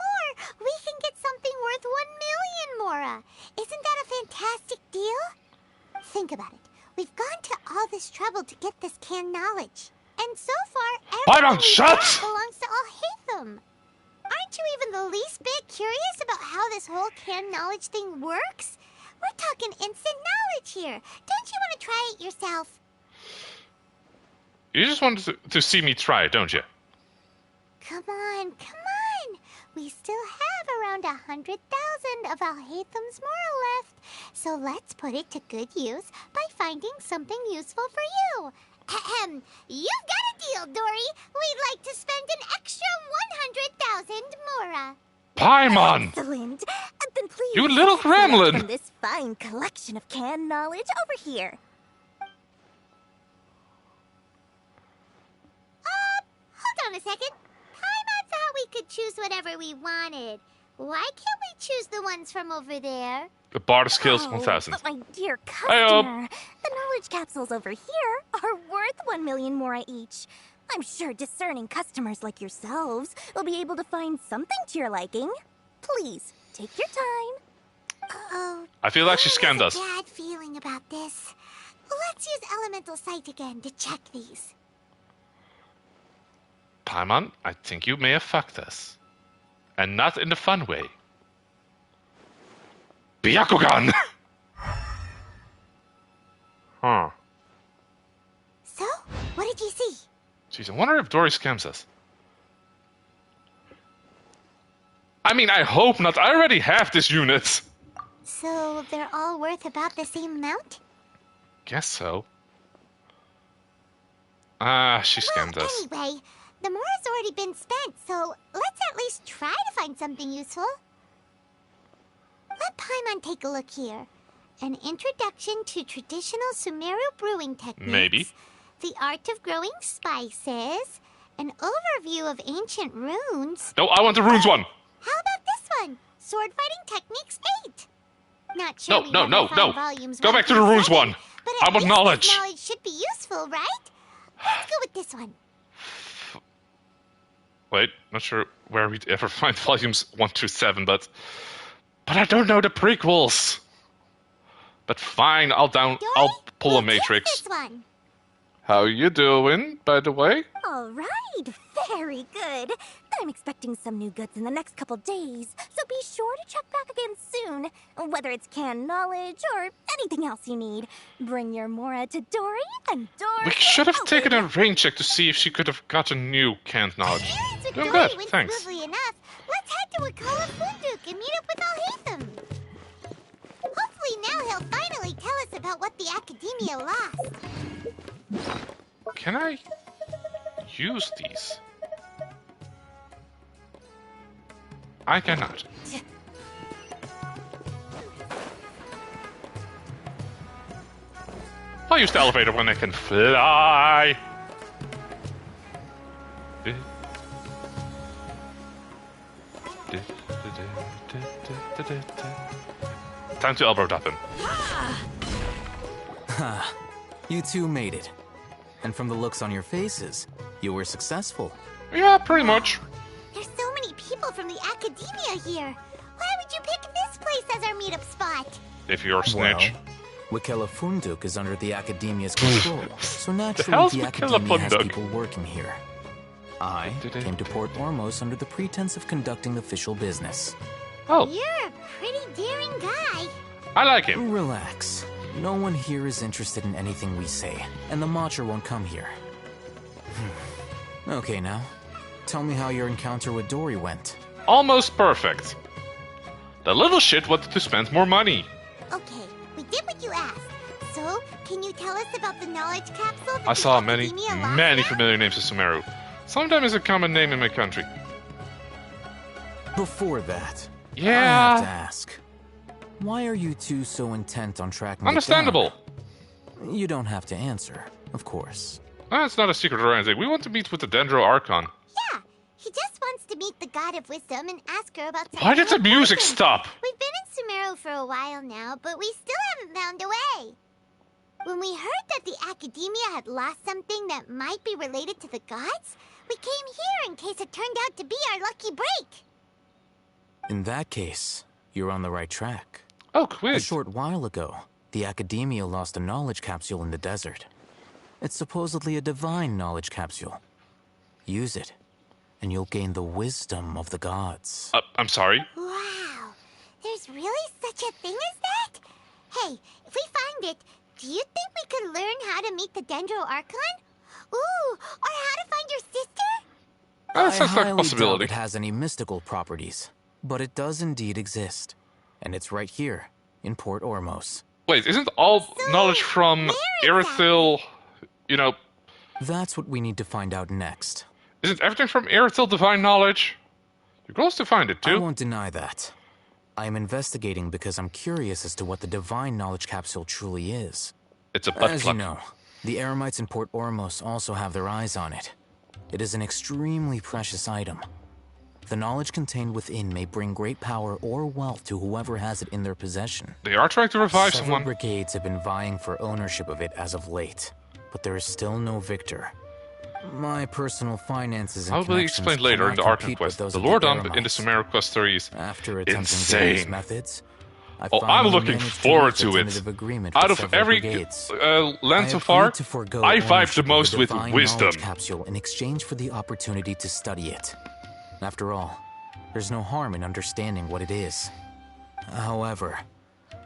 [SPEAKER 7] more, we can get something worth 1 million Mora. Isn't that a fantastic deal? Think about it. We've gone to all this trouble to get this canned knowledge. And so far,
[SPEAKER 1] Paimon, shut!
[SPEAKER 7] belongs to Al-Haytham. Aren't you even the least bit curious about how this whole canned knowledge thing works? We're talking instant knowledge here. Don't you want to try it yourself?
[SPEAKER 1] You just wanted to see me try it, don't you?
[SPEAKER 7] Come on, come on. We still have around 100,000 of Alhaitham's moral left. So let's put it to good use by finding something useful for you. Ahem. You've got a deal, Dory. We'd like to spend an extra 100,000 mora.
[SPEAKER 1] Paimon!
[SPEAKER 7] Excellent. Then please,
[SPEAKER 1] You little gremlin!
[SPEAKER 7] from this fine collection of canned knowledge over here. Hold on a second. Paimon thought we could choose whatever we wanted. Why can't we choose the ones from over there?
[SPEAKER 1] The bar skills 1000.
[SPEAKER 7] But my dear customer, the knowledge capsules over here are worth 1 million mora each. I'm sure discerning customers like yourselves will be able to find something to your liking. Please, take your time. Uh-oh.
[SPEAKER 1] I feel like she scammed us.
[SPEAKER 7] Bad feeling about this. Let's use Elemental Sight again to check these.
[SPEAKER 1] Paimon, I think you may have fucked us. And not in the fun way. Byakugan! Huh.
[SPEAKER 7] So, what did you see?
[SPEAKER 1] Jeez, I wonder if Dory scams us. I mean, I hope not. I already have this unit.
[SPEAKER 7] So, they're all worth about the same amount?
[SPEAKER 1] Guess so. She scammed us.
[SPEAKER 7] Anyway, the mora's already been spent, so let's at least try to find something useful. Let Paimon take a look here. An introduction to traditional Sumeru brewing techniques.
[SPEAKER 1] Maybe.
[SPEAKER 7] The art of growing spices. An overview of ancient runes.
[SPEAKER 1] No, I want the runes one.
[SPEAKER 7] How about this one? Sword fighting techniques 8. Not sure
[SPEAKER 1] No. Go back to the runes one. I want knowledge.
[SPEAKER 7] Knowledge should be useful, right? Let's go with this one.
[SPEAKER 1] Wait, not sure where we'd ever find volumes 1 to 7, but I don't know the prequels. But fine, I'll pull a matrix.
[SPEAKER 7] This one.
[SPEAKER 1] How you doing, by the way?
[SPEAKER 7] All right, very good. I'm expecting some new goods in the next couple days, so be sure to check back again soon. Whether it's canned knowledge or anything else you need, bring your mora to Dory and Dory.
[SPEAKER 1] We should have taken a rain check to see if she could have gotten new canned knowledge. Doing good, thanks.
[SPEAKER 7] Smoothly enough. Let's head to Wakala Funduk and meet up with Alhaitham. Hopefully now he'll finally tell us about what the Academia lost.
[SPEAKER 1] Can I use these? I cannot. I'll use the elevator when I can fly. Time to elbow drop him.
[SPEAKER 10] Ha! You two made it. And from the looks on your faces, you were successful.
[SPEAKER 1] Yeah, pretty much.
[SPEAKER 7] There's so many people from the Academia here. Why would you pick this place as our meetup spot?
[SPEAKER 1] If you're a snitch.
[SPEAKER 10] Well, Wakela Funduk is under the Academia's control, so naturally the Academia has people working here. I came to Port Ormos under the pretense of conducting official business.
[SPEAKER 1] Oh.
[SPEAKER 7] You're a pretty daring guy.
[SPEAKER 1] I like him.
[SPEAKER 10] Relax. No one here is interested in anything we say, and the Matcher won't come here. Okay, now, tell me how your encounter with Dory went.
[SPEAKER 1] Almost perfect. The little shit wanted to spend more money.
[SPEAKER 7] Okay, we did what you asked. So, can you tell us about the knowledge capsule?
[SPEAKER 1] I saw many familiar names of Sumeru. Some of them is a common name in my country.
[SPEAKER 10] Before that,
[SPEAKER 1] yeah,
[SPEAKER 10] I have to ask. Why are you two so intent on tracking
[SPEAKER 1] Understandable.
[SPEAKER 10] it down? You don't have to answer, of course.
[SPEAKER 1] It's not a secret or anything. We want to meet with the Dendro Archon.
[SPEAKER 7] Yeah, he just wants to meet the God of Wisdom and ask her about something.
[SPEAKER 1] Why did the music stop?
[SPEAKER 7] We've been in Sumeru for a while now, but we still haven't found a way. When we heard that the Academia had lost something that might be related to the gods, we came here in case it turned out to be our lucky break.
[SPEAKER 10] In that case, you're on the right track.
[SPEAKER 1] Oh, quick.
[SPEAKER 10] A short while ago, the Academia lost a knowledge capsule in the desert. It's supposedly a divine knowledge capsule. Use it, and you'll gain the wisdom of the gods.
[SPEAKER 1] I'm sorry?
[SPEAKER 7] Wow, there's really such a thing as that? Hey, if we find it, do you think we could learn how to meet the Dendro Archon? Ooh, or how to find your sister?
[SPEAKER 1] That
[SPEAKER 10] I
[SPEAKER 1] sounds like a
[SPEAKER 10] highly
[SPEAKER 1] possibility.
[SPEAKER 10] doubt it has any mystical properties, but it does indeed exist. And it's right here, in Port Ormos.
[SPEAKER 1] Wait, isn't all knowledge from Irithyll, you know...
[SPEAKER 10] That's what we need to find out next.
[SPEAKER 1] Isn't everything from Irithyll divine knowledge? You're close to find it, too.
[SPEAKER 10] I won't deny that. I am investigating because I'm curious as to what the divine knowledge capsule truly is.
[SPEAKER 1] It's a butt
[SPEAKER 10] As
[SPEAKER 1] plug.
[SPEAKER 10] you know, the Eremites in Port Ormos also have their eyes on it. It is an extremely precious item. The knowledge contained within may bring great power or wealth to whoever has it in their possession.
[SPEAKER 1] They are trying to revive
[SPEAKER 10] Several
[SPEAKER 1] someone.
[SPEAKER 10] brigades have been vying for ownership of it as of late, but there is still no victor. My personal finances and
[SPEAKER 1] I'll be
[SPEAKER 10] connections
[SPEAKER 1] explained later in the
[SPEAKER 10] cannot
[SPEAKER 1] Archon
[SPEAKER 10] compete
[SPEAKER 1] quest.
[SPEAKER 10] with those
[SPEAKER 1] The
[SPEAKER 10] of
[SPEAKER 1] lore dump
[SPEAKER 10] Eremites.
[SPEAKER 1] in the Sumeru quest 3 is
[SPEAKER 10] After attempting various
[SPEAKER 1] insane.
[SPEAKER 10] methods, I
[SPEAKER 1] Oh, I'm
[SPEAKER 10] finally
[SPEAKER 1] looking
[SPEAKER 10] managed to
[SPEAKER 1] forward
[SPEAKER 10] reach a
[SPEAKER 1] to it.
[SPEAKER 10] tentative agreement
[SPEAKER 1] Out
[SPEAKER 10] with
[SPEAKER 1] of
[SPEAKER 10] several
[SPEAKER 1] every
[SPEAKER 10] brigades.
[SPEAKER 1] land
[SPEAKER 10] I
[SPEAKER 1] so far,
[SPEAKER 10] agreed to forego
[SPEAKER 1] I vibed the
[SPEAKER 10] ownership of
[SPEAKER 1] most with
[SPEAKER 10] divine
[SPEAKER 1] wisdom.
[SPEAKER 10] knowledge capsule in exchange for the opportunity to study it. After all, there's no harm in understanding what it is. However,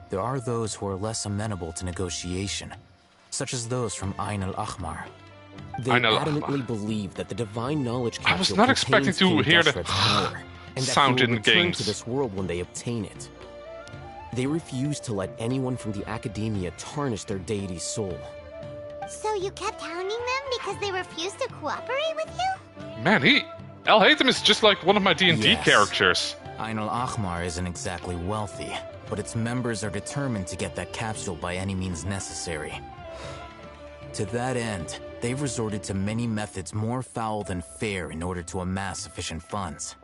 [SPEAKER 10] there are those who are less amenable to negotiation, such as those from Ain al-Ahmar.
[SPEAKER 6] They adamantly believe that the divine knowledge capsule
[SPEAKER 1] I was not expecting
[SPEAKER 6] contains
[SPEAKER 1] to
[SPEAKER 6] King
[SPEAKER 1] hear the
[SPEAKER 6] Deshret's power, and that
[SPEAKER 1] sound
[SPEAKER 6] he will
[SPEAKER 1] in
[SPEAKER 6] return
[SPEAKER 1] games.
[SPEAKER 6] to this world when they obtain it. They refuse to let anyone from the Academia tarnish their deity's soul.
[SPEAKER 7] So you kept hounding them because they refused to cooperate with you?
[SPEAKER 1] Man, El Hatem is just like one of my D&D
[SPEAKER 10] Yes.
[SPEAKER 1] characters.
[SPEAKER 10] Ain al-Ahmar isn't exactly wealthy, but its members are determined to get that capsule by any means necessary. To that end, they've resorted to many methods more foul than fair in order to amass sufficient funds.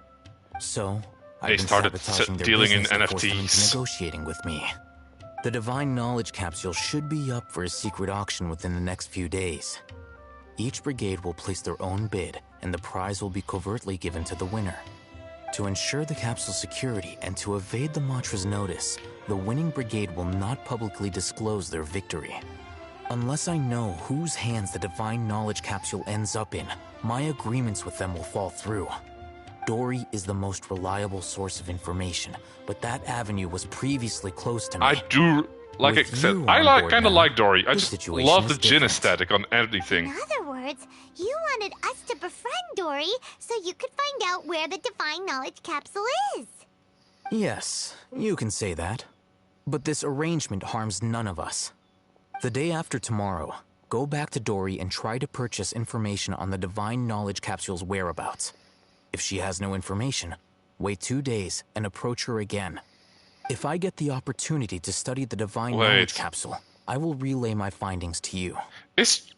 [SPEAKER 10] So,
[SPEAKER 1] They
[SPEAKER 10] I've been
[SPEAKER 1] started
[SPEAKER 10] sabotaging their
[SPEAKER 1] dealing in
[SPEAKER 10] business to force them into
[SPEAKER 1] NFTs.
[SPEAKER 10] negotiating with me. The divine knowledge capsule should be up for a secret auction within the next few days. Each brigade will place their own bid, and the prize will be covertly given to the winner. To ensure the capsule's security and to evade the Matra's notice, the winning brigade will not publicly disclose their victory. Unless I know whose hands the divine knowledge capsule ends up in, my agreements with them will fall through. Dory is the most reliable source of information, but that avenue was previously closed to me.
[SPEAKER 1] I do, like I
[SPEAKER 10] With
[SPEAKER 1] said,
[SPEAKER 10] you
[SPEAKER 1] I
[SPEAKER 10] on
[SPEAKER 1] like
[SPEAKER 10] board
[SPEAKER 1] kind of
[SPEAKER 10] now,
[SPEAKER 1] like Dory. I
[SPEAKER 10] the
[SPEAKER 1] just
[SPEAKER 10] situation
[SPEAKER 1] love
[SPEAKER 10] is
[SPEAKER 1] the Jin aesthetic on anything.
[SPEAKER 7] In other words, you wanted us to befriend Dory so you could find out where the divine knowledge capsule is.
[SPEAKER 10] Yes, you can say that. But this arrangement harms none of us. The day after tomorrow, go back to Dory and try to purchase information on the divine knowledge capsule's whereabouts. If she has no information, wait 2 days and approach her again. If I get the opportunity to study the divine knowledge capsule, I will relay my findings to you.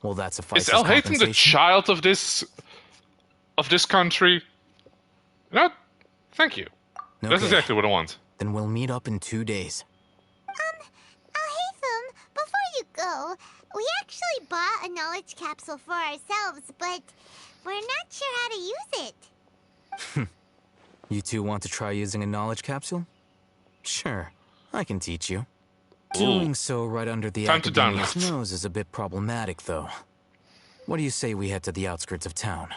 [SPEAKER 10] Will that suffice
[SPEAKER 1] Is
[SPEAKER 10] as
[SPEAKER 1] El Hatem the
[SPEAKER 10] compensation?
[SPEAKER 1] child of this country? No, thank you. That's
[SPEAKER 10] Okay.
[SPEAKER 1] exactly what I want.
[SPEAKER 10] Then we'll meet up in 2 days.
[SPEAKER 7] Alhaitham, before you go, we actually bought a knowledge capsule for ourselves, but we're not sure how to use it.
[SPEAKER 10] You two want to try using a knowledge capsule? Sure, I can teach you. Doing so right under the
[SPEAKER 1] Time to
[SPEAKER 10] Academia's
[SPEAKER 1] download.
[SPEAKER 10] nose is a bit problematic, though. What do you say we head to the outskirts of town?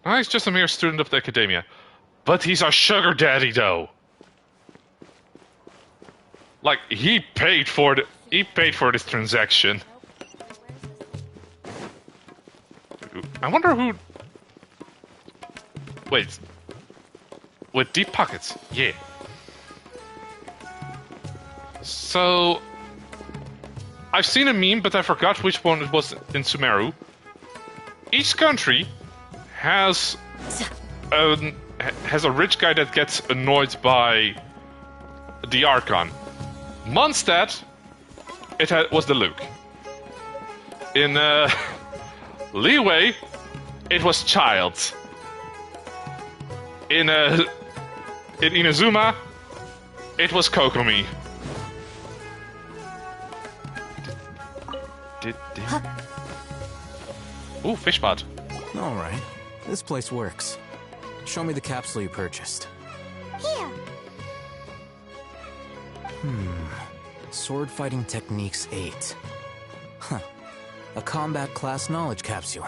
[SPEAKER 1] No, he's just a mere student of the Academia. But he's our sugar daddy, though. Like, he paid for this transaction. I wonder who... Wait. With deep pockets. Yeah. So... I've seen a meme, but I forgot which one it was in Sumeru. Each country has a rich guy that gets annoyed by the Archon. Mondstadt, was the Luke. In Leeway, it was Child. In Inazuma, it was Kokomi. Ooh, fish pot.
[SPEAKER 10] All right, this place works. Show me the capsule you purchased.
[SPEAKER 7] Here.
[SPEAKER 10] Sword Fighting Techniques 8. Huh. A combat class knowledge capsule.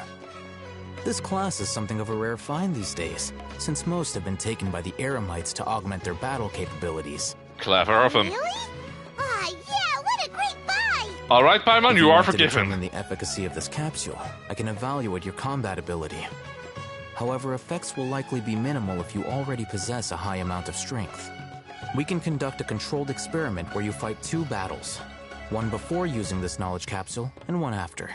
[SPEAKER 10] This class is something of a rare find these days, since most have been taken by the Eremites to augment their battle capabilities.
[SPEAKER 1] Clever of him.
[SPEAKER 7] Really? Ah, yeah, what a great buy!
[SPEAKER 1] Alright, Paimon,
[SPEAKER 10] If
[SPEAKER 1] you are
[SPEAKER 10] want to
[SPEAKER 1] forgiven.
[SPEAKER 10] determine the efficacy of this capsule, I can evaluate your combat ability. However, effects will likely be minimal if you already possess a high amount of strength. We can conduct a controlled experiment where you fight 2 battles, one before using this knowledge capsule and one after.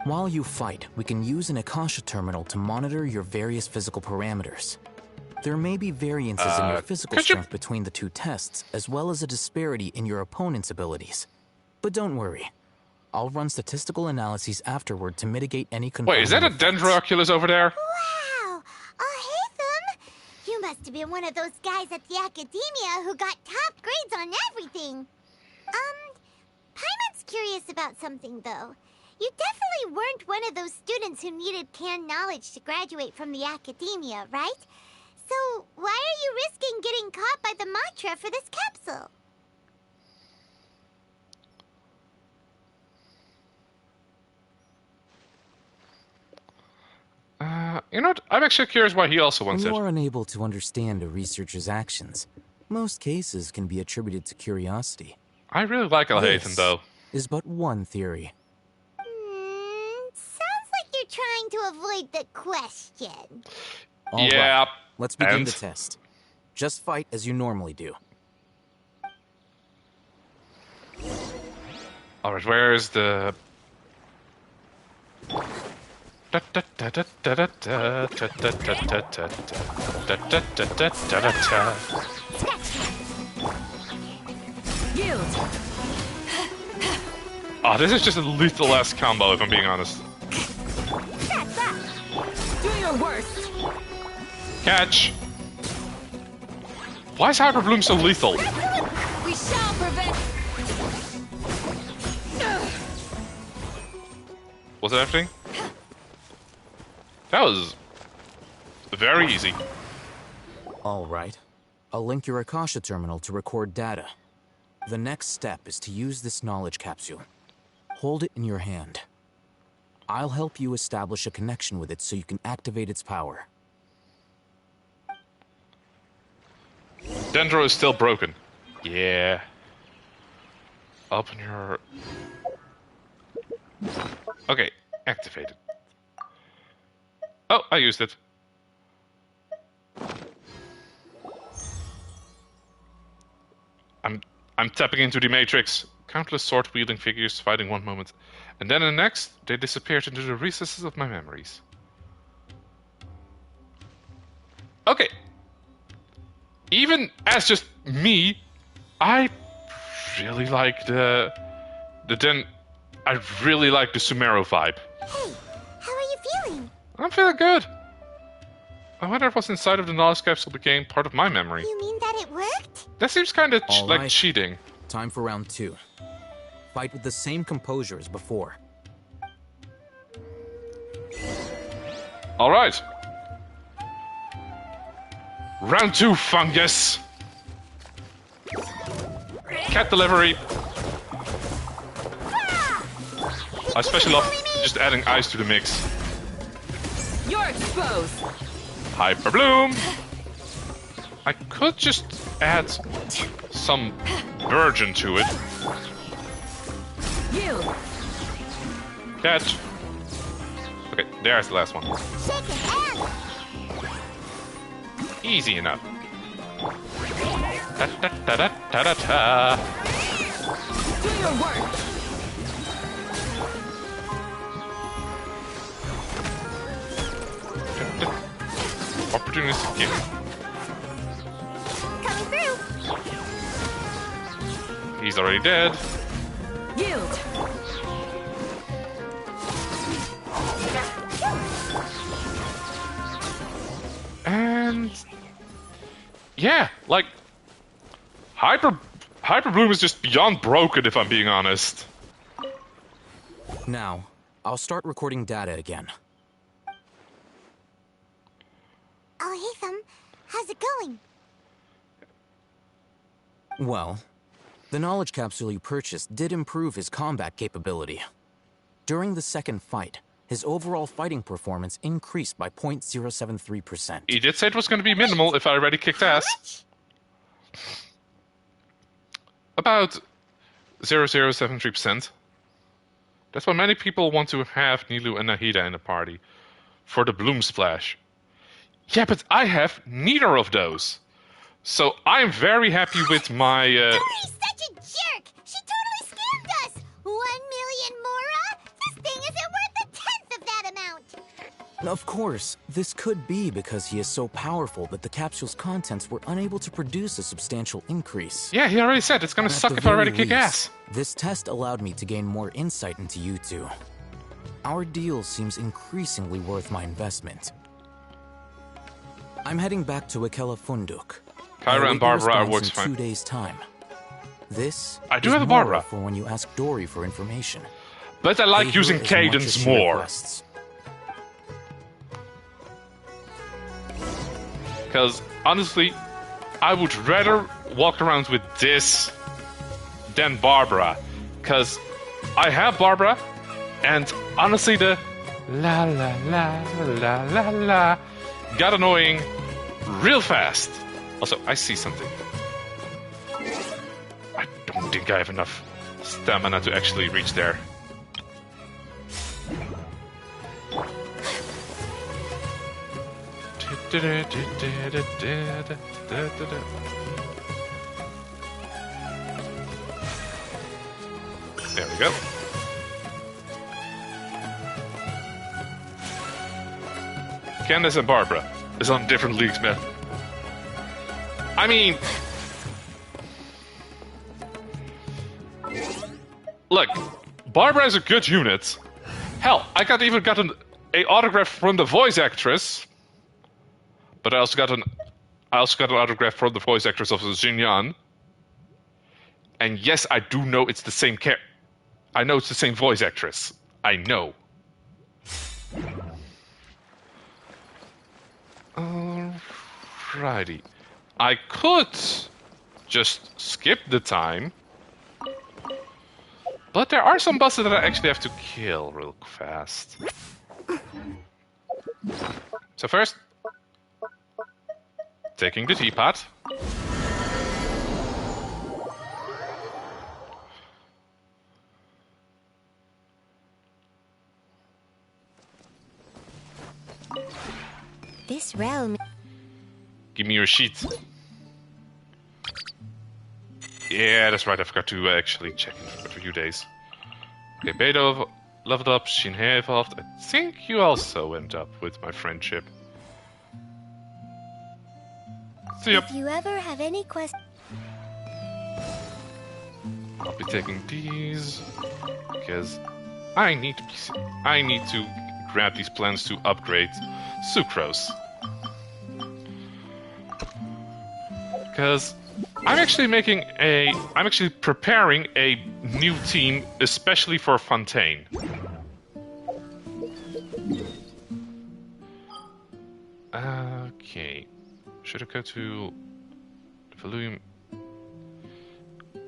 [SPEAKER 10] While you fight, we can use an Akasha terminal to monitor your various physical parameters. There may be variances in your physical strength between the 2 tests, as well as a disparity in your opponent's abilities. But don't worry. I'll run statistical analyses afterward to mitigate any confounding
[SPEAKER 1] Wait, is that a
[SPEAKER 10] effects.
[SPEAKER 1] Dendroculus over there?
[SPEAKER 7] Wow! Haytham! You must have been one of those guys at the Academia who got top grades on everything. Paimon's curious about something, though. You definitely weren't one of those students who needed canned knowledge to graduate from the Academia, right? So, why are you risking getting caught by the Matra for this capsule?
[SPEAKER 1] You know what? I'm actually curious why he also wants
[SPEAKER 10] When
[SPEAKER 1] it.
[SPEAKER 10] you are unable to understand a researcher's actions, most cases can be attributed to curiosity.
[SPEAKER 1] I really like Alhazen, though.
[SPEAKER 10] Is but one theory.
[SPEAKER 7] Sounds like you're trying to avoid the question.
[SPEAKER 10] All
[SPEAKER 1] Yeah,
[SPEAKER 10] right, let's begin
[SPEAKER 1] and?
[SPEAKER 10] the test. Just fight as you normally do.
[SPEAKER 1] Alright, where is the...
[SPEAKER 15] Yield.
[SPEAKER 1] Oh, this is just a lethal ass combo, if I'm being honest.
[SPEAKER 15] That's that. Do your worst.
[SPEAKER 1] Catch! Why is Hyper Bloom so lethal?
[SPEAKER 15] We shall prevent.
[SPEAKER 1] Was that everything? That was very easy.
[SPEAKER 10] All right. I'll link your Akasha terminal to record data. The next step is to use this knowledge capsule. Hold it in your hand. I'll help you establish a connection with it so you can activate its power.
[SPEAKER 1] Dendro is still broken. Yeah. Open your... Okay, activated. Oh, I used it. I'm tapping into the Matrix. Countless sword-wielding figures fighting one moment. And then in the next, they disappeared into the recesses of my memories. Okay. Even as just me, I really like I really like the Sumeru vibe.
[SPEAKER 7] Hey, how are you feeling?
[SPEAKER 1] I'm feeling good. I wonder if what's inside of the knowledge capsule became part of my memory.
[SPEAKER 7] You mean that it worked?
[SPEAKER 1] That seems kind of
[SPEAKER 10] All
[SPEAKER 1] like
[SPEAKER 10] right.
[SPEAKER 1] cheating.
[SPEAKER 10] Time for round 2. Fight with the same composure as before.
[SPEAKER 1] All right. Round 2, fungus. Cat delivery. I especially love just adding ice to the mix.
[SPEAKER 15] You're exposed.
[SPEAKER 1] Hyper Bloom. I could just add some virgin to it.
[SPEAKER 15] Yield.
[SPEAKER 1] Catch. Okay, there's the last one.
[SPEAKER 7] Shake it and...
[SPEAKER 1] Easy enough. Ta ta ta ta ta ta ta.
[SPEAKER 15] Do your work.
[SPEAKER 1] Opportunistic kick.
[SPEAKER 7] Coming through.
[SPEAKER 1] He's already dead.
[SPEAKER 15] Yield.
[SPEAKER 1] And yeah, like Hyper Bloom is just beyond broken, if I'm being honest.
[SPEAKER 10] Now, I'll start recording data again.
[SPEAKER 7] Oh, Haytham, how's it going?
[SPEAKER 10] Well, the knowledge capsule you purchased did improve his combat capability. During the second fight, his overall fighting performance increased by 0.073%.
[SPEAKER 1] He did say it was going to be minimal if I already kicked ass. About 0.073%. That's why many people want to have Nilou and Nahida in a party. For the Bloom Splash. Yeah, but I have neither of those. So I'm very happy with my...
[SPEAKER 7] Dory's such a jerk! She totally scammed us! 1 million mora? This thing isn't worth a tenth of that amount!
[SPEAKER 10] Of course, this could be because he is so powerful that the capsule's contents were unable to produce a substantial increase.
[SPEAKER 1] Yeah, he already said it's gonna suck if I already kick ass.
[SPEAKER 10] This test allowed me to gain more insight into you two. Our deal seems increasingly worth my investment. I'm heading back to Ikela Funduk.
[SPEAKER 1] Kyra and Barbara are works fine.
[SPEAKER 10] 2 days' time. This
[SPEAKER 1] I do
[SPEAKER 10] is
[SPEAKER 1] have a Barbara
[SPEAKER 10] more for when you ask Dory for information.
[SPEAKER 1] But I like
[SPEAKER 10] Pay her
[SPEAKER 1] using
[SPEAKER 10] as much
[SPEAKER 1] cadence
[SPEAKER 10] as she
[SPEAKER 1] more.
[SPEAKER 10] requests.
[SPEAKER 1] Because honestly, I would rather walk around with this than Barbara. Because I have Barbara, and honestly, the la la la la la la got annoying real fast. Also, I see something. I don't think I have enough stamina to actually reach there. There we go. Candace and Barbara is on different leagues, man. I mean... Look, Barbara is a good unit. Hell, I even got an autograph from the voice actress. But I also got an autograph from the voice actress of Xinyan. And yes, I do know it's the same I know it's the same voice actress. I know. Alrighty. I could just skip the time. But there are some bosses that I actually have to kill real fast. So first, taking the teapot.
[SPEAKER 7] This realm...
[SPEAKER 1] Give me your sheet. Yeah, that's right, I forgot to actually check in for a few days. Okay, Beto leveled up, Shinhei evolved. I think you also went up with my friendship. So yep,
[SPEAKER 7] If you ever have any questions...
[SPEAKER 1] I'll be taking these because I need to grab these plans to upgrade Sucrose. Because I'm actually preparing a new team especially for Fontaine. Okay. Should I go to the volume?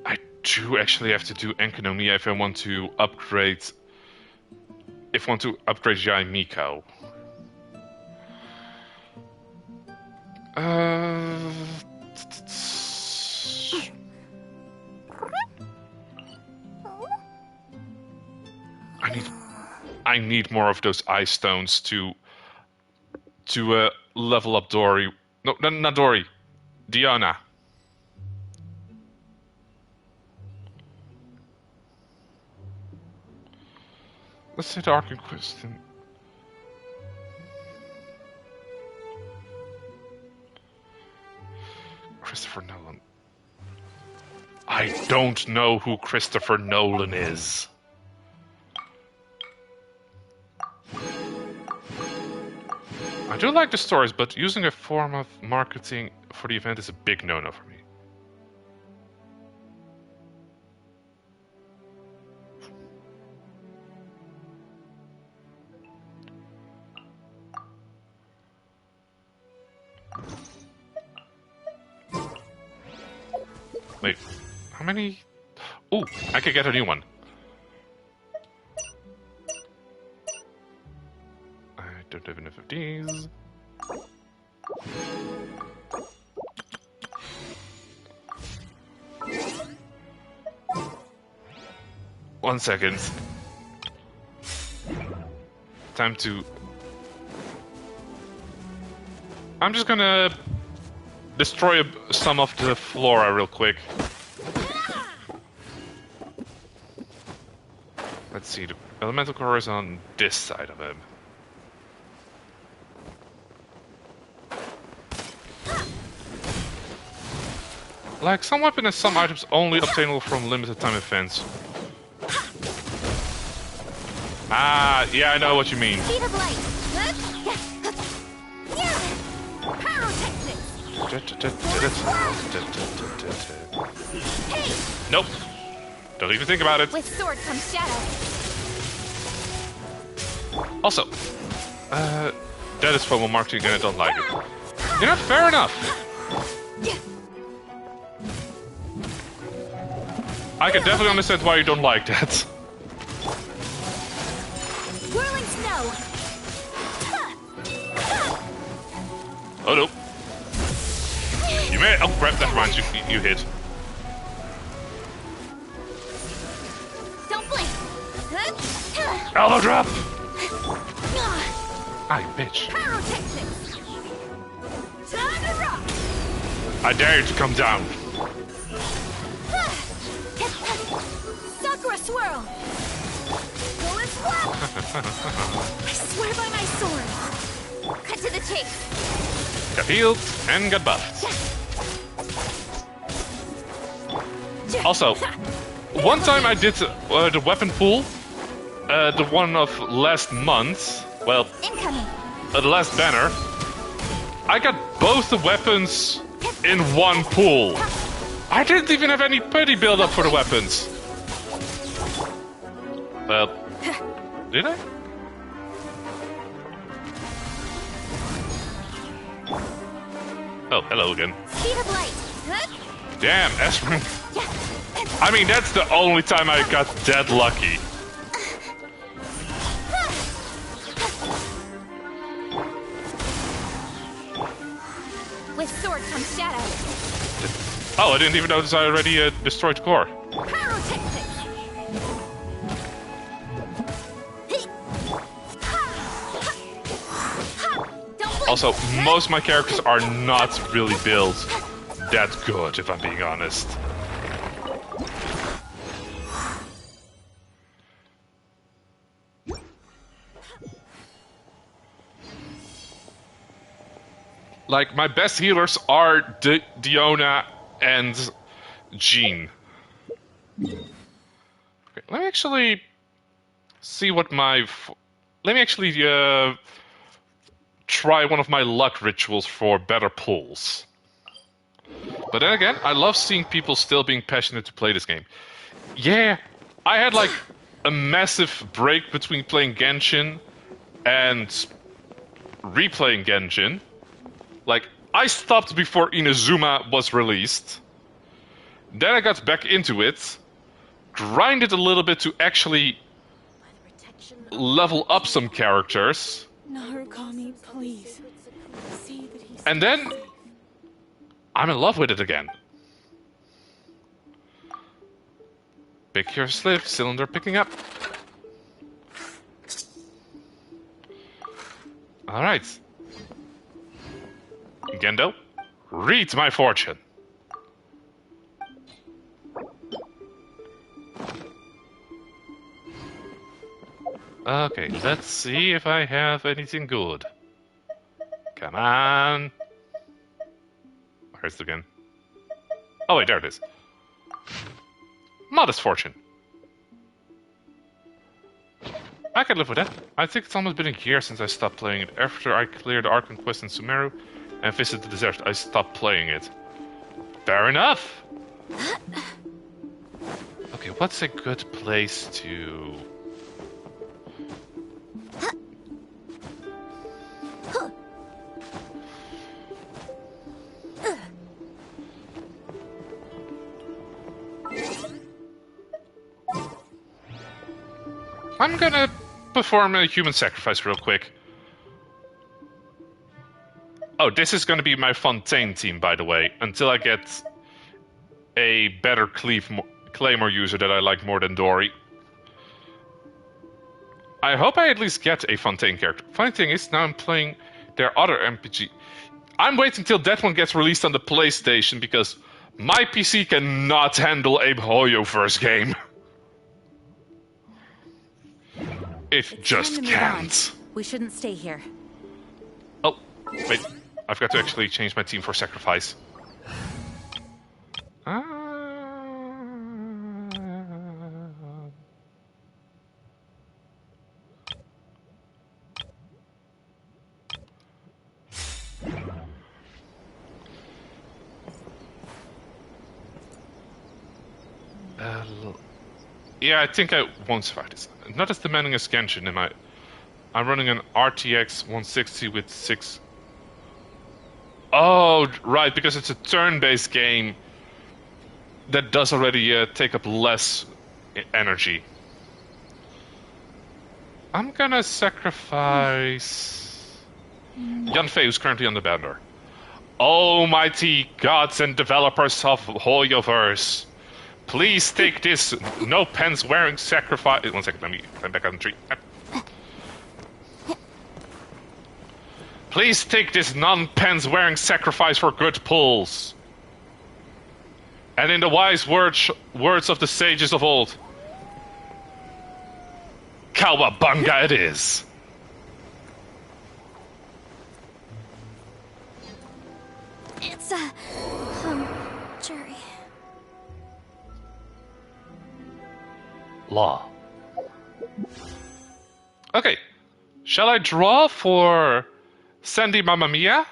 [SPEAKER 1] I do actually have to do Enkonomia if I want to upgrade Yai Miko. I need more of those ice stones to level up Dory. No, not Dory. Diana. Let's say the Ark in question. Christopher Nolan. I don't know who Christopher Nolan is. I do like the stories, but using a form of marketing for the event is a big no-no for me. Wait, how many? Ooh, I could get a new one. don't have enough of these. One second. Time to... I'm just gonna destroy some of the flora real quick. Let's see, the elemental core is on this side of him. Like, some weapon and some items only obtainable from limited time events. Ah, yeah, I know what you mean.
[SPEAKER 7] Speed of light.
[SPEAKER 1] Nope. Don't even think about it.
[SPEAKER 7] With sword comes shadow.
[SPEAKER 1] Also, that is FOMO marketing and I don't like it. You know, fair enough. I can definitely understand why you don't like that.
[SPEAKER 7] Whirling snow.
[SPEAKER 1] Oh no. You may... Oh crap, never mind, you hit.
[SPEAKER 7] Don't blink.
[SPEAKER 1] Elbow drop! Ah, you bitch.
[SPEAKER 7] Pyrotechnics. Time to rock.
[SPEAKER 1] I dare you to come down.
[SPEAKER 7] Sakura swirl. Go and swap. I swear by my sword. Cut to the chase.
[SPEAKER 1] Got healed and got buffed. Also, one time I did the weapon pool, the one of last month. Well, the last banner. I got both the weapons in one pool. I didn't even have any putty build up for the weapons. Well, did I? Oh, hello again.
[SPEAKER 7] Speed of light.
[SPEAKER 1] Damn, Esper. I mean, that's the only time I got that lucky.
[SPEAKER 7] With sword comes shadow.
[SPEAKER 1] Oh, I didn't even notice I already destroyed the core. Also, most of my characters are not really built that good, if I'm being honest. Like, my best healers are Diona and Jean. Okay, let me actually see what my... Let me actually try one of my luck rituals for better pulls. But then again, I love seeing people still being passionate to play this game. Yeah, I had like a massive break between playing Genshin and replaying Genshin. Like, I stopped before Inazuma was released. Then I got back into it, grinded a little bit to actually level up some characters.
[SPEAKER 2] Narukami, please. See that he's
[SPEAKER 1] and then I'm in love with it again. Pick your slip, cylinder picking up. Alright. Gendo, read my fortune. Okay, let's see if I have anything good. Come on. Where's it again? Oh wait, there it is. Modest fortune. I can live with that. I think it's almost been a year since I stopped playing it. After I cleared the Archon quest in Sumeru and visited the desert, I stopped playing it. Fair enough. Okay, what's a good place to... I'm gonna perform a human sacrifice real quick. Oh, this is going to be my Fontaine team, by the way, until I get a better Claymore user that I like more than Dory. I hope I at least get a Fontaine character. Funny thing is, now I'm playing their other MPG. I'm waiting till that one gets released on the PlayStation, because my PC cannot handle a Hoyoverse game. It just can't.
[SPEAKER 3] We shouldn't stay here.
[SPEAKER 1] Oh, wait. I've got to actually change my team for Sacrifice. Yeah, I think I won't survive this. Not as demanding as Genshin, am I? I'm running an RTX 160 with 6... Oh, right, because it's a turn-based game that does already take up less energy. I'm gonna sacrifice... Yanfei, who's currently on the banner. Almighty gods and developers of Hoyoverse, please take this no-pants-wearing sacrifice... One second, let me climb back on the tree. Please take this non-pants-wearing sacrifice for good pulls. And in the wise words of the sages of old, Cowabunga it is.
[SPEAKER 3] It's a... jury.
[SPEAKER 1] Law. Okay. Shall I draw for Sandy Mamma Mia?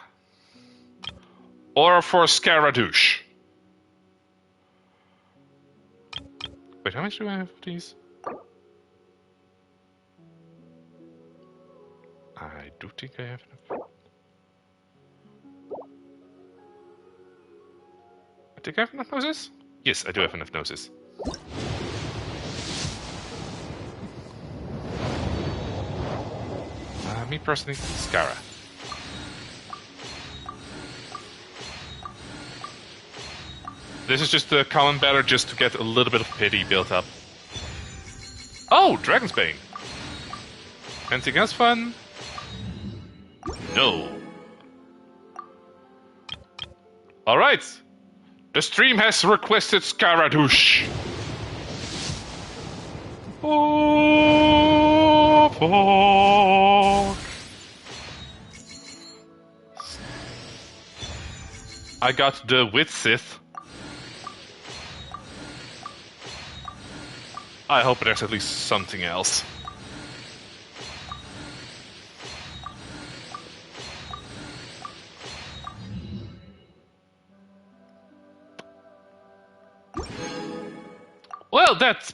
[SPEAKER 1] Or for Scaradouche? Wait, how much do I have of these? I do think I have enough. I think I have enough noses? Yes, I do have enough noses. Me personally, Scara. This is just the common banner just to get a little bit of pity built up. Oh, Dragon's Bane. Anything else fun? No. Alright. The stream has requested Scaradouche. Oh, fuck. I got the Wit Sith. I hope there's at least something else. Well, that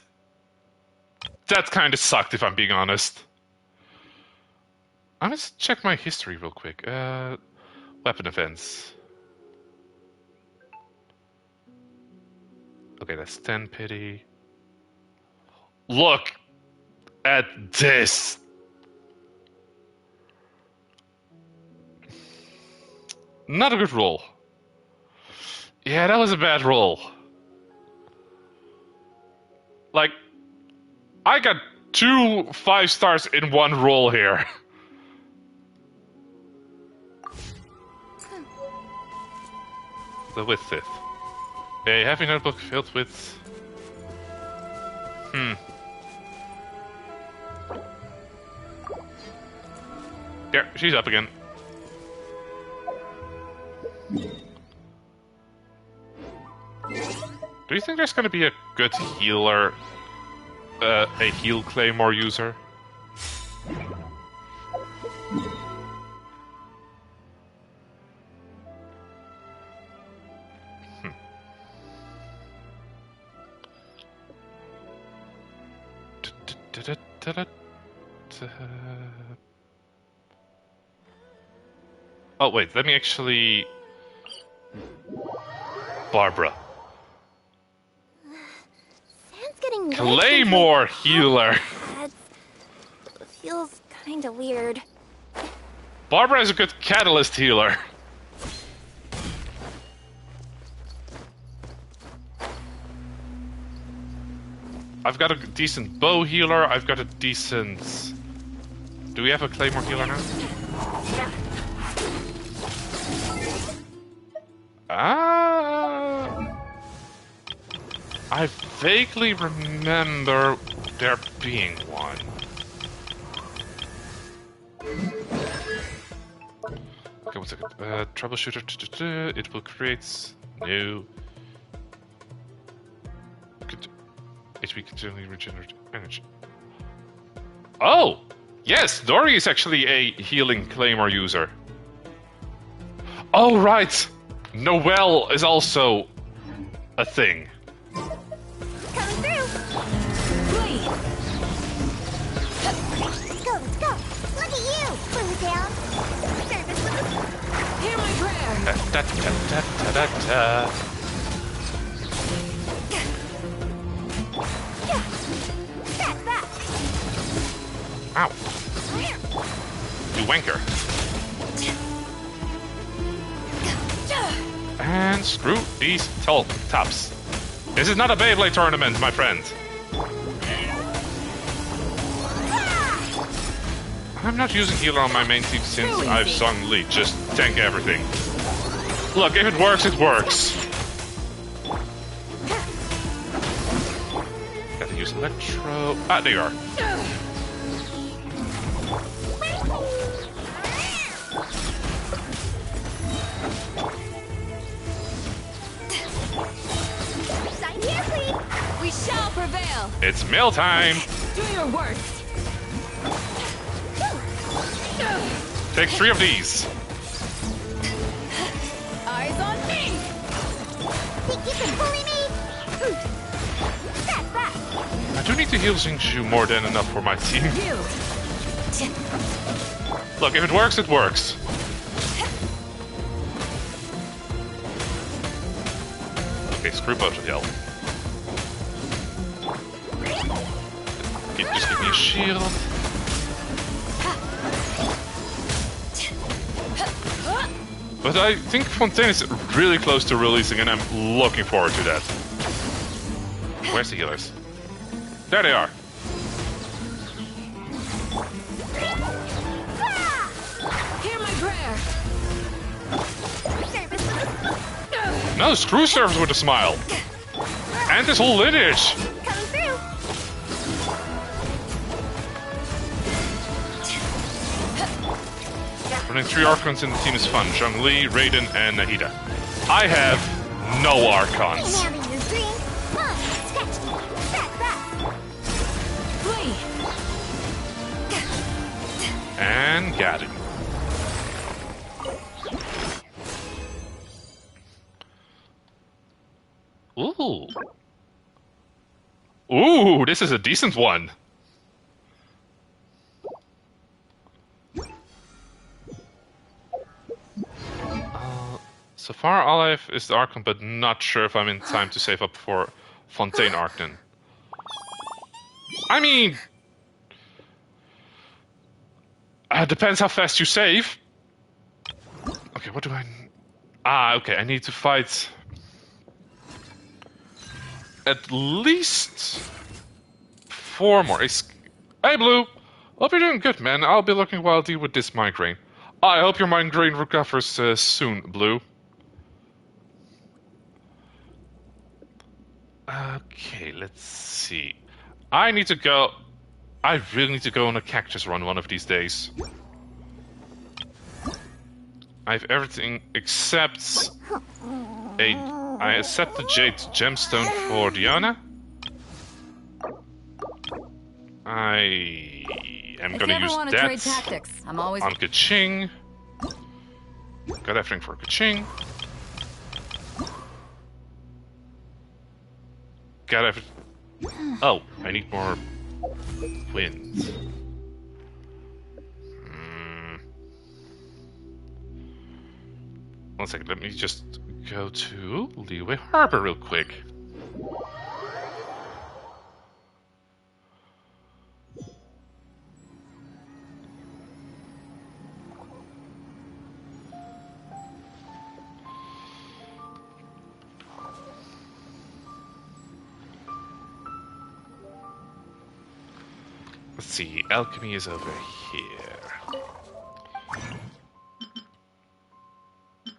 [SPEAKER 1] kind of sucked, if I'm being honest. I'm just check my history real quick. Weapon events. Okay, that's 10 pity. Look at this. Not a good roll. Yeah, that was a bad roll. Like, I got 2 5 stars in one roll here. The Wit Sith. A heavy notebook filled with... There, she's up again. Do you think there's gonna be a good healer, a heal Claymore user? Oh wait, let me actually... Barbara.
[SPEAKER 7] Sam's getting
[SPEAKER 1] Claymore healer!
[SPEAKER 7] That feels kinda weird.
[SPEAKER 1] Barbara is a good catalyst healer. I've got a decent bow healer. I've got a decent... Do we have a claymore healer now? I vaguely remember there being one. Okay, 1 second. Troubleshooter. It will create new. HP continually regenerate energy. Oh! Yes, Dory is actually a healing claymore user. Oh, right! Noelle is also a thing.
[SPEAKER 7] Coming through! Let's go, let's go! Look at you! Put it down! Hear my prayer!
[SPEAKER 1] Da, da, da, da, da, da. Ow. You wanker. And screw these tops. This is not a Beyblade tournament, my friend. I'm not using healer on my main team since I've sung lead. Just tank everything. Look, if it works, it works. Gotta use electro. Ah, there you are.
[SPEAKER 2] We shall prevail.
[SPEAKER 1] It's meal time.
[SPEAKER 2] Do your worst.
[SPEAKER 1] Take 3 of these.
[SPEAKER 2] Eyes on me.
[SPEAKER 7] Think you can bully me?
[SPEAKER 1] I do need to heal Xingqiu more than enough for my team. Look, if it works, it works. Okay, screw both of y'all. Just give me a shield. But I think Fontaine is really close to releasing, and I'm looking forward to that. Where's the healers? There they are.
[SPEAKER 2] Hear my prayer.
[SPEAKER 1] No, screw service with a smile. And this whole lineage. Running 3 Archons in the team is fun. Zhongli, Raiden, and Nahida. I have no Archons. And got it. Ooh. Ooh, this is a decent one. So far, all I have is the Archon, but not sure if I'm in time to save up for Fontaine Archon. I mean... depends how fast you save. Okay, what do I... Ah, okay, I need to fight... at least 4 more. Hey, Blue! Hope you're doing good, man. I'll be looking while I deal with this migraine. I hope your migraine recovers soon, Blue. Okay, let's see. I need to go... I really need to go on a cactus run one of these days. I have everything except... I accept the Jade Gemstone for Diana. I am gonna use that
[SPEAKER 15] trade tactics, I'm always
[SPEAKER 1] on Kaching. Got everything for Kaching. Got everything. Oh, I need more winds. One second, let me just go to Leeway Harbor real quick. Let's see, alchemy is over here.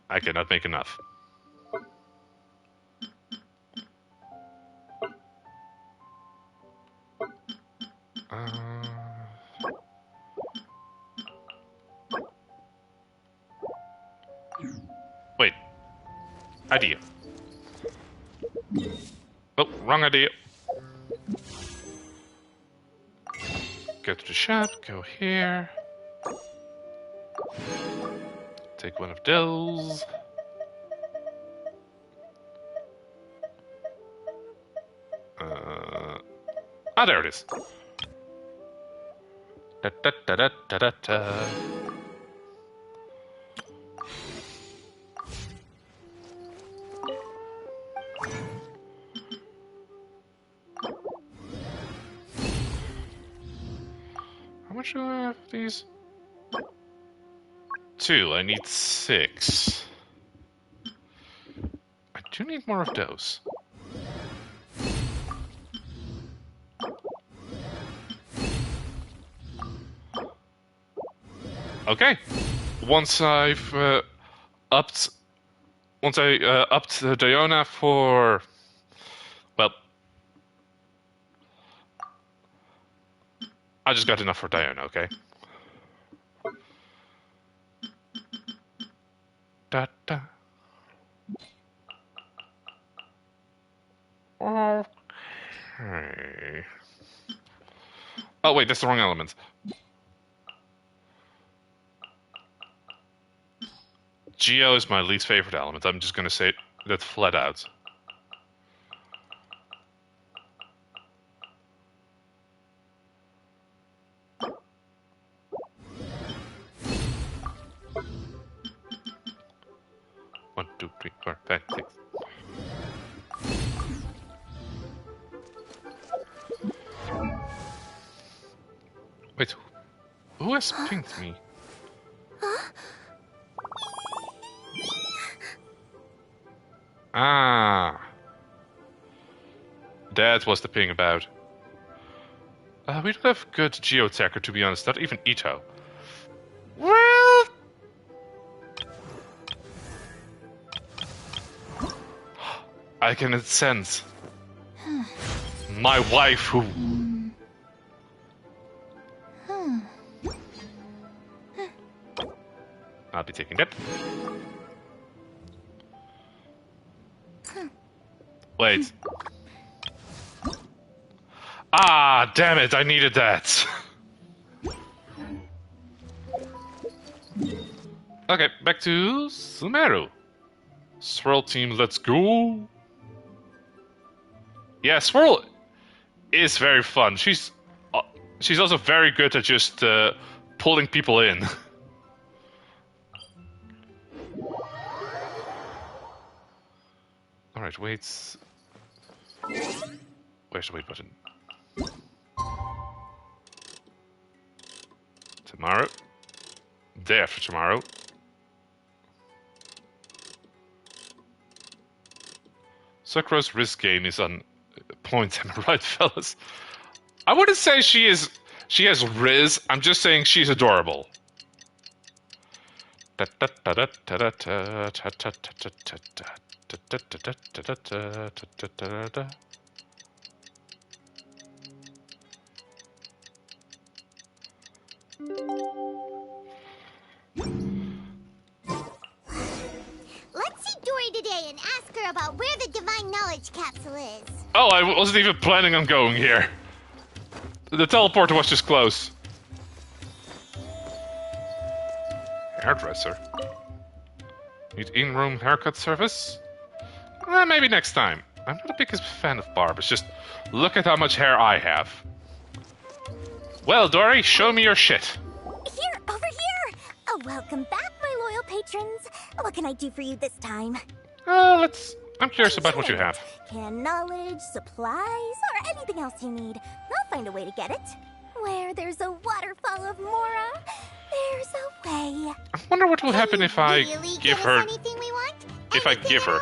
[SPEAKER 1] I cannot make enough. Wait. Idea. Oh, wrong idea. Go to the shop, go here. Take one of those. There it is. Da, da, da, da, da, da, da. How much do I have of these? 2. I need 6. I do need more of those. Okay. Once I've upped Diona for, well, I just got enough for Diona, okay? Da da. Okay. Oh wait, that's the wrong element. Geo is my least favorite element. I'm just gonna say that flat out. One, 2, 3, 4, 5, 6. Wait, who has pinged me? Ah, that was the ping about. We don't have good geotecher, to be honest. Not even Ito. Well, I can sense my wife who. I'll be taking that. Wait. Ah, damn it, I needed that. Okay, back to Sumeru. Swirl team, let's go. Yeah, Swirl is very fun. She's also very good at just pulling people in. Alright, wait. Where's the wait button? Tomorrow. Day after tomorrow. Sakura's risk game is on point, am I right, fellas? I wouldn't say she has riz, I'm just saying she's adorable.
[SPEAKER 7] Let's see Dory today and ask her about where the Divine Knowledge Capsule is.
[SPEAKER 1] Oh, I wasn't even planning on going here. The teleporter was just close. Hairdresser. Need in-room haircut service? Maybe next time. I'm not the biggest fan of barbers, just look at how much hair I have. Well, Dory, show me your shit.
[SPEAKER 7] Here, over here! Welcome back, my loyal patrons. What can I do for you this time?
[SPEAKER 1] I'm curious about what you have.
[SPEAKER 7] Can knowledge, supplies, or anything else you need. I'll find a way to get it. Where there's a waterfall of Mora, there's a way.
[SPEAKER 1] I wonder what will happen if I
[SPEAKER 7] Really
[SPEAKER 1] give her...
[SPEAKER 7] anything we want?
[SPEAKER 1] If I give her...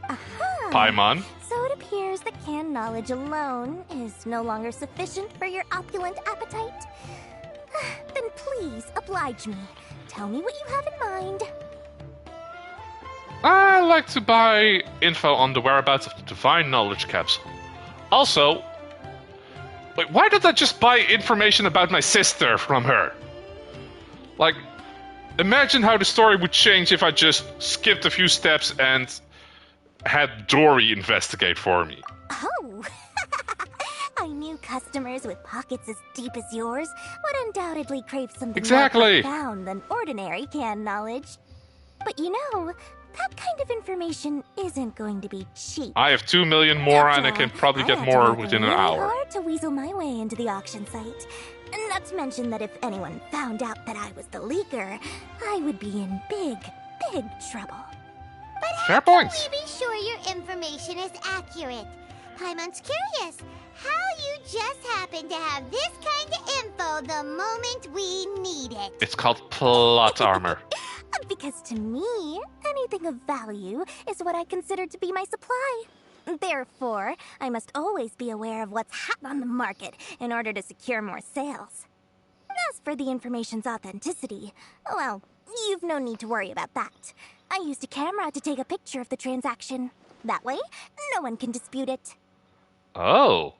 [SPEAKER 7] Aha!
[SPEAKER 1] Paimon?
[SPEAKER 7] So it appears that Can knowledge alone is no longer sufficient for your opulent appetite, then please oblige me. Tell me what you have in mind.
[SPEAKER 1] I like to buy info on the whereabouts of the Divine Knowledge Capsule. Also, wait, why did I just buy information about my sister from her? Like, imagine how the story would change if I just skipped a few steps and had Dory investigate for me.
[SPEAKER 7] Oh! I knew customers with pockets as deep as yours would undoubtedly crave something more profound than ordinary canned knowledge. But you know, that kind of information isn't going to be cheap.
[SPEAKER 1] I have 2 million more and I can probably get more within an hour.
[SPEAKER 7] Hard to weasel my way into the auction site. Not to mention that if anyone found out that I was the leaker, I would be in big, big trouble. But
[SPEAKER 1] fair points.
[SPEAKER 7] Can we be sure your information is accurate? Paimon's curious how you just happen to have this kind of info the moment we need it.
[SPEAKER 1] It's called plot armor.
[SPEAKER 7] Because to me, anything of value is what I consider to be my supply. Therefore, I must always be aware of what's hot on the market in order to secure more sales. As for the information's authenticity, well, you've no need to worry about that. I used a camera to take a picture of the transaction. That way, no one can dispute it.
[SPEAKER 1] Oh.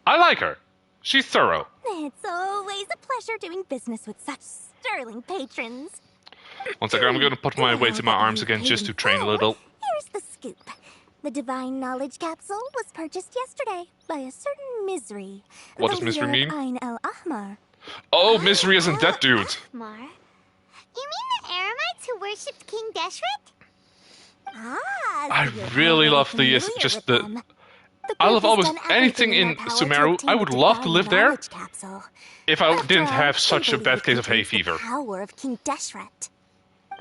[SPEAKER 1] I like her. She's thorough.
[SPEAKER 7] It's always a pleasure doing business with such sterling patrons.
[SPEAKER 1] One second, I'm going to put my weight in my arms again just to train a little.
[SPEAKER 7] Here's the scoop. The Divine Knowledge Capsule was purchased yesterday by a certain Misery.
[SPEAKER 1] What does Misery mean?
[SPEAKER 7] Ain el-Ahmar.
[SPEAKER 1] Oh, Misery isn't that dude.
[SPEAKER 7] Ahmar? You mean the Eremites who worshipped King Deshret?
[SPEAKER 1] I really love the I love almost anything in Sumeru. I would love to live there if I didn't have such a bad case of hay fever.
[SPEAKER 7] Power of King Deshret.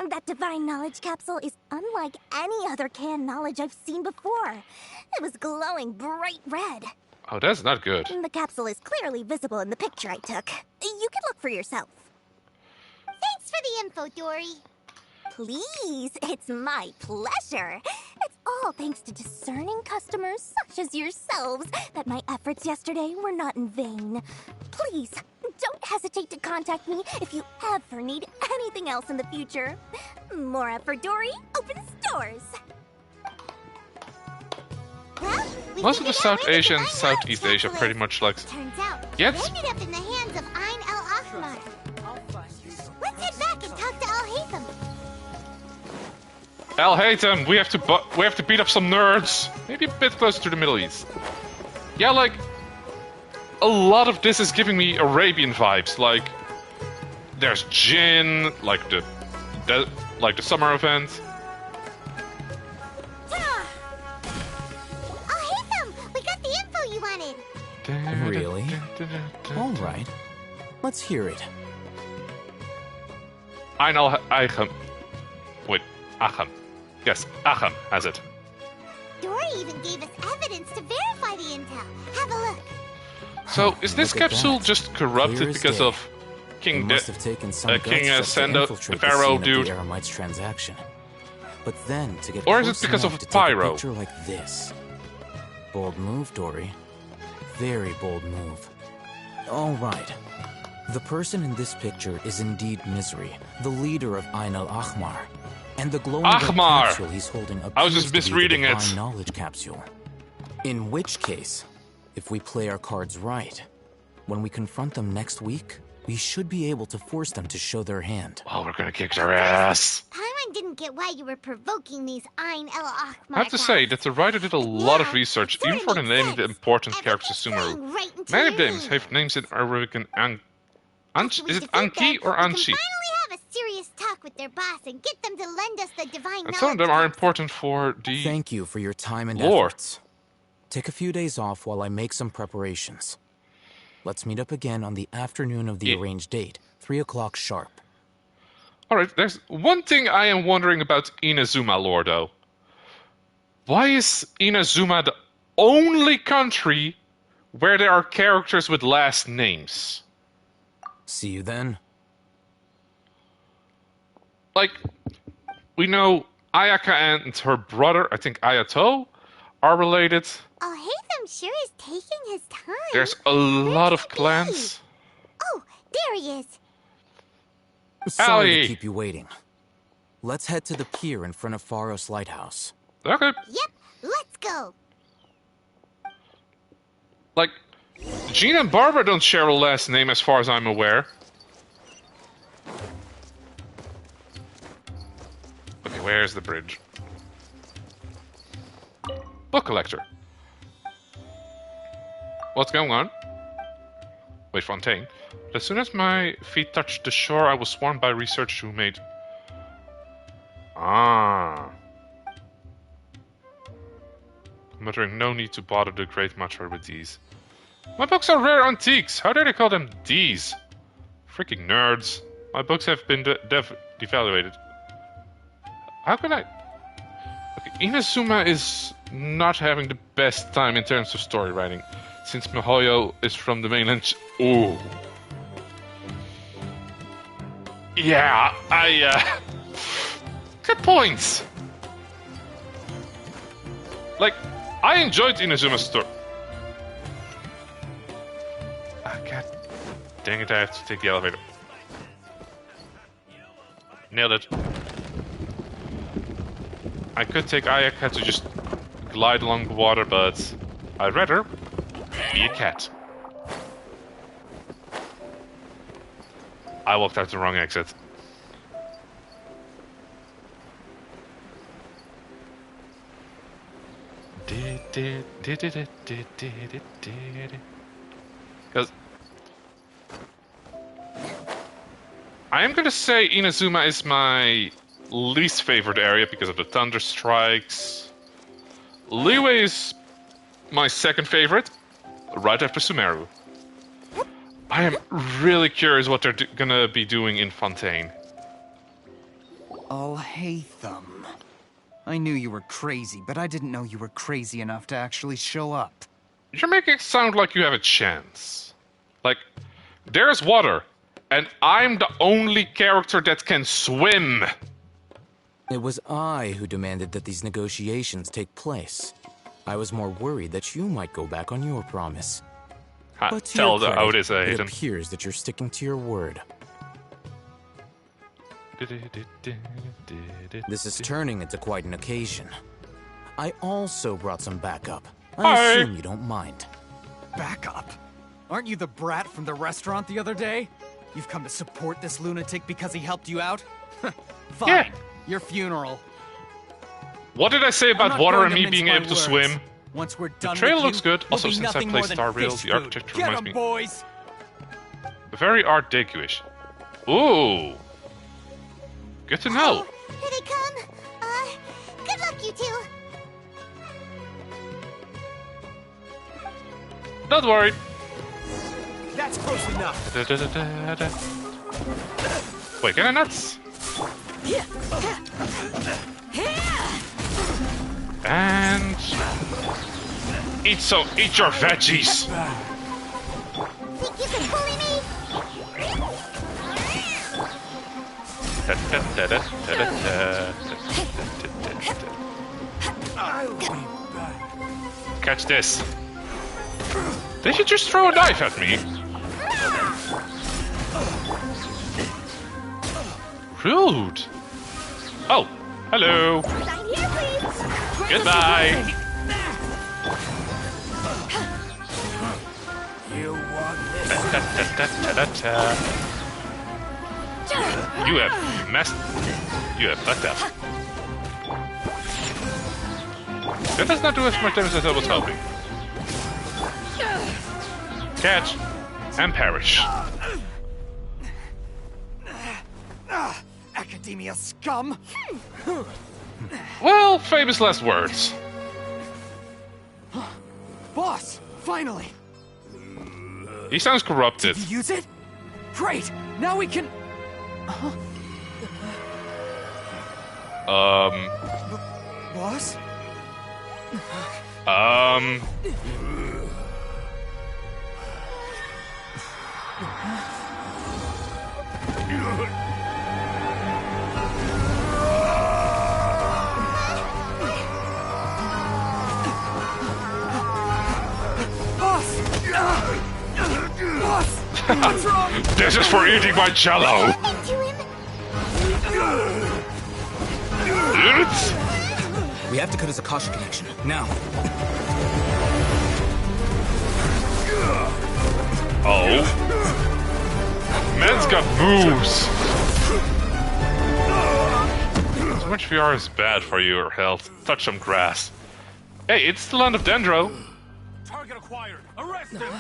[SPEAKER 7] That Divine Knowledge Capsule is unlike any other canned knowledge I've seen before. It was glowing bright red.
[SPEAKER 1] Oh, that's not good.
[SPEAKER 7] The capsule is clearly visible in the picture I took. You can look for yourself. Thanks for the info, Dory. Please, it's my pleasure. It's all thanks to discerning customers such as yourselves that my efforts yesterday were not in vain. Please, don't hesitate to contact me if you ever need anything else in the future. More effort, Dory, opens doors. Well,
[SPEAKER 1] most of the South Asia and Southeast Asia pretty much like...
[SPEAKER 7] Turns out,
[SPEAKER 1] Yet?
[SPEAKER 7] we ended up in the hands of Ain el-Ahmar. Let's head back and talk to Al-Haytham.
[SPEAKER 1] Al Haytham, we have to beat up some nerds. Maybe a bit closer to the Middle East. Yeah, like a lot of this is giving me Arabian vibes. Like there's Jinn, like the summer event.
[SPEAKER 7] Al-Haytham, we got the info you wanted.
[SPEAKER 10] Really? All right. Let's hear it.
[SPEAKER 1] Ain al-Ahmar. Wait, Aham. Yes, Aham has it.
[SPEAKER 7] Dory even gave us evidence to verify the intel. Have a look.
[SPEAKER 1] So, is this capsule just corrupted because of King Sendo, the Pharaoh dude?
[SPEAKER 10] The Eremites transaction. But then to get
[SPEAKER 1] or is it because of Pyro?
[SPEAKER 10] A picture like this. Bold move, Dory. Very bold move. All right. The person in this picture is indeed Misery, the leader of Ain el-Ahmar. And the glowing capsule he's holding appears
[SPEAKER 1] I was just misreading
[SPEAKER 10] to be the
[SPEAKER 1] it.
[SPEAKER 10] Divine Knowledge Capsule. In which case, if we play our cards right, when we confront them next week, we should be able to force them to show their hand.
[SPEAKER 1] Oh, we're gonna kick their ass.
[SPEAKER 7] Paimon didn't get why you were provoking these Ain el-Ahmar.
[SPEAKER 1] I have to say that the writer did a lot of research, even for the naming the important characters of Sumeru. Many of them have names in Arabic and is it Anki or Anchi?
[SPEAKER 7] Finally have a serious talk with their boss and get them to lend us the Divine Knowledge.
[SPEAKER 1] And some of them are important for the
[SPEAKER 10] Thank you for your time and
[SPEAKER 1] lore.
[SPEAKER 10] efforts. Take a few days off while I make some preparations. Let's meet up again on the afternoon of the arranged date, 3 o'clock sharp.
[SPEAKER 1] Alright, there's one thing I am wondering about Inazuma lore, though. Why is Inazuma the only country where there are characters with last names?
[SPEAKER 10] See you then.
[SPEAKER 1] Like, we know Ayaka and her brother, I think Ayato, are related.
[SPEAKER 7] Al-Haytham Sam sure is taking his time.
[SPEAKER 1] There's a lot of clans.
[SPEAKER 7] Oh, there he is.
[SPEAKER 10] Sorry
[SPEAKER 1] Allie.
[SPEAKER 10] to keep you waiting. Let's head to the pier in front of Faros Lighthouse.
[SPEAKER 1] Okay.
[SPEAKER 7] Yep, let's go.
[SPEAKER 1] Like, Jean and Barbara don't share a last name as far as I'm aware. Okay, where's the bridge? Book collector. What's going on? Wait, Fontaine. As soon as my feet touched the shore, I was swarmed by researchers who made... Ah. Muttering, no need to bother the great matter with these. My books are rare antiques. How dare they call them these? Freaking nerds. My books have been devaluated. How can I... Okay, Inazuma is not having the best time in terms of story writing, since Mihoyo is from the mainland... Ooh. Yeah, Good points! Like, I enjoyed Inazuma's story. Ah, god dang it, I have to take the elevator. Nailed it. I could take Ayaka to just glide along the water, but I'd rather be a cat. I walked out the wrong exit. Because I am gonna say Inazuma is my least favorite area because of the thunder strikes. Liyue is my second favorite, right after Sumeru. I am really curious what they're gonna be doing in Fontaine.
[SPEAKER 20] I'll hate them. I knew you were crazy, but I didn't know you were crazy enough to actually show up.
[SPEAKER 1] You're making it sound like you have a chance. Like, there's water, and I'm the only character that can swim.
[SPEAKER 10] It was I who demanded that these negotiations take place. I was more worried that you might go back on your promise. But to your credit, it appears that you're sticking to your word. This is turning into quite an occasion. I also brought some backup. I assume you don't mind.
[SPEAKER 20] Backup? Aren't you the brat from the restaurant the other day? You've come to support this lunatic because he helped you out? Fine.
[SPEAKER 1] Yeah.
[SPEAKER 20] Your funeral.
[SPEAKER 1] What did I say about water and me being able to swim?
[SPEAKER 20] Once we're done
[SPEAKER 1] the trail
[SPEAKER 20] with
[SPEAKER 1] looks
[SPEAKER 20] you,
[SPEAKER 1] good. Also,
[SPEAKER 20] we'll
[SPEAKER 1] since I played Star Rail, the architecture
[SPEAKER 20] Get
[SPEAKER 1] reminds
[SPEAKER 20] 'em,
[SPEAKER 1] me
[SPEAKER 20] boys.
[SPEAKER 1] very Art Deco-ish. Ooh, good to know.
[SPEAKER 7] Here they come. Good luck, you two.
[SPEAKER 1] Don't worry.
[SPEAKER 20] That's close enough.
[SPEAKER 1] Wait, can I not? And eat your veggies.
[SPEAKER 7] Think you can bully me?
[SPEAKER 1] Catch this. Did you just throw a knife at me? Rude. Oh, hello.
[SPEAKER 7] Sign here, please.
[SPEAKER 1] Goodbye.
[SPEAKER 13] You want this?
[SPEAKER 1] You have messed. You have fucked up. That does not do as much damage as I was hoping. Catch and perish.
[SPEAKER 20] Academia scum!
[SPEAKER 1] Well, famous last words.
[SPEAKER 20] Boss, finally!
[SPEAKER 1] He sounds corrupted.
[SPEAKER 20] Did you use it? Great! Now we can... Boss?
[SPEAKER 1] This is for eating my jello!
[SPEAKER 10] We have to cut his Akasha connection, now.
[SPEAKER 1] Oh. Man's got moves! So much VR is bad for your health. Touch some grass. Hey, it's the land of Dendro.
[SPEAKER 9] Target acquired. Arrest him.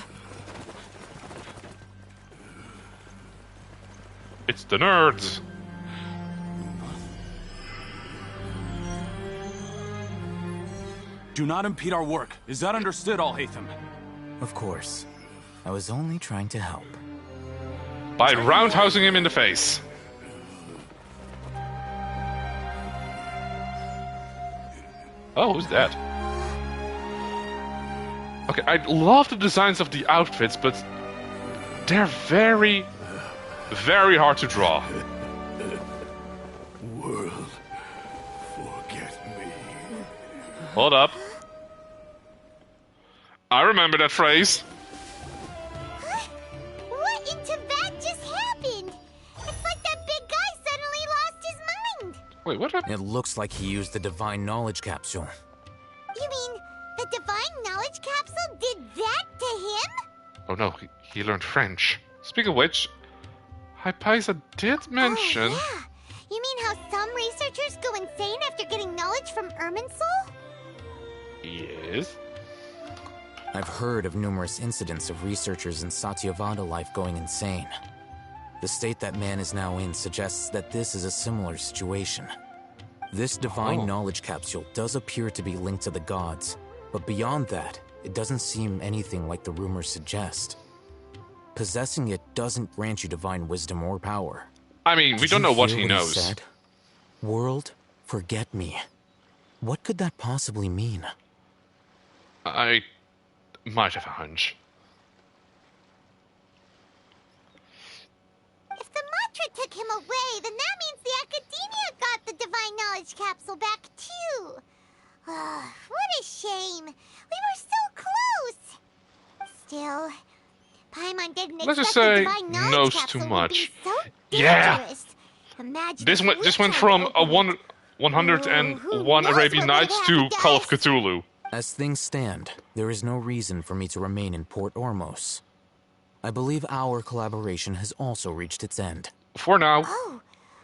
[SPEAKER 1] It's the nerds.
[SPEAKER 17] Do not impede our work. Is that understood, Al-Haytham?
[SPEAKER 10] Of course. I was only trying to help.
[SPEAKER 1] By roundhousing him in the face. Oh, who's that? Okay, I love the designs of the outfits, but they're very, very hard to draw.
[SPEAKER 4] World, forget me.
[SPEAKER 1] Hold up. I remember that phrase.
[SPEAKER 7] What in Tibet just happened? It's like that big guy suddenly lost his mind.
[SPEAKER 1] Wait, what happened?
[SPEAKER 10] It looks like he used the Divine Knowledge Capsule.
[SPEAKER 7] You mean the Divine Knowledge Capsule did that to him?
[SPEAKER 1] Oh no, he learned French. Speaking of which, Hypatia did mention...
[SPEAKER 7] Oh, yeah. You mean how some researchers go insane after getting knowledge from Irminsul?
[SPEAKER 1] Yes.
[SPEAKER 10] I've heard of numerous incidents of researchers in Satyavada life going insane. The state that man is now in suggests that this is a similar situation. This Divine Knowledge Capsule does appear to be linked to the gods, but beyond that, it doesn't seem anything like the rumors suggest. Possessing it doesn't grant you divine wisdom or power.
[SPEAKER 1] I mean, we don't know what he knows.
[SPEAKER 10] Said? World, forget me. What could that possibly mean?
[SPEAKER 1] I might have a hunch.
[SPEAKER 7] If the mantra took him away, then that means the Academia got the Divine Knowledge Capsule back too. What a shame. We were so close. Still, Paimon didn't
[SPEAKER 1] Let's just
[SPEAKER 7] expect the
[SPEAKER 1] say
[SPEAKER 7] Divine Knowledge
[SPEAKER 1] knows
[SPEAKER 7] Capsule
[SPEAKER 1] too
[SPEAKER 7] would
[SPEAKER 1] much.
[SPEAKER 7] be so
[SPEAKER 1] Yeah.
[SPEAKER 7] dangerous. Imagine
[SPEAKER 1] This
[SPEAKER 7] if we
[SPEAKER 1] went
[SPEAKER 7] tried
[SPEAKER 1] from
[SPEAKER 7] to
[SPEAKER 1] a
[SPEAKER 7] open
[SPEAKER 1] 101 Arabian Nights to Call of Cthulhu.
[SPEAKER 10] As things stand, there is no reason for me to remain in Port Ormos. I believe our collaboration has also reached its end.
[SPEAKER 1] For now.
[SPEAKER 7] Oh,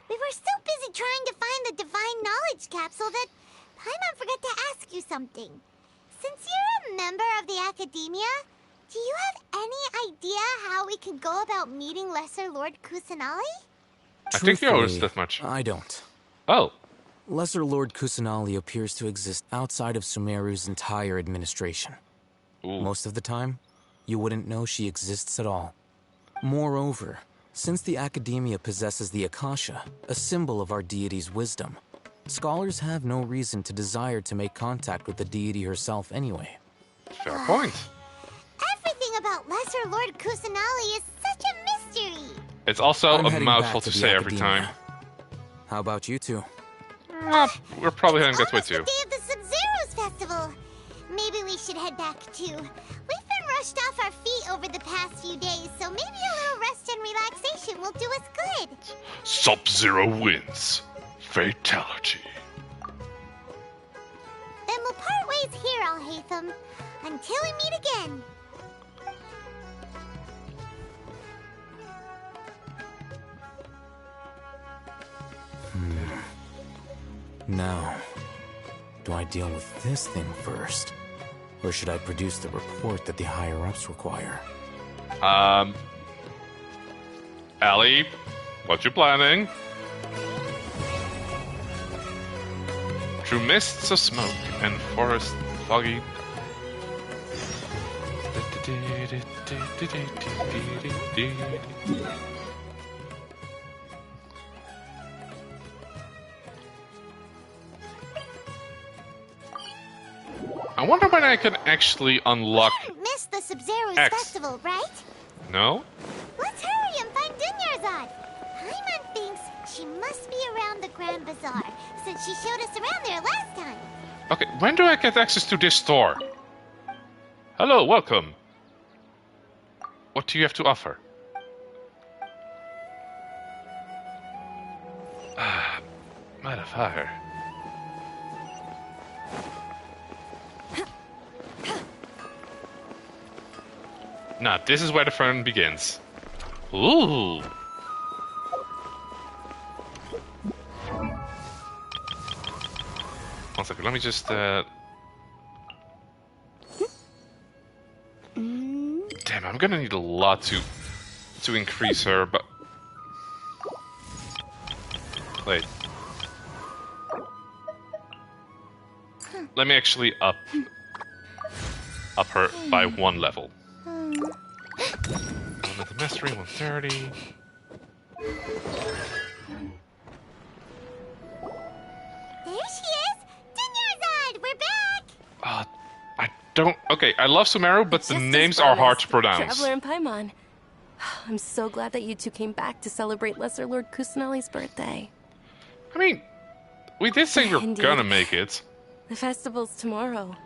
[SPEAKER 7] we were so busy trying to find the Divine Knowledge Capsule that Paimon forgot to ask you something. Since you're a member of the Academia, do you have any idea how we can go about meeting Lesser Lord Kusanali?
[SPEAKER 1] I think he owes that much.
[SPEAKER 10] I don't.
[SPEAKER 1] Oh.
[SPEAKER 10] Lesser Lord Kusanali appears to exist outside of Sumeru's entire administration.
[SPEAKER 1] Ooh.
[SPEAKER 10] Most of the time, you wouldn't know she exists at all. Moreover, since the Academia possesses the Akasha, a symbol of our deity's wisdom, scholars have no reason to desire to make contact with the deity herself anyway.
[SPEAKER 1] Fair point.
[SPEAKER 7] Everything about Lesser Lord Kusanali is such a mystery.
[SPEAKER 1] It's also
[SPEAKER 10] I'm
[SPEAKER 1] a
[SPEAKER 10] heading
[SPEAKER 1] mouthful
[SPEAKER 10] back
[SPEAKER 1] to
[SPEAKER 10] the
[SPEAKER 1] say every
[SPEAKER 10] Academia.
[SPEAKER 1] time.
[SPEAKER 10] How about you two?
[SPEAKER 1] We're probably heading that way too.
[SPEAKER 7] The day of the Sub-Zero's festival. Maybe we should head back too. We've been rushed off our feet over the past few days, so maybe a little rest and relaxation will do us good.
[SPEAKER 1] Sub-Zero wins. Fatality.
[SPEAKER 7] Then we'll part ways here, Al-Haytham. Until we meet again.
[SPEAKER 10] Now, do I deal with this thing first? Or should I produce the report that the higher-ups require?
[SPEAKER 1] Allie, what you planning? Through mists of smoke and forest foggy. I wonder when I can actually unlock.
[SPEAKER 7] Miss the Sub-Zero's
[SPEAKER 1] X.
[SPEAKER 7] festival, right?
[SPEAKER 1] No?
[SPEAKER 7] Let's hurry and find Dunyarzad. Paimon thinks she must be around the Grand Bazaar, since she showed us around there last time.
[SPEAKER 1] Okay, when do I get access to this store? Hello, welcome. What do you have to offer? by the fire. Now, this is where the fun begins. Ooh! One second, let me just, Damn, I'm gonna need a lot to increase her, but... Wait. Let me actually up her by 1 level. Another mastery, 130.
[SPEAKER 7] There she is! Dinyarzad, we're back!
[SPEAKER 1] I don't... Okay, I love Sumeru, but the names are hard to pronounce.
[SPEAKER 12] Traveler and Paimon. I'm so glad that you two came back to celebrate Lesser Lord Kusanali's birthday.
[SPEAKER 1] I mean, we did say we were
[SPEAKER 12] Indeed.
[SPEAKER 1] gonna make it.
[SPEAKER 12] The festival's tomorrow.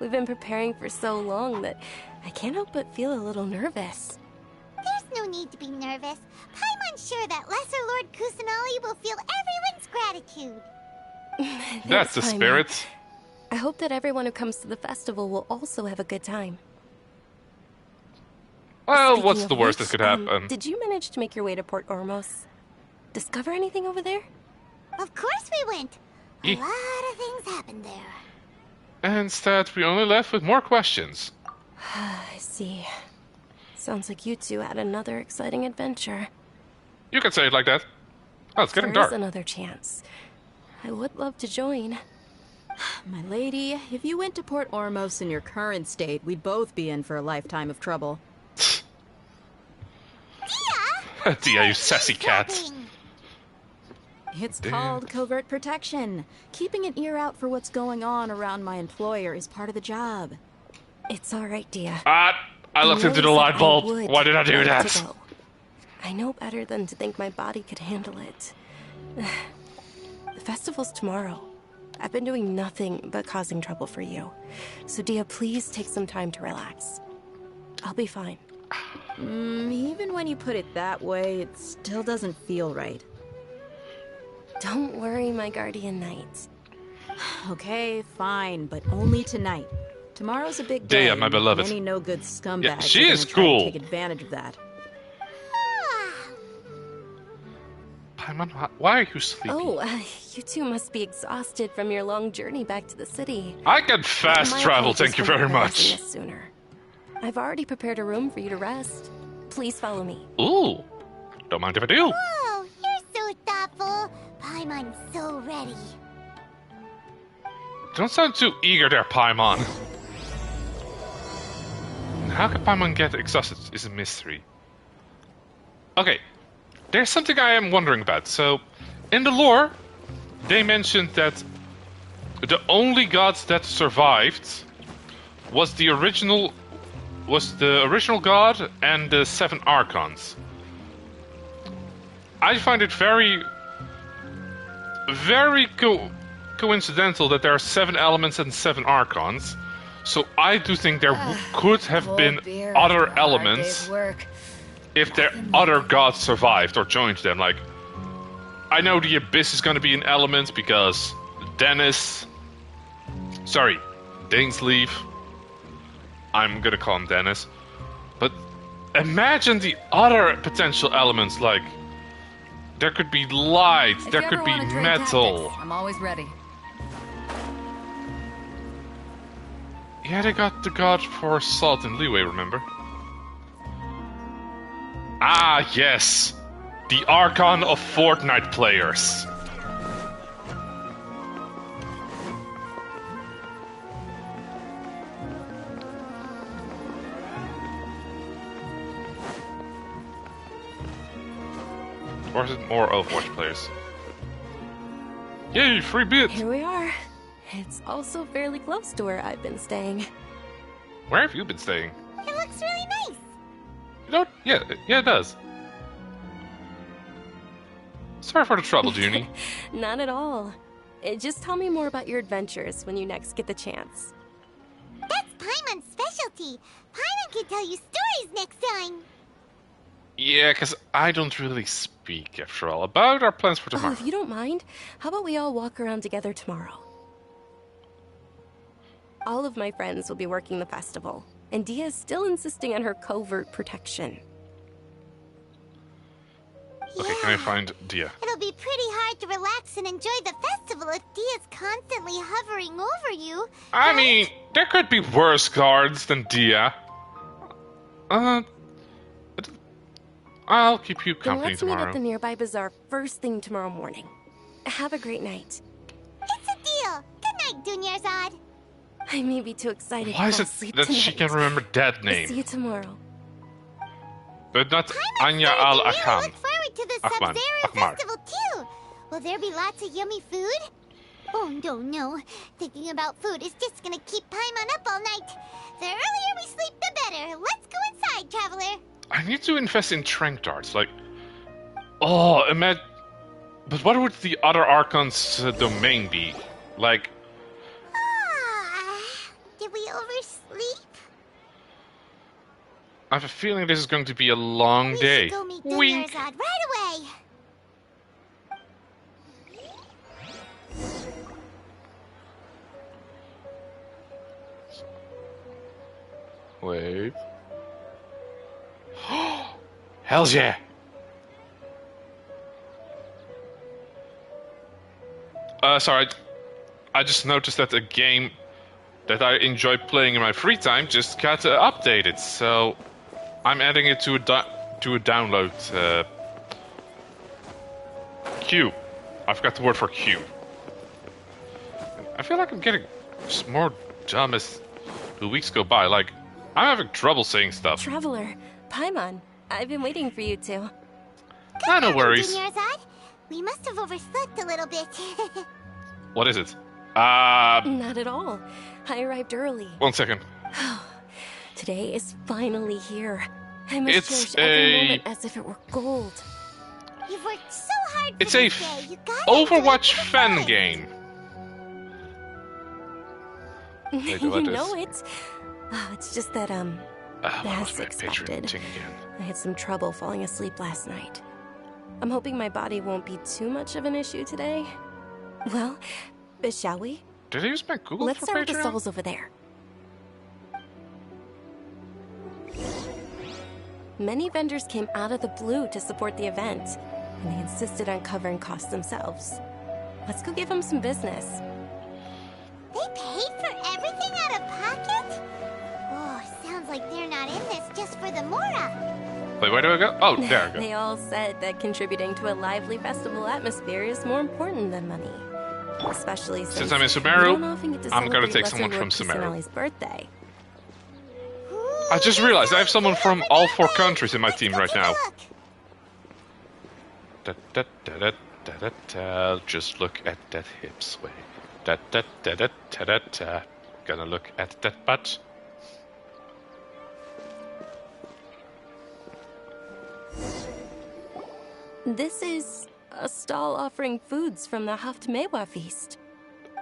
[SPEAKER 12] We've been preparing for so long that I can't help but feel a little nervous.
[SPEAKER 7] There's no need to be nervous. Paimon's sure that Lesser Lord Kusanali will feel everyone's gratitude.
[SPEAKER 1] That's the
[SPEAKER 12] Paimon.
[SPEAKER 1] spirit.
[SPEAKER 12] I hope that everyone who comes to the festival will also have a good time.
[SPEAKER 1] Well,
[SPEAKER 12] Speaking
[SPEAKER 1] what's
[SPEAKER 12] of
[SPEAKER 1] the worst
[SPEAKER 12] which,
[SPEAKER 1] that could happen?
[SPEAKER 12] Did you manage to make your way to Port Ormos? Discover anything over there?
[SPEAKER 7] Of course we went. A
[SPEAKER 1] Ye-
[SPEAKER 7] lot of things happened there.
[SPEAKER 1] Instead, we only left with more questions.
[SPEAKER 12] I see. Sounds like you two had another exciting adventure.
[SPEAKER 1] You can say it like that. Oh, it's getting
[SPEAKER 12] There
[SPEAKER 1] dark.
[SPEAKER 12] is another chance. I would love to join.
[SPEAKER 8] My lady, if you went to Port Ormos in your current state, we'd both be in for a lifetime of trouble.
[SPEAKER 1] Dia, you sassy cat.
[SPEAKER 8] It's
[SPEAKER 1] Damn.
[SPEAKER 8] called covert protection. Keeping an ear out for what's going on around my employer is part of the job.
[SPEAKER 12] It's all right, Dia.
[SPEAKER 1] I looked into the light bulb. Why did I do that?
[SPEAKER 12] I know better than to think my body could handle it. The festival's tomorrow. I've been doing nothing but causing trouble for you. So, Dia, please take some time to relax. I'll be fine.
[SPEAKER 8] Even when you put it that way, it still doesn't feel right.
[SPEAKER 12] Don't worry, my guardian knight.
[SPEAKER 8] Okay, fine, but only tonight. Tomorrow's a big day.
[SPEAKER 1] Dia, my
[SPEAKER 8] and
[SPEAKER 1] beloved.
[SPEAKER 8] Many no good scumbags
[SPEAKER 1] Yeah, she
[SPEAKER 8] are
[SPEAKER 1] is
[SPEAKER 8] gonna try to
[SPEAKER 1] cool.
[SPEAKER 8] take advantage of that.
[SPEAKER 1] Paimon, why are you sleepy?
[SPEAKER 12] Oh, you two must be exhausted from your long journey back to the city.
[SPEAKER 1] I can fast
[SPEAKER 12] My
[SPEAKER 1] travel,
[SPEAKER 12] apologies
[SPEAKER 1] thank you
[SPEAKER 12] for not
[SPEAKER 1] very
[SPEAKER 12] realizing
[SPEAKER 1] much.
[SPEAKER 12] this sooner. I've already prepared a room for you to rest. Please follow me.
[SPEAKER 1] Ooh, don't mind if I do.
[SPEAKER 7] Whoa, you're so thoughtful. Paimon's so ready.
[SPEAKER 1] Don't sound too eager there, Paimon. How can Paimon get exhausted is a mystery. Okay, there's something I am wondering about. So, in the lore, they mentioned that the only gods that survived was the original god and the 7 archons. I find it very coincidental that there are 7 elements and 7 archons. So I do think there could have been other elements if their other gods survived or joined them. Like, I know the Abyss is going to be an element because Dainsleif. I'm going to call him Dennis. But imagine the other potential elements, like there could be light,
[SPEAKER 8] If
[SPEAKER 1] there
[SPEAKER 8] you
[SPEAKER 1] could
[SPEAKER 8] ever
[SPEAKER 1] be
[SPEAKER 8] wanna trade
[SPEAKER 1] metal.
[SPEAKER 8] tactics, I'm always ready.
[SPEAKER 1] Yeah, they got the god for salt and leeway, remember? Ah, yes! The Archon of Fortnite players. Or is it more Overwatch players? Yay, free bit!
[SPEAKER 12] Here we are. It's also fairly close to where I've been staying.
[SPEAKER 1] Where have you been staying?
[SPEAKER 7] It looks really nice.
[SPEAKER 1] You know, yeah, it does. Sorry for the trouble, Junie.
[SPEAKER 12] Not at all. Just tell me more about your adventures when you next get the chance.
[SPEAKER 7] That's Paimon's specialty. Paimon can tell you stories next time.
[SPEAKER 1] Yeah, because I don't really speak, after all, about our plans for tomorrow.
[SPEAKER 12] Oh, if you don't mind, how about we all walk around together tomorrow? All of my friends will be working the festival, and Dia is still insisting on her covert protection.
[SPEAKER 1] Okay, can I find Dia?
[SPEAKER 7] It'll be pretty hard to relax and enjoy the festival if Dia's constantly hovering over you.
[SPEAKER 1] I mean, there could be worse guards than Dia. I'll keep you
[SPEAKER 12] Then
[SPEAKER 1] company
[SPEAKER 12] let's meet
[SPEAKER 1] tomorrow.
[SPEAKER 12] at the nearby bazaar first thing tomorrow morning. Have a great night.
[SPEAKER 7] It's a deal. Good night, Dunyarzad.
[SPEAKER 12] I may be too excited
[SPEAKER 1] Why
[SPEAKER 12] to
[SPEAKER 1] is
[SPEAKER 12] fall
[SPEAKER 1] it
[SPEAKER 12] asleep
[SPEAKER 1] that
[SPEAKER 12] tonight.
[SPEAKER 1] she can remember that
[SPEAKER 12] See
[SPEAKER 1] name?
[SPEAKER 12] you tomorrow.
[SPEAKER 1] But not Anya Al Akhan.
[SPEAKER 7] Look forward to the
[SPEAKER 1] Ahmad.
[SPEAKER 7] Sub-Zero
[SPEAKER 1] Ahmar.
[SPEAKER 7] festival too. Will there be lots of yummy food? Oh no. Thinking about food is just gonna keep Paimon up all night. The earlier we sleep, the better. Let's go inside, traveler.
[SPEAKER 1] I need to invest in trank darts. Like, oh, imagine. But what would the other Archon's domain be? Like,
[SPEAKER 7] Did we oversleep?
[SPEAKER 1] I have a feeling this is going to be a long day.
[SPEAKER 7] Go meet
[SPEAKER 1] Wink.
[SPEAKER 7] Dunyarzad right away.
[SPEAKER 1] Wait. Hells yeah! Sorry. I just noticed that a game that I enjoy playing in my free time just got updated, so I'm adding it to a download queue. I forgot the word for queue. I feel like I'm getting more dumb as the weeks go by. Like, I'm having trouble saying stuff.
[SPEAKER 12] Traveler, Paimon, I've been waiting for you two.
[SPEAKER 1] No worries.
[SPEAKER 7] Dunyarzad, we must have overslept a little bit.
[SPEAKER 1] What is it?
[SPEAKER 12] Not at all. I arrived early.
[SPEAKER 1] 1 second.
[SPEAKER 12] Today is finally here. I must
[SPEAKER 1] It's
[SPEAKER 12] cherish every
[SPEAKER 1] a-
[SPEAKER 12] moment as if it were gold.
[SPEAKER 7] You've worked so hard for
[SPEAKER 1] It's a
[SPEAKER 7] this day. You gotta
[SPEAKER 1] Overwatch fan game. Wait,
[SPEAKER 12] You
[SPEAKER 1] what
[SPEAKER 12] know
[SPEAKER 1] is-
[SPEAKER 12] it. Oh, it's just that, as expected, I had some trouble falling asleep last night. I'm hoping my body won't be too much of an issue today. Well, shall we?
[SPEAKER 1] Did I use my Google
[SPEAKER 12] Let's
[SPEAKER 1] for
[SPEAKER 12] start with the
[SPEAKER 1] Patreon?
[SPEAKER 12] stalls over there. Many vendors came out of the blue to support the event, and they insisted on covering costs themselves. Let's go give them some business.
[SPEAKER 7] They paid for everything out of pocket? Oh, sounds like they're not in this just for the Mora.
[SPEAKER 1] Wait, where do I go? Oh, there I go.
[SPEAKER 12] They all said that contributing to a lively festival atmosphere is more important than money. Especially
[SPEAKER 1] Since I'm in
[SPEAKER 12] we
[SPEAKER 1] Sumeru,
[SPEAKER 12] don't often get to
[SPEAKER 1] I'm gonna
[SPEAKER 12] celebrate
[SPEAKER 1] take someone from
[SPEAKER 12] lesser-known
[SPEAKER 1] Sumeru.
[SPEAKER 12] Kusanali's birthday.
[SPEAKER 1] I just realized I have someone from all 4 countries in my team right now. Da, da, da, da, da, da, da. Just look at that hip sway. Da, da, da, da, da, da, da. Gonna look at that butt.
[SPEAKER 12] This is a stall offering foods from the Haftmewa feast.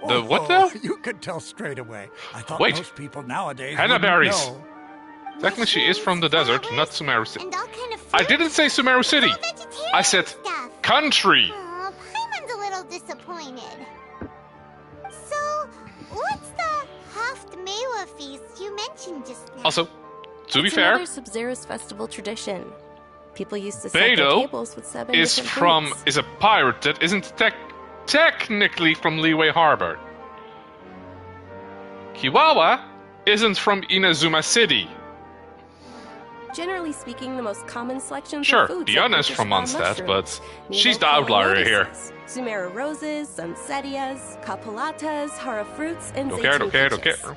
[SPEAKER 1] The what though?
[SPEAKER 13] You could tell straight away. I thought
[SPEAKER 1] Wait.
[SPEAKER 13] most people nowadays
[SPEAKER 1] Henna
[SPEAKER 13] wouldn't
[SPEAKER 1] berries.
[SPEAKER 13] know.
[SPEAKER 1] Technically, she is from the desert, not Sumeru City. I didn't say Sumeru City. I said country.
[SPEAKER 7] Oh, Paimon's a little disappointed. So, what's the Haftmewa feast you mentioned just now?
[SPEAKER 1] Also, to be
[SPEAKER 12] It's
[SPEAKER 1] fair,
[SPEAKER 12] another Sub-Zero's festival tradition. People used to set their
[SPEAKER 1] Beto
[SPEAKER 12] tables with 7
[SPEAKER 1] is
[SPEAKER 12] different
[SPEAKER 1] from
[SPEAKER 12] foods.
[SPEAKER 1] is a pirate that isn't technically from Liyue Harbor. Kiwawa isn't from Inazuma City.
[SPEAKER 12] Generally speaking, the most common selections
[SPEAKER 1] Sure,
[SPEAKER 12] of foods
[SPEAKER 1] Diana
[SPEAKER 12] are
[SPEAKER 1] is from
[SPEAKER 12] focused on
[SPEAKER 1] Mondstadt,
[SPEAKER 12] mushrooms,
[SPEAKER 1] but she's the
[SPEAKER 12] Nemo
[SPEAKER 1] outlier here.
[SPEAKER 12] lotuses, Sumeru roses, Sunsetias, Capulatas, Hara fruits, and
[SPEAKER 1] Don't care,
[SPEAKER 12] Zeytun
[SPEAKER 1] don't care, don't
[SPEAKER 12] peaches.
[SPEAKER 1] care.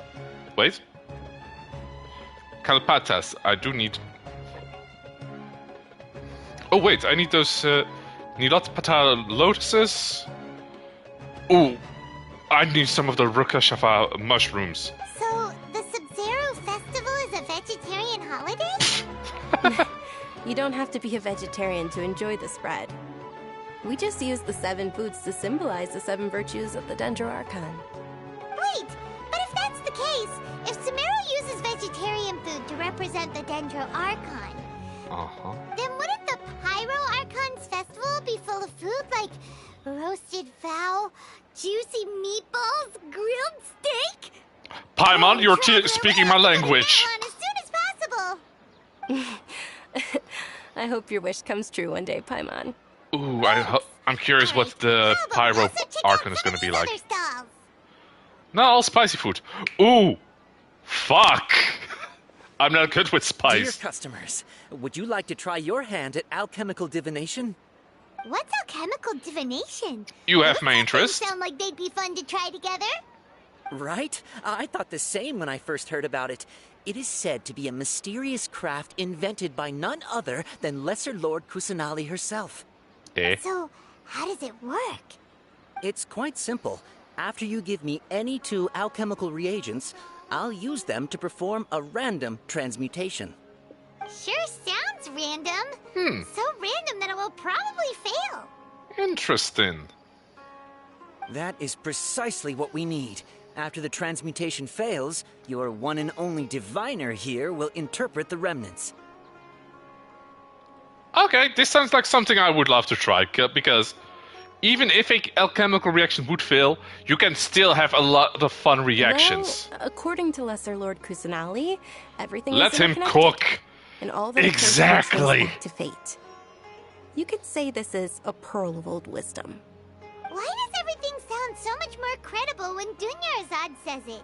[SPEAKER 1] Wait. Kalpatas, I do need... Oh wait, I need those Nilotpata lotuses. Ooh, I need some of the Rukashava mushrooms.
[SPEAKER 7] So, the Sub-Zero festival is a vegetarian holiday?
[SPEAKER 12] You don't have to be a vegetarian to enjoy the spread. We just use the 7 foods to symbolize the 7 virtues of the Dendro Archon.
[SPEAKER 7] Wait, but if that's the case, if Sumeru uses vegetarian food to represent the Dendro Archon, then wouldn't food like roasted fowl, juicy meatballs, grilled steak?
[SPEAKER 1] Paimon, you're speaking my language.
[SPEAKER 7] As soon as possible.
[SPEAKER 12] I hope your wish comes true one day, Paimon.
[SPEAKER 1] Ooh, I'm curious what the Pyro Archon is going to be like. No, all spicy food. Ooh, fuck. I'm not good with spice.
[SPEAKER 16] Dear customers, would you like to try your hand at alchemical divination?
[SPEAKER 7] What's alchemical divination?
[SPEAKER 1] You have my interest.
[SPEAKER 7] Sound like they'd be fun to try together.
[SPEAKER 16] Right? I thought the same when I first heard about it. It is said to be a mysterious craft invented by none other than Lesser Lord Kusanali herself.
[SPEAKER 7] So, how does it work?
[SPEAKER 16] It's quite simple. After you give me any 2 alchemical reagents, I'll use them to perform a random transmutation.
[SPEAKER 7] Sure sounds random. So random that it will probably fail.
[SPEAKER 1] Interesting.
[SPEAKER 16] That is precisely what we need. After the transmutation fails, your one and only diviner here will interpret the remnants.
[SPEAKER 1] Okay, this sounds like something I would love to try, because even if an alchemical reaction would fail, you can still have a lot of fun reactions.
[SPEAKER 12] Well, according to Lesser Lord Kusanali, everything
[SPEAKER 1] Let
[SPEAKER 12] is
[SPEAKER 1] him
[SPEAKER 12] interconnected,
[SPEAKER 1] cook.
[SPEAKER 12] And all that
[SPEAKER 1] Exactly.
[SPEAKER 12] back to fate. You could say this is a pearl of old wisdom.
[SPEAKER 7] Why does everything sound so much more credible when Dunyarzad says it?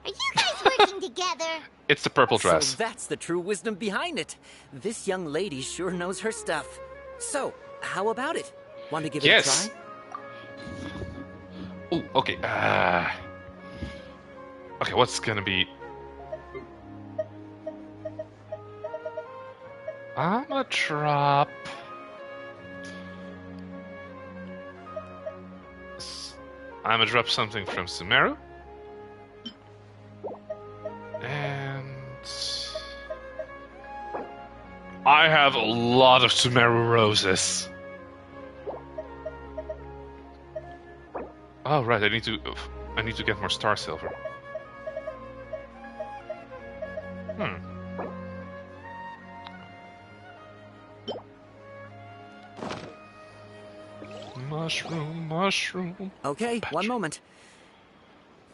[SPEAKER 7] Are you guys working together?
[SPEAKER 1] It's the purple dress.
[SPEAKER 16] So that's the true wisdom behind it. This young lady sure knows her stuff. So, how about it? Want to give it a try?
[SPEAKER 1] Ooh, okay. Okay, what's gonna be... I'm gonna drop... I'm gonna drop something from Sumeru. And... I have a lot of Sumeru roses. Oh right, I need to get more star silver. Mushroom.
[SPEAKER 16] Okay, one moment.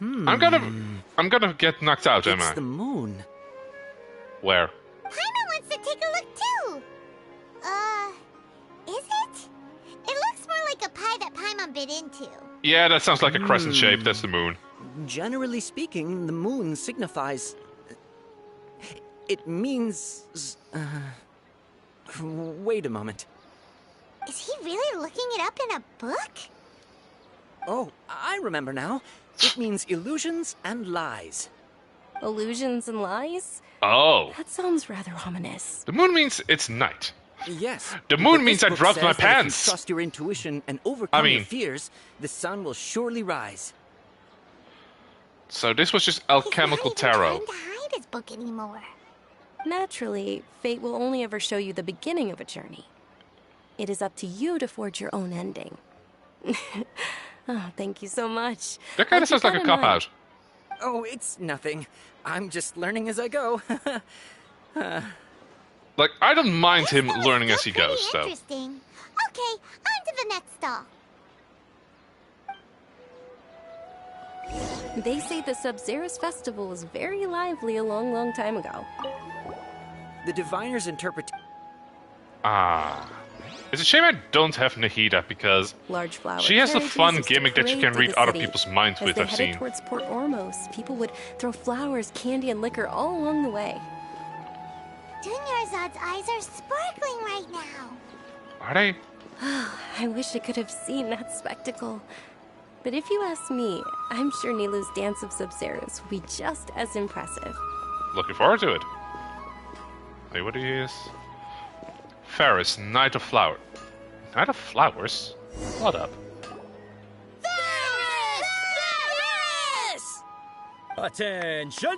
[SPEAKER 1] I'm gonna get knocked out, am I?
[SPEAKER 16] It's the moon.
[SPEAKER 1] Where?
[SPEAKER 7] Paimon wants to take a look too. Is it? It looks more like a pie that Paimon bit into.
[SPEAKER 1] Yeah, that sounds like a crescent shape. That's the moon.
[SPEAKER 16] Generally speaking, the moon signifies... It means... Wait a moment.
[SPEAKER 7] Is he really looking it up in a book?
[SPEAKER 16] Oh, I remember now. It means illusions and lies.
[SPEAKER 12] Illusions and lies?
[SPEAKER 1] Oh.
[SPEAKER 12] That sounds rather ominous.
[SPEAKER 1] The moon means it's night.
[SPEAKER 16] Yes.
[SPEAKER 1] The moon
[SPEAKER 16] but
[SPEAKER 1] means
[SPEAKER 16] this
[SPEAKER 1] I
[SPEAKER 16] book
[SPEAKER 1] dropped
[SPEAKER 16] says
[SPEAKER 1] my
[SPEAKER 16] that
[SPEAKER 1] pants.
[SPEAKER 16] If you trust your intuition and overcome your fears, the sun will surely rise.
[SPEAKER 1] So this was just alchemical tarot.
[SPEAKER 7] He's not even trying to hide his book anymore.
[SPEAKER 12] Naturally, fate will only ever show you the beginning of a journey. It is up to you to forge your own ending. Oh, thank you so much.
[SPEAKER 1] That kind of sounds like a cop-out.
[SPEAKER 16] Oh, it's nothing. I'm just learning as I go.
[SPEAKER 1] Like, I don't mind him learning as he goes, though.
[SPEAKER 7] Interesting. Okay, on to the next stall.
[SPEAKER 12] They say the Sub-Zerus festival was very lively a long, long time ago.
[SPEAKER 16] The diviners interpret...
[SPEAKER 1] It's a shame I don't have Nahida, because
[SPEAKER 12] Large flower
[SPEAKER 1] she has a
[SPEAKER 12] carriages
[SPEAKER 1] fun
[SPEAKER 12] used to
[SPEAKER 1] gimmick that you
[SPEAKER 12] parade
[SPEAKER 1] can
[SPEAKER 12] through
[SPEAKER 1] read
[SPEAKER 12] the
[SPEAKER 1] other
[SPEAKER 12] city.
[SPEAKER 1] people's minds with,
[SPEAKER 12] As
[SPEAKER 1] I've
[SPEAKER 12] they
[SPEAKER 1] seen.
[SPEAKER 12] headed towards Port Ormos, people would throw flowers, candy, and liquor all along the way.
[SPEAKER 7] Dunyarzad's eyes are sparkling right now.
[SPEAKER 1] Are they?
[SPEAKER 12] I wish I could have seen that spectacle. But if you ask me, I'm sure Nilu's Dance of Sub-Zerus will be just as impressive.
[SPEAKER 1] Looking forward to it. Wait, what is... Ferris, Knight of Flower. Knight of Flowers? What up?
[SPEAKER 5] Attention!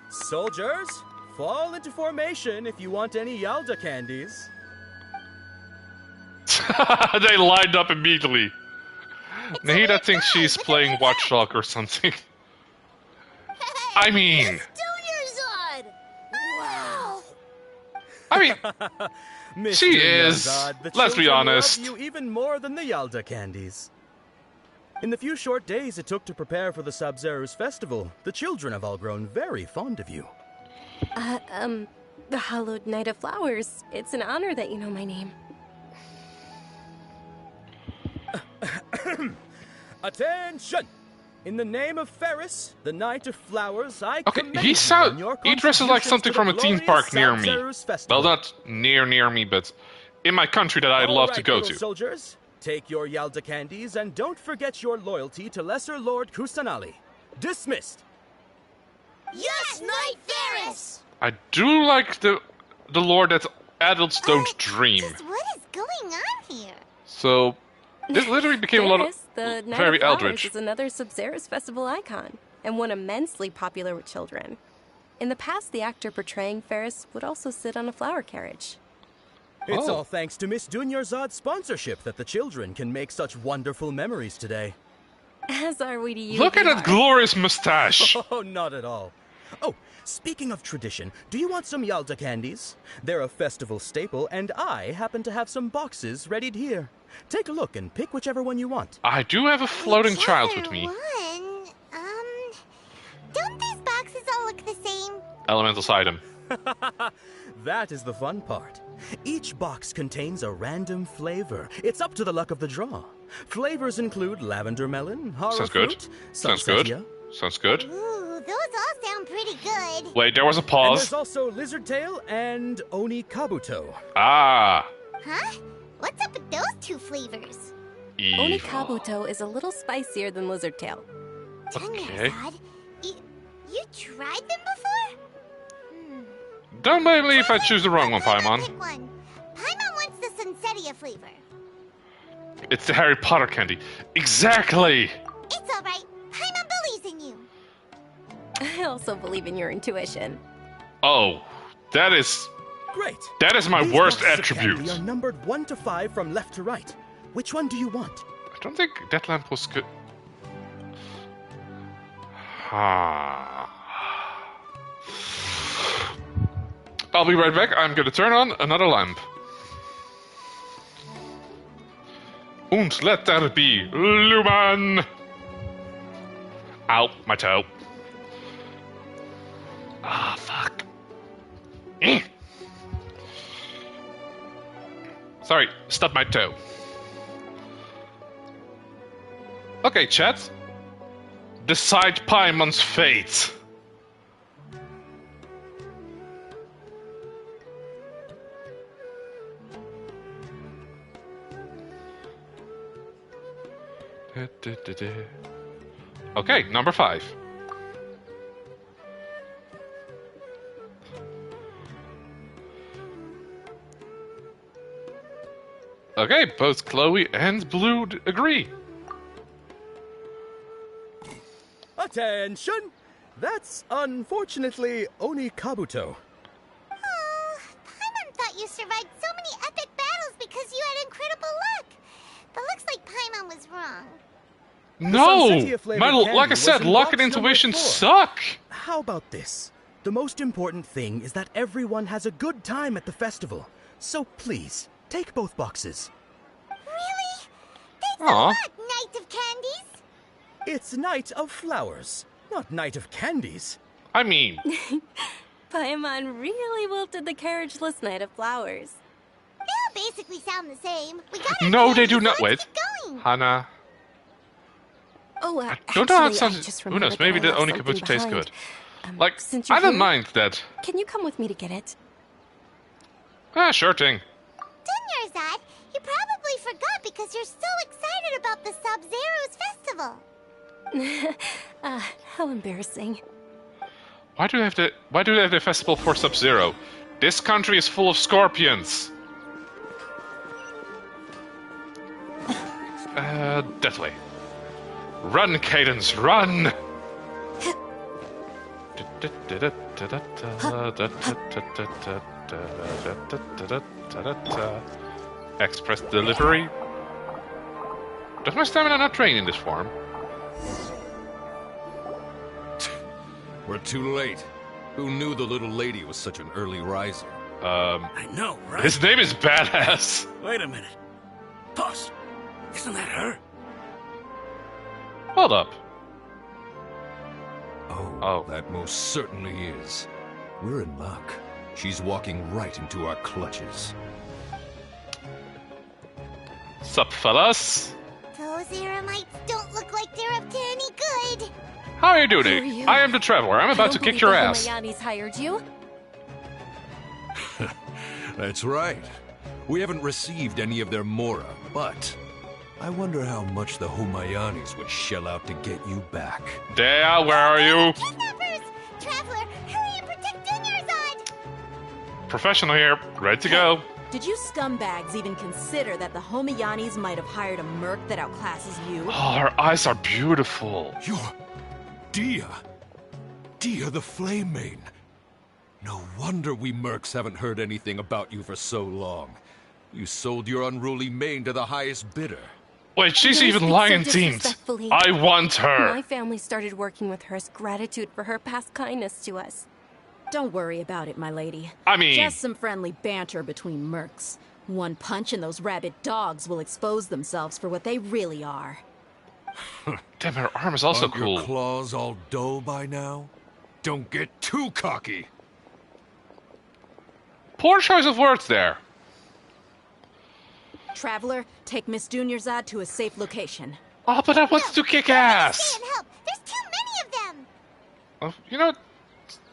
[SPEAKER 5] Soldiers, fall into formation if you want any Yalda candies.
[SPEAKER 1] They lined up immediately. Nahida thinks she's playing Watchdog or something. I mean...
[SPEAKER 7] Dunyarzad! Wow!
[SPEAKER 1] I mean... She
[SPEAKER 5] Mr.
[SPEAKER 1] is.
[SPEAKER 5] Yazad, the
[SPEAKER 1] Let's be
[SPEAKER 5] children
[SPEAKER 1] honest.
[SPEAKER 5] love you even more than the Yalda candies. In the few short days it took to prepare for the Sub-Zero's festival, the children have all grown very fond of you.
[SPEAKER 12] The Hallowed Night of Flowers. It's an honor that you know my name.
[SPEAKER 5] Attention! In the name of Ferris, the Knight of Flowers, I commend
[SPEAKER 1] He
[SPEAKER 5] you on your
[SPEAKER 1] dresses like
[SPEAKER 5] contributions
[SPEAKER 1] something
[SPEAKER 5] to
[SPEAKER 1] from
[SPEAKER 5] the
[SPEAKER 1] a theme
[SPEAKER 5] glorious
[SPEAKER 1] park near me.
[SPEAKER 5] Sub-Zero's festival.
[SPEAKER 1] Well, not near me, but in my country that I'd
[SPEAKER 5] All
[SPEAKER 1] love
[SPEAKER 5] right,
[SPEAKER 1] to go
[SPEAKER 5] little
[SPEAKER 1] to.
[SPEAKER 5] soldiers, take your Yalda candies and don't forget your loyalty to Lesser Lord Kusanali. Dismissed.
[SPEAKER 7] Yes, Knight Ferris!
[SPEAKER 1] I do like the lore that adults don't dream.
[SPEAKER 7] What is going on here?
[SPEAKER 1] So this literally became a lot of
[SPEAKER 12] The Night
[SPEAKER 1] very
[SPEAKER 12] of Flowers
[SPEAKER 1] eldritch.
[SPEAKER 12] is another Sub-Zero's festival icon, and one immensely popular with children. In the past, the actor portraying Ferris would also sit on a flower carriage.
[SPEAKER 5] It's all thanks to Miss Dunyarzad's sponsorship that the children can make such wonderful memories today.
[SPEAKER 12] As are we to you.
[SPEAKER 1] Look at that
[SPEAKER 12] VR.
[SPEAKER 1] glorious mustache.
[SPEAKER 5] Oh, not at all. Oh, speaking of tradition, do you want some Yalda candies? They're a festival staple, and I happen to have some boxes readied here. Take a look and pick whichever one you want.
[SPEAKER 1] I do have a floating child with me.
[SPEAKER 7] Don't these boxes all look the same?
[SPEAKER 1] Elemental item.
[SPEAKER 5] That is the fun part. Each box contains a random flavor. It's up to the luck of the draw. Flavors include lavender melon, horror
[SPEAKER 1] Sounds good.
[SPEAKER 5] fruit,
[SPEAKER 1] Sounds good.
[SPEAKER 5] sunsetia.
[SPEAKER 1] Sounds good.
[SPEAKER 7] Ooh, those all sound pretty good.
[SPEAKER 1] Wait, there was a
[SPEAKER 5] And
[SPEAKER 1] pause.
[SPEAKER 5] there's also lizard tail and oni kabuto.
[SPEAKER 1] Ah.
[SPEAKER 7] Huh? What's up with those two flavors?
[SPEAKER 12] Oni Kabuto is a little spicier than Lizard Tail.
[SPEAKER 1] Okay.
[SPEAKER 7] You tried them before?
[SPEAKER 1] Don't blame me if I choose the wrong one, Paimon.
[SPEAKER 7] Pick one. Paimon wants the Sunsetia flavor.
[SPEAKER 1] It's the Harry Potter candy. Exactly.
[SPEAKER 7] It's alright. Paimon believes in you.
[SPEAKER 12] I also believe in your intuition.
[SPEAKER 1] Oh, that is
[SPEAKER 5] Great.
[SPEAKER 1] That is my
[SPEAKER 5] These
[SPEAKER 1] worst
[SPEAKER 5] boxes of candy
[SPEAKER 1] attribute.
[SPEAKER 5] are numbered 1 to 5 from left to right. Which one do you want?
[SPEAKER 1] I don't think that lamp was good. Ah. I'll be right back. I'm gonna turn on another lamp. Und let there be Lumen! Ow, my toe. Ah, fuck. Sorry, stubbed my toe. Okay, chat. Decide Paimon's fate. Okay, number 5. Okay, both Chloe and Blue agree.
[SPEAKER 5] Attention! That's unfortunately Oni Kabuto.
[SPEAKER 7] Oh, Paimon thought you survived so many epic battles because you had incredible luck. But looks like Paimon was wrong.
[SPEAKER 1] No!
[SPEAKER 5] Sunsetia-flavored candy
[SPEAKER 1] Like I
[SPEAKER 5] was
[SPEAKER 1] said,
[SPEAKER 5] in
[SPEAKER 1] luck and
[SPEAKER 5] box number
[SPEAKER 1] intuition
[SPEAKER 5] 4.
[SPEAKER 1] suck!
[SPEAKER 5] How about this? The most important thing is that everyone has a good time at the festival. So please, take both boxes.
[SPEAKER 7] Really? Thanks a
[SPEAKER 1] Aw.
[SPEAKER 7] lot, Knight of Candies.
[SPEAKER 5] It's Night of Flowers, not Night of Candies.
[SPEAKER 1] I mean,
[SPEAKER 12] Paimon really wilted the carriageless Night of Flowers.
[SPEAKER 7] They all basically sound the same. We got our
[SPEAKER 1] no, they
[SPEAKER 7] candies,
[SPEAKER 1] do
[SPEAKER 7] so
[SPEAKER 1] not.
[SPEAKER 7] let's
[SPEAKER 1] Wait,
[SPEAKER 7] get going.
[SPEAKER 1] Hannah.
[SPEAKER 12] Oh,
[SPEAKER 1] Don't know how it
[SPEAKER 12] actually, I
[SPEAKER 1] sounds.
[SPEAKER 12] just
[SPEAKER 1] Who knows?
[SPEAKER 12] remembered that
[SPEAKER 1] Maybe
[SPEAKER 12] I
[SPEAKER 1] the
[SPEAKER 12] left
[SPEAKER 1] Oni
[SPEAKER 12] something
[SPEAKER 1] Kabuto tastes
[SPEAKER 12] behind.
[SPEAKER 1] good. Like,
[SPEAKER 12] since you're
[SPEAKER 1] I don't
[SPEAKER 12] here,
[SPEAKER 1] mind that.
[SPEAKER 12] Can you come with me to get it?
[SPEAKER 1] Ah, sure thing.
[SPEAKER 7] Dunyarzad, you probably forgot because you're so excited about the Sub-Zero's festival.
[SPEAKER 12] How embarrassing.
[SPEAKER 1] Why do they have the festival for Sub-Zero? This country is full of scorpions. That way. Run, Cadence, run! Express delivery. Does my stamina not drain in this form?
[SPEAKER 14] We're too late. Who knew the little lady was such an early riser?
[SPEAKER 4] I know, right?
[SPEAKER 1] His name is Badass.
[SPEAKER 4] Wait a minute. Boss, isn't that her?
[SPEAKER 1] Hold up.
[SPEAKER 14] Oh, that most certainly is. We're in luck. She's walking right into our clutches.
[SPEAKER 1] Sup, fellas?
[SPEAKER 7] Those Eremites don't look like they're up to any good.
[SPEAKER 1] How are you doing?
[SPEAKER 15] Who are you?
[SPEAKER 1] I am the Traveler. I'm about to kick your ass.
[SPEAKER 15] Homayanis hired you.
[SPEAKER 14] That's right. We haven't received any of their Mora, but I wonder how much the Homayanis would shell out to get you back.
[SPEAKER 1] Dea, where are you?
[SPEAKER 7] Kidnappers! Traveler, hurry and protect Dunyarzad!
[SPEAKER 1] Professional here, ready to go.
[SPEAKER 8] Did you scumbags even consider that the Homayanis might have hired a merc that outclasses you?
[SPEAKER 1] Oh, her eyes are beautiful.
[SPEAKER 14] You're Dea. Dea the Flame Main. No wonder we mercs haven't heard anything about you for so long. You sold your unruly mane to the highest bidder.
[SPEAKER 1] Wait, she's
[SPEAKER 12] Don't
[SPEAKER 1] even
[SPEAKER 12] speak
[SPEAKER 1] lion
[SPEAKER 12] so
[SPEAKER 1] teamed.
[SPEAKER 12] disrespectfully.
[SPEAKER 1] I want her.
[SPEAKER 12] My family started working with her as gratitude for her past kindness to us.
[SPEAKER 8] Don't worry about it, my lady.
[SPEAKER 1] I mean...
[SPEAKER 8] just some friendly banter between mercs. One punch and those rabid dogs will expose themselves for what they really are.
[SPEAKER 1] Damn, her arm is also
[SPEAKER 14] Aren't
[SPEAKER 1] cool.
[SPEAKER 14] your claws all dull by now? Don't get too cocky.
[SPEAKER 1] Poor choice of words there.
[SPEAKER 8] Traveler, take Miss Dunyarzad to a safe location.
[SPEAKER 1] Oh, but I want to kick ass.
[SPEAKER 7] Stay and help! There's too many of them!
[SPEAKER 1] Well, you know,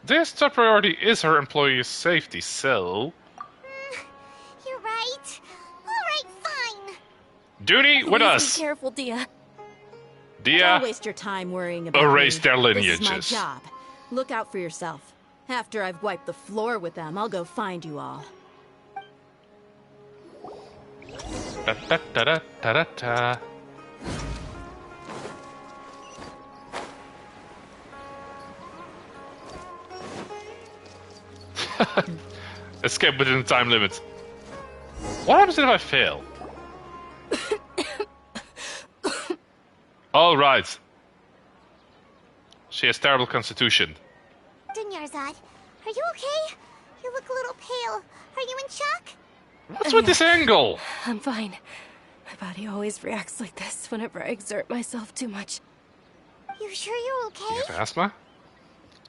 [SPEAKER 1] this top priority is her employees' safety, so...
[SPEAKER 7] You're right. Alright, fine.
[SPEAKER 1] Duty with
[SPEAKER 12] Please
[SPEAKER 1] us.
[SPEAKER 12] Be careful, Dia.
[SPEAKER 1] Dea,
[SPEAKER 8] Don't waste your time worrying about
[SPEAKER 1] erase
[SPEAKER 8] me.
[SPEAKER 1] their
[SPEAKER 8] This
[SPEAKER 1] lineages.
[SPEAKER 8] is my job. Look out for yourself. After I've wiped the floor with them, I'll go find you all.
[SPEAKER 1] Da, da, da, da, da, da, da. Escape within the time limit. What happens if I fail? All right. She has terrible constitution.
[SPEAKER 7] Dunyarzad, are you okay? You look a little pale. Are you in shock?
[SPEAKER 1] What's with this angle?
[SPEAKER 12] I'm fine. My body always reacts like this whenever I exert myself too much.
[SPEAKER 7] You sure you're okay?
[SPEAKER 1] You have asthma?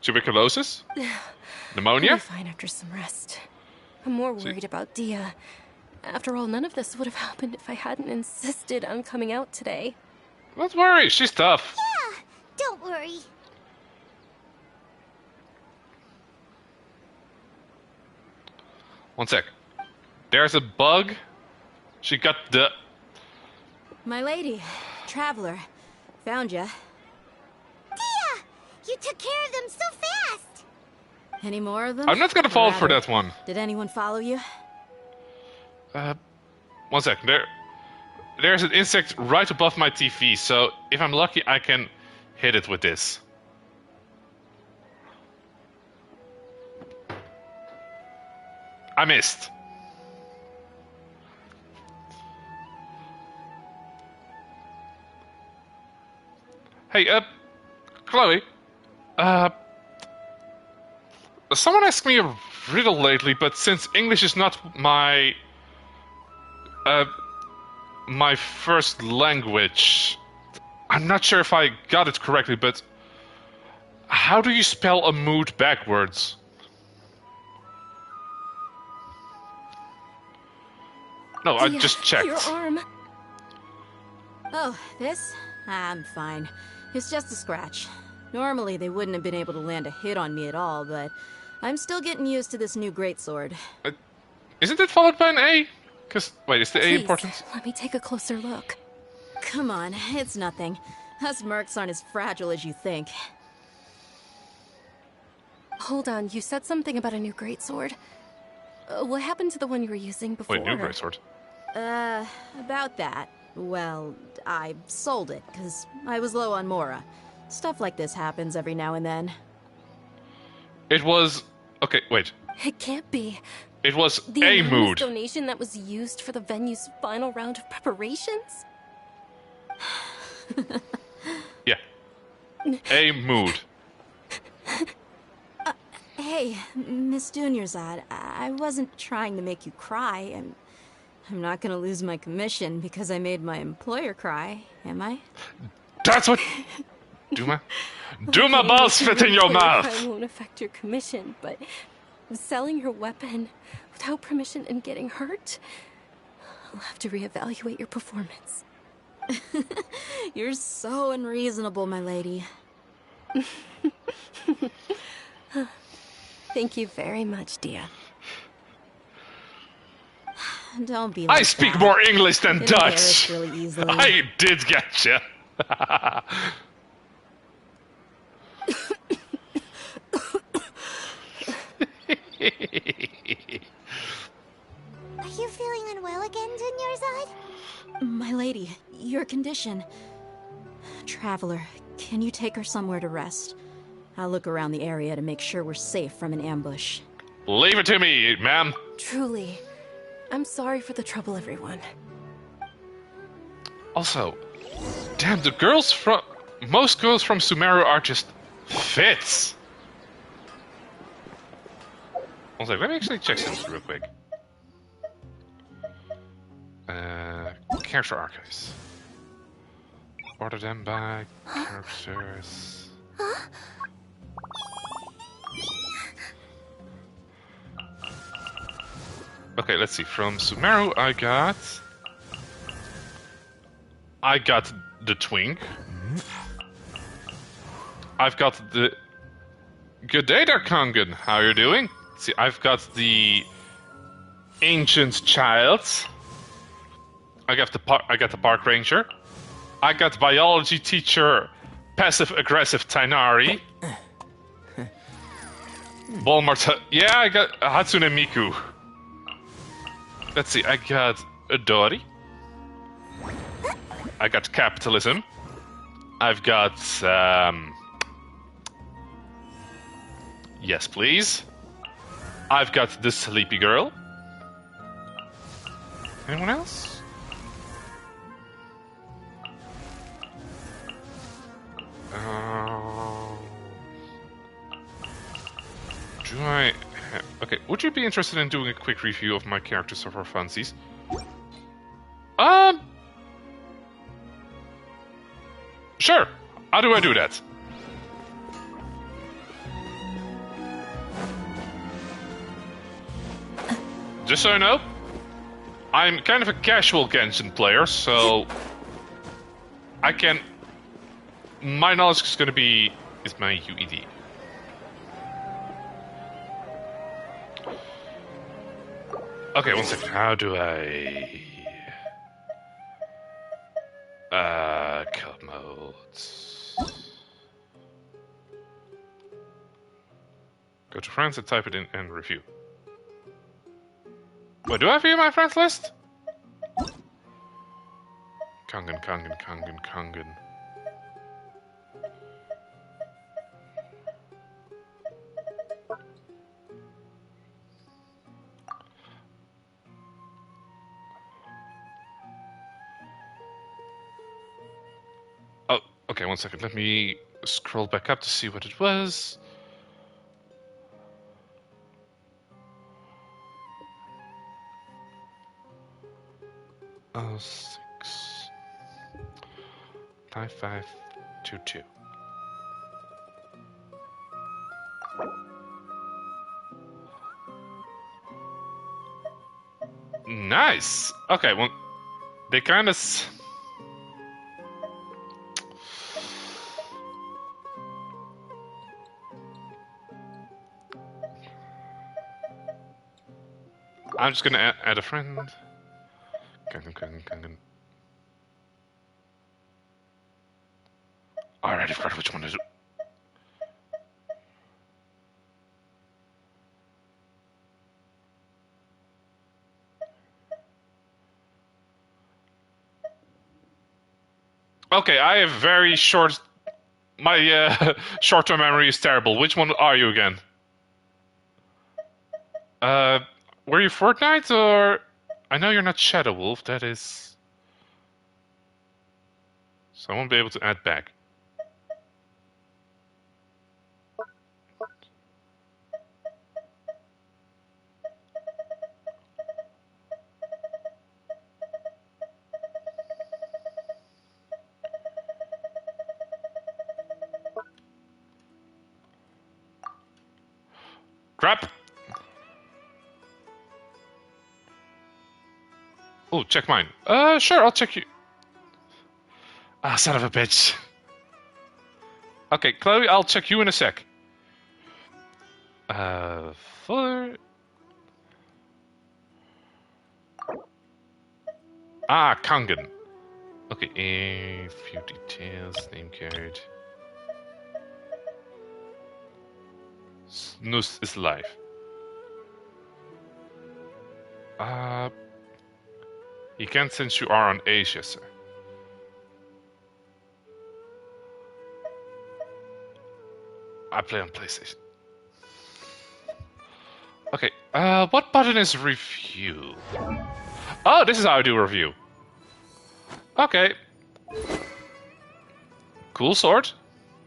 [SPEAKER 1] Tuberculosis? Pneumonia?
[SPEAKER 12] I'll be fine after some rest. I'm more worried about Dia. After all, none of this would have happened if I hadn't insisted on coming out today.
[SPEAKER 1] Don't worry, she's tough.
[SPEAKER 7] Yeah, don't worry.
[SPEAKER 1] One sec. There's a bug. She got the...
[SPEAKER 8] My lady, Traveler, found ya.
[SPEAKER 7] Dia! You took care of them so fast!
[SPEAKER 8] Any more of them?
[SPEAKER 1] I'm not gonna fall for
[SPEAKER 8] Rather,
[SPEAKER 1] that one.
[SPEAKER 8] Did anyone follow you?
[SPEAKER 1] One sec. There's an insect right above my TV, so if I'm lucky, I can hit it with this. I missed. Hey, Chloe. Someone asked me a riddle lately, but since English is not my my first language, I'm not sure if I got it correctly, but how do you spell a mood backwards? No, I
[SPEAKER 12] Dia,
[SPEAKER 1] just checked.
[SPEAKER 12] Your arm.
[SPEAKER 8] Oh, this? I'm fine. It's just a scratch. Normally, they wouldn't have been able to land a hit on me at all, but I'm still getting used to this new greatsword.
[SPEAKER 1] Isn't it followed by an A? Because, wait, is the A
[SPEAKER 12] Please,
[SPEAKER 1] important?
[SPEAKER 12] let me take a closer look.
[SPEAKER 8] Come on, it's nothing. Us mercs aren't as fragile as you think.
[SPEAKER 12] Hold on, you said something about a new greatsword. What happened to the one you were using before?
[SPEAKER 1] Wait, new greatsword?
[SPEAKER 8] About that. Well, I sold it, because I was low on Mora. Stuff like this happens every now and then.
[SPEAKER 1] It was... Okay, wait.
[SPEAKER 12] It can't be.
[SPEAKER 1] It was
[SPEAKER 12] The
[SPEAKER 1] a
[SPEAKER 12] anonymous
[SPEAKER 1] mood.
[SPEAKER 12] donation that was used for the venue's final round of preparations?
[SPEAKER 1] Yeah. A mood.
[SPEAKER 8] Hey, Miss Dunyarzad, I wasn't trying to make you cry, and I'm not gonna lose my commission because I made my employer cry, am I?
[SPEAKER 1] That's what... Duma? Duma
[SPEAKER 12] Okay,
[SPEAKER 1] balls
[SPEAKER 12] maybe
[SPEAKER 1] fit in your
[SPEAKER 12] employer
[SPEAKER 1] mouth!
[SPEAKER 12] crime won't affect your commission, but selling your weapon without permission and getting hurt? I'll have to reevaluate your performance.
[SPEAKER 8] You're so unreasonable, my lady.
[SPEAKER 12] Thank you very much, Dia.
[SPEAKER 8] Don't be like
[SPEAKER 1] I speak
[SPEAKER 8] that.
[SPEAKER 1] more English than
[SPEAKER 8] Get
[SPEAKER 1] Dutch!
[SPEAKER 8] embarrassed really easily.
[SPEAKER 1] I did get you.
[SPEAKER 7] Are you feeling unwell again, Dunyarzad?
[SPEAKER 8] My lady, your condition. Traveler, can you take her somewhere to rest? I'll look around the area to make sure we're safe from an ambush.
[SPEAKER 1] Leave it to me, ma'am.
[SPEAKER 12] Truly. I'm sorry for the trouble, everyone.
[SPEAKER 1] Also, damn, the girls from... Most girls from Sumeru are just fits. One sec, let me actually check something real quick. Character archives. Order them by characters.
[SPEAKER 7] Huh?
[SPEAKER 1] Okay, let's see. From Sumeru, I got the twink. I've got the... Good day there, Kangen. How you doing? See, I've got the ancient child. I got the park ranger. I got biology teacher, passive aggressive Tainari. Walmart. Yeah, I got Hatsune Miku. Let's see. I got Adori. I got capitalism. I've got yes, please. I've got the sleepy girl. Anyone else? Do I... Okay, would you be interested in doing a quick review of my characters for funsies? Sure. How do I do that? Just so you know, I'm kind of a casual Genshin player, so I can... My knowledge is going to be... is my UED. Okay, one second. How do I... Code modes. Go to friends and type it in and review. Wait, do I view my friends list? Kangen. Oh, okay, one second. Let me scroll back up to see what it was. Oh, 5522. Nice. Okay, well, they kind of. I'm just gonna add a friend. Kangen. Alright, I forgot which one is it. Okay, I have very short... My short-term memory is terrible. Which one are you again? Were you Fortnite or... I know you're not Shadow Wolf, that is... So I won't be able to add back. Crap! Oh, check mine. Sure, I'll check you. Ah, son of a bitch. Okay, Chloe, I'll check you in a sec. Fuller. Ah, Kangen. Okay, a few details. Name card. Snus is alive. He can't since you are on Asia, sir. I play on PlayStation. Okay, what button is review? Oh, this is how I do review. Okay. Cool sword.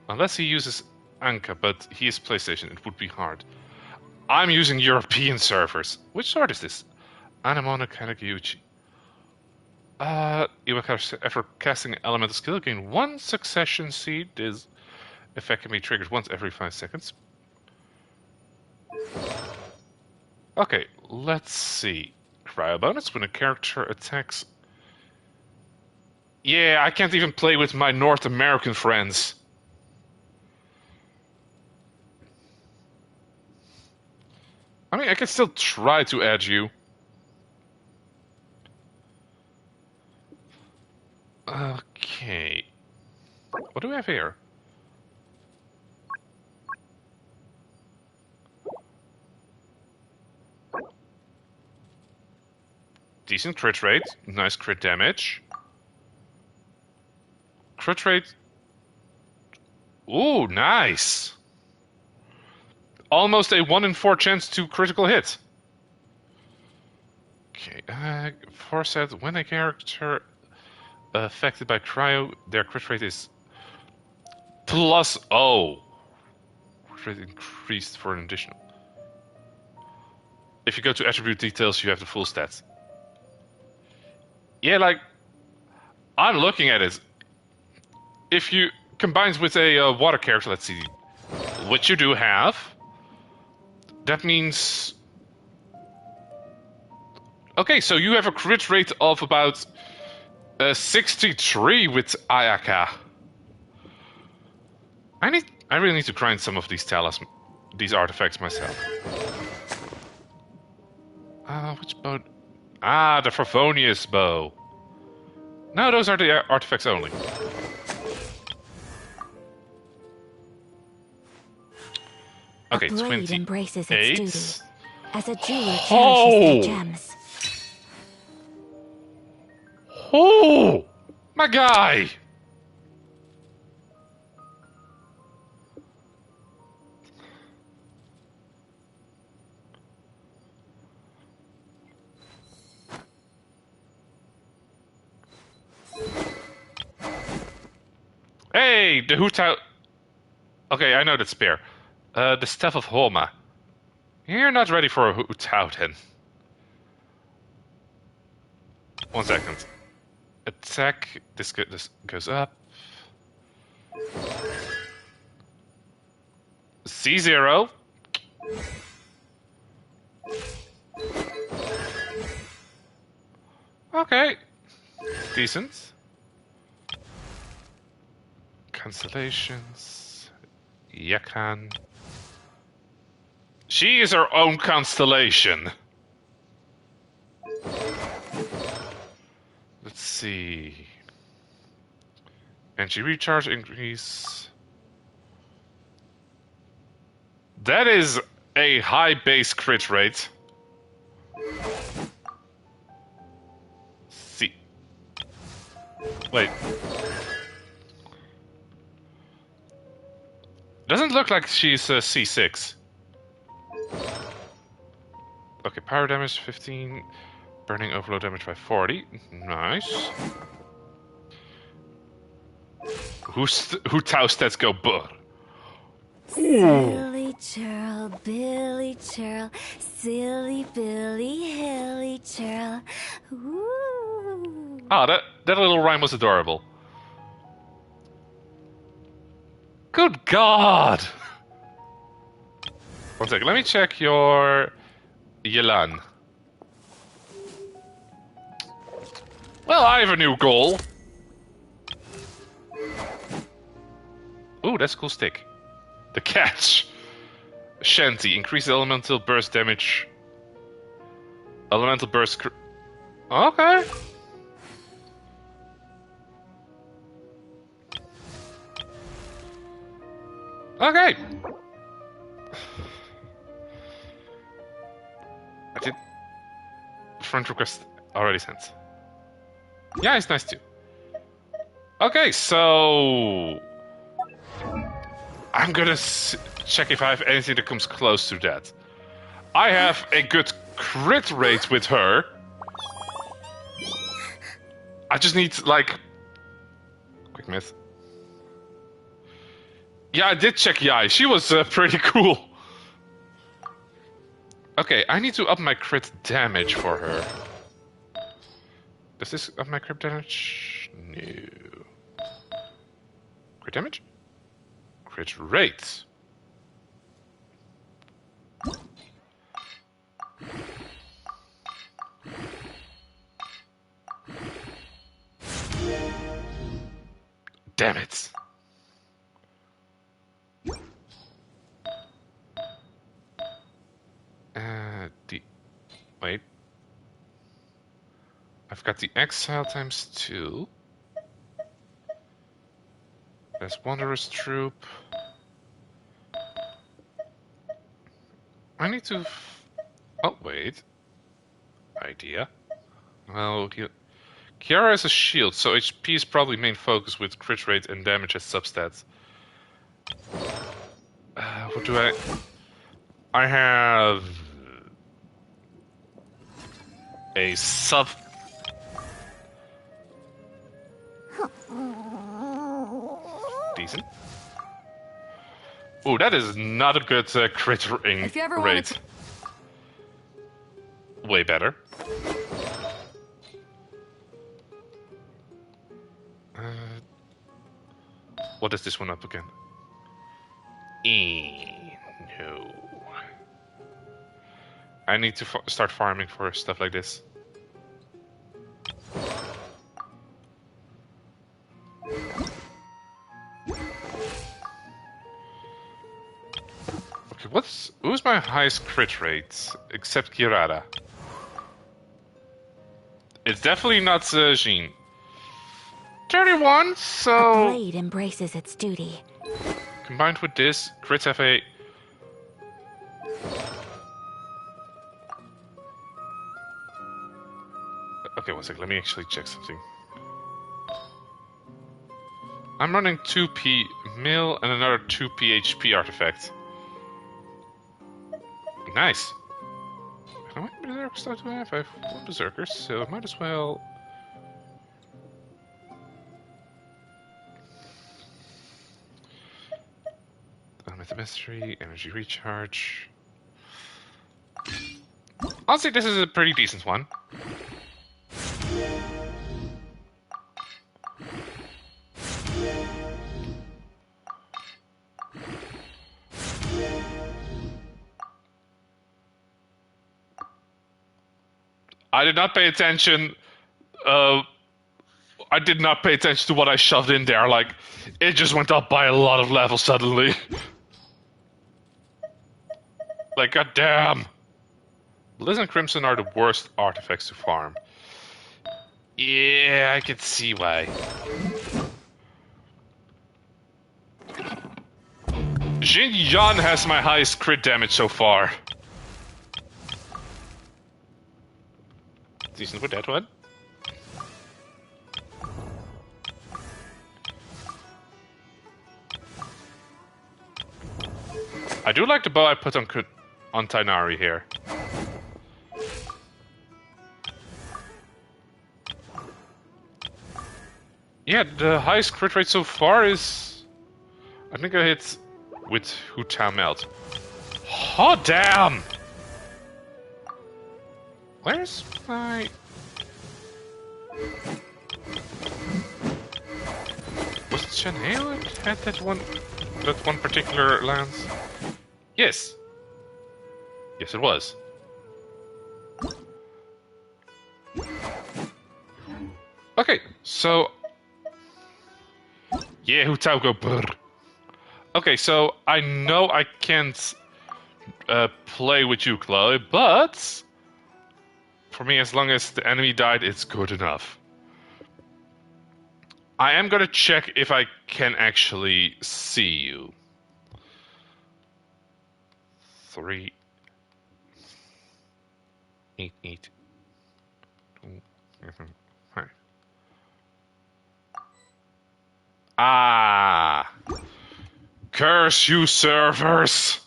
[SPEAKER 1] Unless he uses Anka, but he is PlayStation, it would be hard. I'm using European servers. Which sword is this? Anemone Kanagiuchi. After casting an elemental skill, gain 1 succession seed. This effect can be triggered once every 5 seconds. Okay, let's see. Cryo bonus when a character attacks. Yeah, I can't even play with my North American friends. I mean, I can still try to add you. Okay. What do we have here? Decent crit rate. Nice crit damage. Crit rate. Ooh, nice. Almost a 1 in 4 chance to critical hit. Okay, Forset, when a character affected by cryo, their crit rate is plus O. Crit rate increased for an additional. If you go to attribute details, you have the full stats. Yeah, like, I'm looking at it. If you combines with a water character, let's see, which you do have, that means... Okay, so you have a crit rate of about 63 with Ayaka. I really need to grind some of these these artifacts myself. Which bow? Ah, the Favonius bow. No, those are the artifacts only. Okay,
[SPEAKER 3] a blade
[SPEAKER 1] 28.
[SPEAKER 3] embraces its duty, as a jeweler cherishes their gems.
[SPEAKER 1] Oh, my guy! Hey, the Hutau. Okay, I know that spear. The Staff of Holma. You're not ready for a Hutau then. 1 second. Attack. This goes up. C0. Okay. Decent. Constellations. Yakan. She is her own constellation. Let's see. Energy recharge increase. That is a high base crit rate. See. Wait. Doesn't look like she's C6. Okay, power damage 15. Burning overload damage by 40. Nice. Hutau stats go burr.
[SPEAKER 3] Silly churl, Billy churl, silly Billy, hilly churl. Ooh.
[SPEAKER 1] Ah, that little rhyme was adorable. Good God! One second, let me check your Yelan. Well, I have a new goal. Ooh, that's a cool stick. The catch. Shanty. Increase elemental burst damage. Elemental burst... Okay. Okay. I did... Friend request already sent. Yeah, it's nice too. Okay, so... I'm gonna check if I have anything that comes close to that. I have a good crit rate with her. I just need, like... Quick myth. Yeah, I did check Yai. She was pretty cool. Okay, I need to up my crit damage for her. Does this up my crit damage? No. Crit damage? Crit rate. Damn it. Wait. I've got the exile times 2. There's Wanderer's Troop. I need to... Oh, wait. Idea. Well, Kiara is a shield, so HP is probably main focus with crit rate and damage as substats. What do I have... a sub... Decent. Ooh, that is not a good crit rate. Way better. What is this one up again? No. I need to start farming for stuff like this. Okay, who's my highest crit rate except Kirara? It's definitely not Jean. 31, so...
[SPEAKER 3] A blade embraces its duty.
[SPEAKER 1] Combined with this, crits have a... Okay, one sec, let me actually check something. I'm running 2p mill and another 2p HP artifact. Nice. How many berserkers do I have? I have 1 berserker, so I might as well... With the mystery, energy recharge. Honestly, this is a pretty decent one. I did not pay attention. I did not pay attention to what I shoved in there. Like, it just went up by a lot of levels suddenly. Like, goddamn. Blizz and Crimson are the worst artifacts to farm. Yeah, I can see why. Jin Yan has my highest crit damage so far. Decent with that one. I do like the bow I put on Tainari here. Yeah, the highest crit rate so far is... I think I hit with Hu Melt. Oh, damn! Where's my... Was it Shanhae that had that one particular lance? Yes. Yes, it was. Okay, so... Yeah, Hutaugo brr. Okay, so I know I can't play with you, Chloe, but... For me, as long as the enemy died, it's good enough. I am gonna check if I can actually see you. 3... 8, 8. 2, right. Ah! Curse you, servers!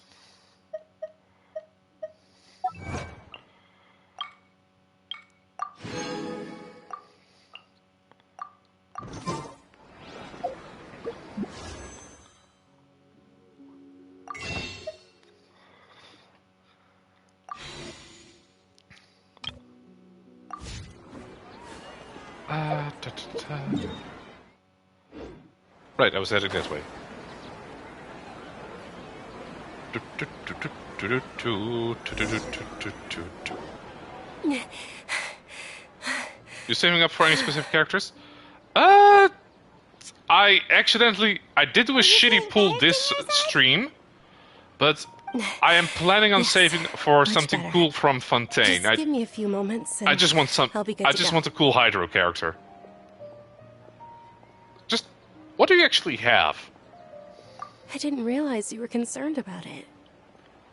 [SPEAKER 1] Right, I was heading that way. You saving up for any specific characters? I did do a shitty pull this stream, but I am planning on saving for something cool from Fontaine.
[SPEAKER 12] Just give me a few moments.
[SPEAKER 1] I just want want a cool Hydro character. Just, what do you actually have?
[SPEAKER 12] I didn't realize you were concerned about it.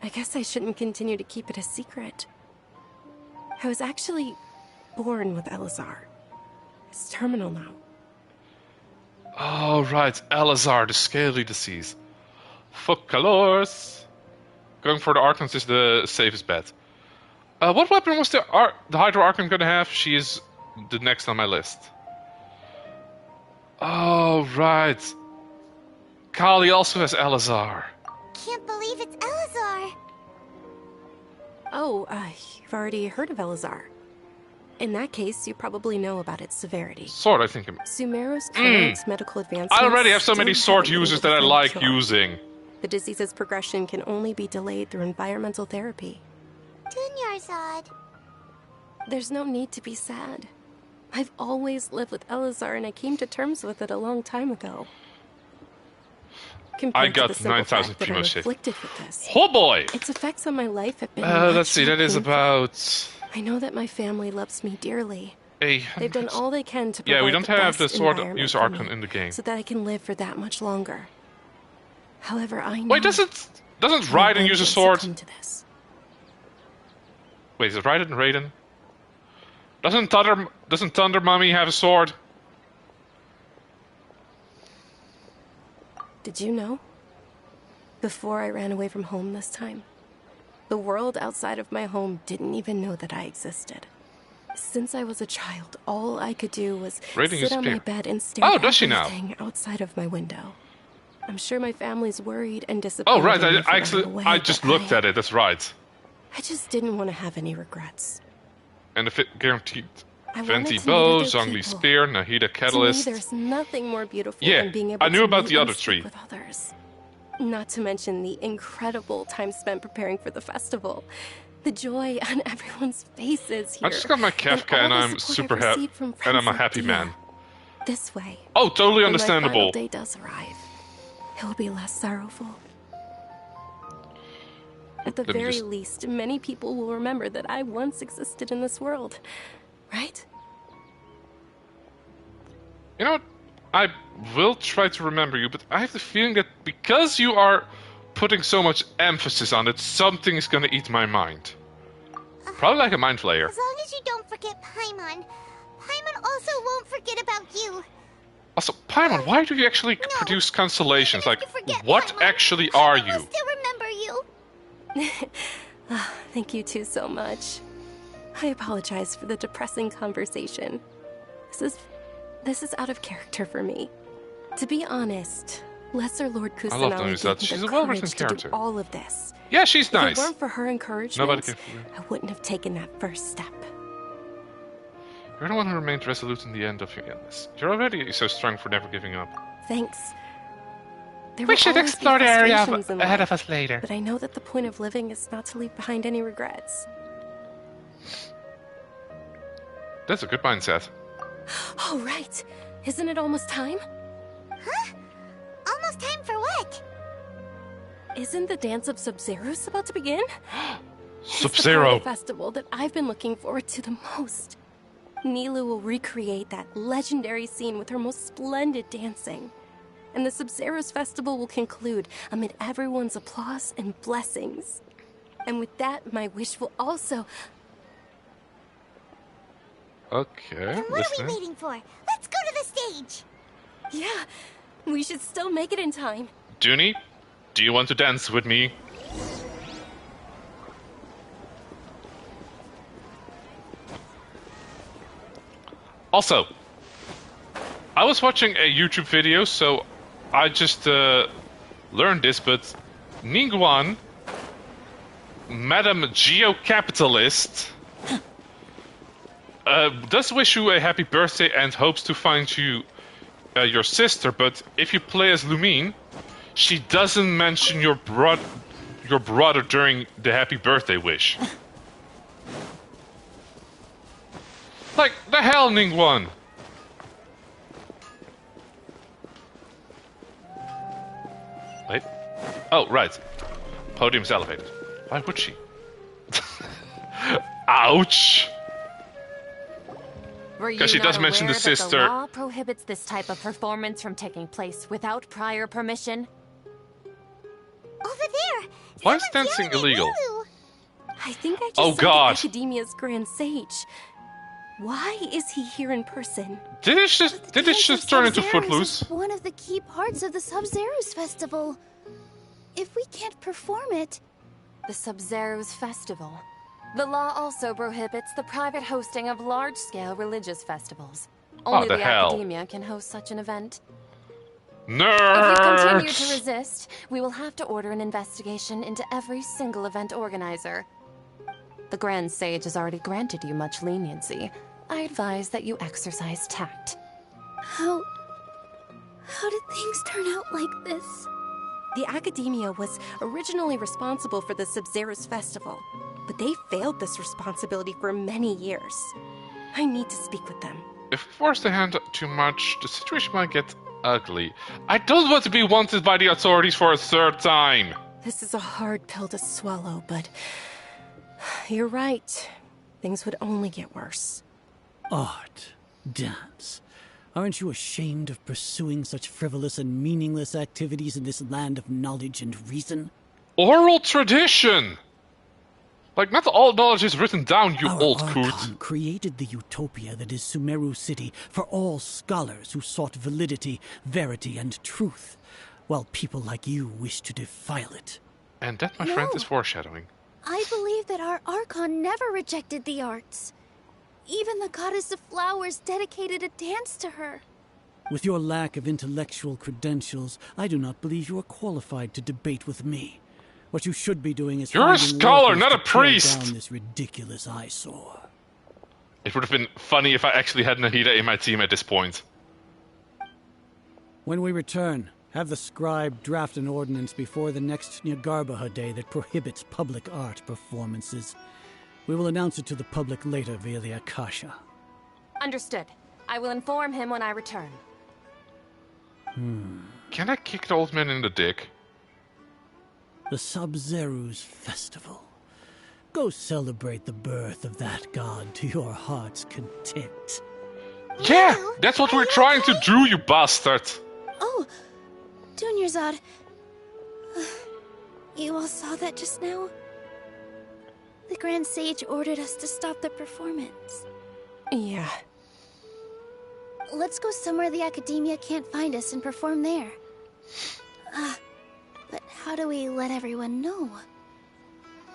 [SPEAKER 12] I guess I shouldn't continue to keep it a secret. I was actually born with Elazar. It's terminal now.
[SPEAKER 1] Oh, right. Elazar, the scaly disease. Fuck colors. Going for the Archons is the safest bet. What weapon was the Hydro Archon gonna have? She is the next on my list. Oh, right. Kali also has Elazar.
[SPEAKER 7] Can't believe it's Elazar.
[SPEAKER 12] Oh, you've already heard of Elazar. In that case, you probably know about its severity.
[SPEAKER 1] Sword, I think.
[SPEAKER 12] Sumeru's current medical advancements...
[SPEAKER 1] I already have so many sword users that I like using.
[SPEAKER 12] The disease's progression can only be delayed through environmental therapy.
[SPEAKER 7] Dunyarzad.
[SPEAKER 12] There's no need to be sad. I've always lived with Elazar, and I came to terms with it a long time ago.
[SPEAKER 1] I got 9,000 primo shit.
[SPEAKER 12] With this.
[SPEAKER 1] Oh boy!
[SPEAKER 12] Its effects on my life have been
[SPEAKER 1] let's see, that is about...
[SPEAKER 12] I know that my family loves me dearly.
[SPEAKER 1] 800.
[SPEAKER 12] They've done all they can to provide
[SPEAKER 1] we don't have the sword user
[SPEAKER 12] Archon
[SPEAKER 1] in the game.
[SPEAKER 12] so that I can live for that much longer. However, I know...
[SPEAKER 1] Wait, doesn't Raiden use a sword? Wait, is it Raiden? Raiden? Doesn't Thunder Mummy have a sword?
[SPEAKER 12] Did you know? Before I ran away from home this time, the world outside of my home didn't even know that I existed. Since I was a child, all I could do was sit on my bed and stare at everything outside of my window. I'm sure my family's worried and disappointed.
[SPEAKER 1] Oh, right, I just looked at it, that's right.
[SPEAKER 12] I just didn't want to have any regrets.
[SPEAKER 1] And if it guaranteed Venti Bow, Zhongli Spear, Nahida Catalyst.
[SPEAKER 12] To me, there's nothing more beautiful than being able
[SPEAKER 1] I knew
[SPEAKER 12] to
[SPEAKER 1] about
[SPEAKER 12] meet
[SPEAKER 1] the other
[SPEAKER 12] and
[SPEAKER 1] three.
[SPEAKER 12] With others. Not to mention the incredible time spent preparing for the festival. The joy on everyone's faces here.
[SPEAKER 1] I just got my Kefka and I'm super happy. And I'm a happy man.
[SPEAKER 12] This way.
[SPEAKER 1] Oh, totally understandable.
[SPEAKER 12] When my final day does arrive, it will be less sorrowful. At the very least, many people will remember that I once existed in this world. Right?
[SPEAKER 1] You know what? I will try to remember you, but I have the feeling that because you are putting so much emphasis on it, something is gonna eat my mind. Probably like a mind flayer.
[SPEAKER 7] As long as you don't forget Paimon. Paimon also won't forget about you.
[SPEAKER 1] Also, Paimon, why do you actually produce constellations? Like, what actually are you?
[SPEAKER 7] I still remember you.
[SPEAKER 12] Thank you two so much. I apologize for the depressing conversation. This is out of character for me. To be honest, Lesser Lord Kusanagi gave me the courage to do all of this.
[SPEAKER 1] Yeah, she's nice.
[SPEAKER 12] If it weren't for her encouragement, I wouldn't have taken that first step.
[SPEAKER 1] You're the one who remained resolute in the end of your illness. You're already so strong for never giving up.
[SPEAKER 12] Thanks. There
[SPEAKER 1] We
[SPEAKER 12] will
[SPEAKER 1] should
[SPEAKER 12] always be
[SPEAKER 1] explore the area
[SPEAKER 12] frustrations in
[SPEAKER 1] ahead
[SPEAKER 12] life,
[SPEAKER 1] of us later.
[SPEAKER 12] But I know that the point of living is not to leave behind any regrets.
[SPEAKER 1] That's a good mindset.
[SPEAKER 12] Oh, right. Isn't it almost time?
[SPEAKER 7] Huh? Almost time for what?
[SPEAKER 12] Isn't the dance of Sub-Zero's about to begin?
[SPEAKER 1] Sub-Zero.
[SPEAKER 12] It's the festival that I've been looking forward to the most. Nilou will recreate that legendary scene with her most splendid dancing. And the Sub-Zero's festival will conclude amid everyone's applause and blessings. And with that, my wish will also...
[SPEAKER 1] Okay,
[SPEAKER 7] Then what are we waiting for? Let's go to the stage!
[SPEAKER 12] Yeah, we should still make it in time.
[SPEAKER 1] Dooney, do you want to dance with me? Also, I was watching a YouTube video, so I just learned this, but Ningguan, Madam Geo-Capitalist, does wish you a happy birthday and hopes to find you your sister, but if you play as Lumine, she doesn't mention your brother during the happy birthday wish. Like, the hell, Ningguan? Wait. Oh, right. Podium's elevated. Why would she? Ouch!
[SPEAKER 15] Were you
[SPEAKER 1] Because she
[SPEAKER 15] not
[SPEAKER 1] does mention
[SPEAKER 15] aware
[SPEAKER 1] the
[SPEAKER 15] that
[SPEAKER 1] sister.
[SPEAKER 15] The law prohibits this type of performance from taking place without prior permission?
[SPEAKER 7] Over there!
[SPEAKER 1] Why is dancing illegal?
[SPEAKER 12] I think I just
[SPEAKER 1] Oh,
[SPEAKER 12] saw
[SPEAKER 1] God.
[SPEAKER 12] the Academia's Grand Sage. Why is he here in person?
[SPEAKER 1] Did it just turn into
[SPEAKER 2] Sub-Zero's
[SPEAKER 1] Footloose?
[SPEAKER 2] is one of the key parts of the Sub-Zero's festival. If we can't perform it...
[SPEAKER 15] The Sub-Zero's festival. The law also prohibits the private hosting of large-scale religious festivals. Only
[SPEAKER 1] the
[SPEAKER 15] the
[SPEAKER 1] hell?
[SPEAKER 15] Academia can host such an event.
[SPEAKER 1] Nerds!
[SPEAKER 15] If you continue to resist, we will have to order an investigation into every single event organizer. The Grand Sage has already granted you much leniency. I advise that you exercise tact.
[SPEAKER 2] How did things turn out like this?
[SPEAKER 12] The Academia was originally responsible for the Sub-Zero's festival, but they failed this responsibility for many years. I need to speak with them.
[SPEAKER 1] If we force the hand too much, the situation might get ugly. I don't want to be wanted by the authorities for a third time.
[SPEAKER 12] This is a hard pill to swallow, but you're right. Things would only get worse.
[SPEAKER 18] Art, dance. Aren't you ashamed of pursuing such frivolous and meaningless activities in this land of knowledge and reason?
[SPEAKER 1] Oral tradition! Like, not all knowledge is written down, you
[SPEAKER 18] Our
[SPEAKER 1] old
[SPEAKER 18] Archon
[SPEAKER 1] coot.
[SPEAKER 18] created the utopia that is Sumeru City for all scholars who sought validity, verity, and truth, while people like you wish to defile it.
[SPEAKER 1] And that, my friend, is foreshadowing.
[SPEAKER 2] I believe that our Archon never rejected the arts. Even the goddess of flowers dedicated a dance to her.
[SPEAKER 18] With your lack of intellectual credentials, I do not believe you are qualified to debate with me. What you should be doing is
[SPEAKER 1] You're a
[SPEAKER 18] finding
[SPEAKER 1] scholar,
[SPEAKER 18] workers
[SPEAKER 1] not a
[SPEAKER 18] to tear
[SPEAKER 1] priest!
[SPEAKER 18] down this ridiculous eyesore.
[SPEAKER 1] It would have been funny if I actually had Nahida in my team at this point.
[SPEAKER 18] When we return, have the scribe draft an ordinance before the next Nyargarbaha Day that prohibits public art performances. We will announce it to the public later via the Akasha.
[SPEAKER 15] Understood. I will inform him when I return.
[SPEAKER 1] Can I kick the old man in the dick?
[SPEAKER 18] The Sub-Zero's festival. Go celebrate the birth of that god to your heart's content.
[SPEAKER 1] Yeah! That's what we're trying to do, you bastard!
[SPEAKER 2] Oh, Dunyarzad. You all saw that just now? The Grand Sage ordered us to stop the performance.
[SPEAKER 12] Yeah.
[SPEAKER 2] Let's go somewhere the Academia can't find us and perform there. But how do we let everyone know?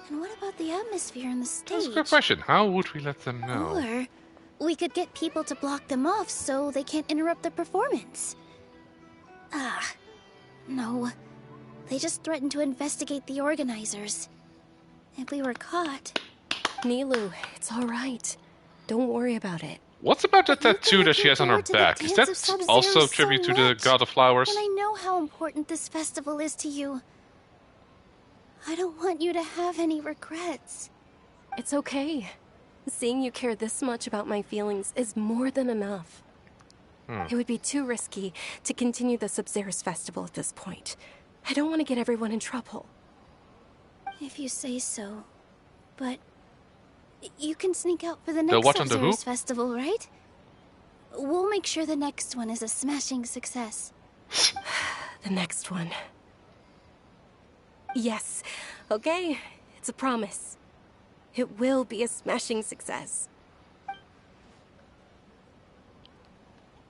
[SPEAKER 2] And what about the atmosphere on the stage?
[SPEAKER 1] That's a good question. How would we let them know?
[SPEAKER 2] Or we could get people to block them off so they can't interrupt the performance. No. They just threatened to investigate the organizers. If we were caught...
[SPEAKER 12] Nilou, it's all right. Don't worry about it.
[SPEAKER 1] What's about the tattoo that she has on her
[SPEAKER 2] forward to the
[SPEAKER 1] back? Is that
[SPEAKER 2] dance of Sub-Zero
[SPEAKER 1] also
[SPEAKER 2] so
[SPEAKER 1] tribute to the
[SPEAKER 2] much.
[SPEAKER 1] God of Flowers?
[SPEAKER 2] And I know how important this festival is to you. I don't want you to have any regrets.
[SPEAKER 12] It's okay. Seeing you care this much about my feelings is more than enough. It would be too risky to continue the Sub-Zero's festival at this point. I don't want to get everyone in trouble.
[SPEAKER 2] If you say so. But you can sneak out for the
[SPEAKER 1] The
[SPEAKER 2] next
[SPEAKER 1] what on the
[SPEAKER 2] Sub-Zero's
[SPEAKER 1] who?
[SPEAKER 2] festival, right? We'll make sure the next one is a smashing success.
[SPEAKER 12] The next one. Yes. Okay. It's a promise. It will be a smashing success.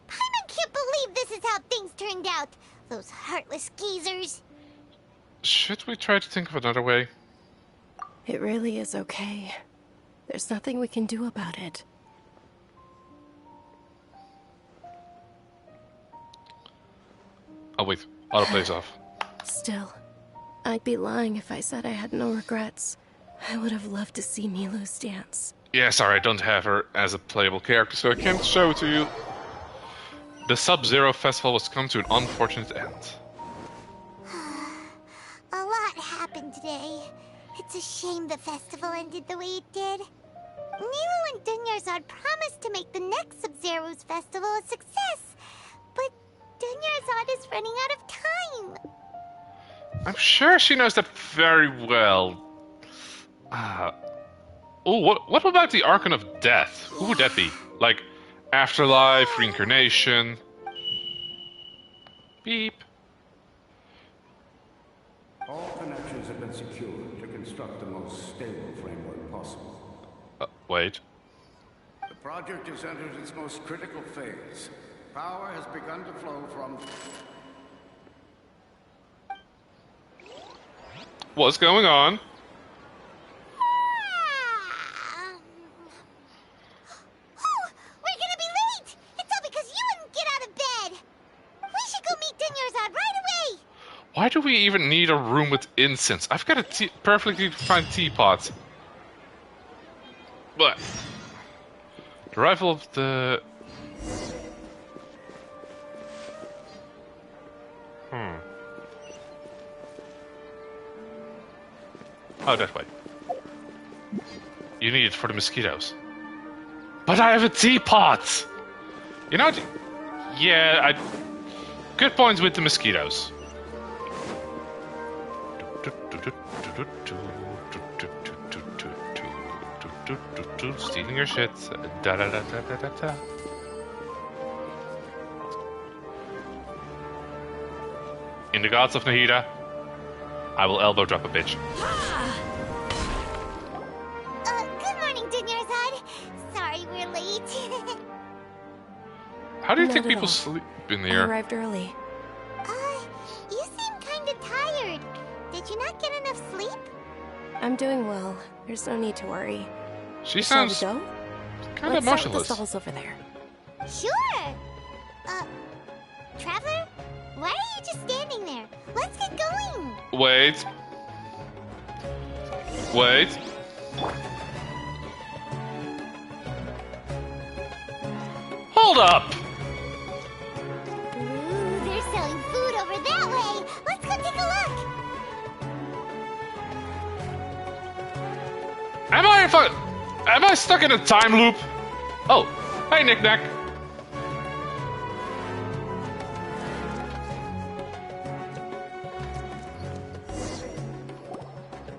[SPEAKER 7] Paimon can't believe this is how things turned out. Those heartless geezers.
[SPEAKER 1] Should we try to think of another way?
[SPEAKER 12] It really is okay. There's nothing we can do about it.
[SPEAKER 1] Oh wait, auto plays off.
[SPEAKER 12] Still, I'd be lying if I said I had no regrets. I would have loved to see Milu's dance.
[SPEAKER 1] Yeah, sorry, I don't have her as a playable character, so I can't show it to you. The Sub-Zero festival was come to an unfortunate end.
[SPEAKER 7] A lot happened today. It's a shame the festival ended the way it did. Nilo and Dunyarzad promised to make the next Sub-Zero's festival a success, but Dunyarzad is running out of time.
[SPEAKER 1] I'm sure she knows that very well. Oh, what about the Archon of Death? Who would that be? Like, afterlife, reincarnation? Beep.
[SPEAKER 13] All connections have been secured to construct the most stable framework possible.
[SPEAKER 1] Wait.
[SPEAKER 13] The project has entered its most critical phase. Power has begun to flow from...
[SPEAKER 1] What's going on?
[SPEAKER 7] We're gonna be late! It's all because you wouldn't get out of bed! We should go meet Dunyarzad right away!
[SPEAKER 1] Why do we even need a room with incense? I've got a perfectly fine teapot. But the arrival of the... Oh, that way. You need it for the mosquitoes. But I have a teapot! You know... Yeah, good points with the mosquitoes. Stealing your shit. Da da da da da da da. In the gods of Nahida, I will elbow drop a bitch.
[SPEAKER 7] Good morning, Dunyarzad. Sorry we're late.
[SPEAKER 1] How do you
[SPEAKER 12] Not
[SPEAKER 1] think
[SPEAKER 12] at
[SPEAKER 1] people
[SPEAKER 12] all.
[SPEAKER 1] sleep in
[SPEAKER 12] I
[SPEAKER 1] here?
[SPEAKER 12] arrived early.
[SPEAKER 7] You seem kinda tired. Did you not get enough sleep?
[SPEAKER 12] I'm doing well. There's no need to worry.
[SPEAKER 1] She
[SPEAKER 12] Shall
[SPEAKER 1] sounds
[SPEAKER 12] we go?
[SPEAKER 1] kind of
[SPEAKER 12] Let's start with
[SPEAKER 1] motionless.
[SPEAKER 12] the stalls over there.
[SPEAKER 7] Sure! Traveler? Why are you just standing there? Let's get going!
[SPEAKER 1] Wait. Wait. Hold up!
[SPEAKER 7] Ooh, they're selling food over that way! Let's go take a look!
[SPEAKER 1] Am I stuck in a time loop? Oh, hey Knick-Knack.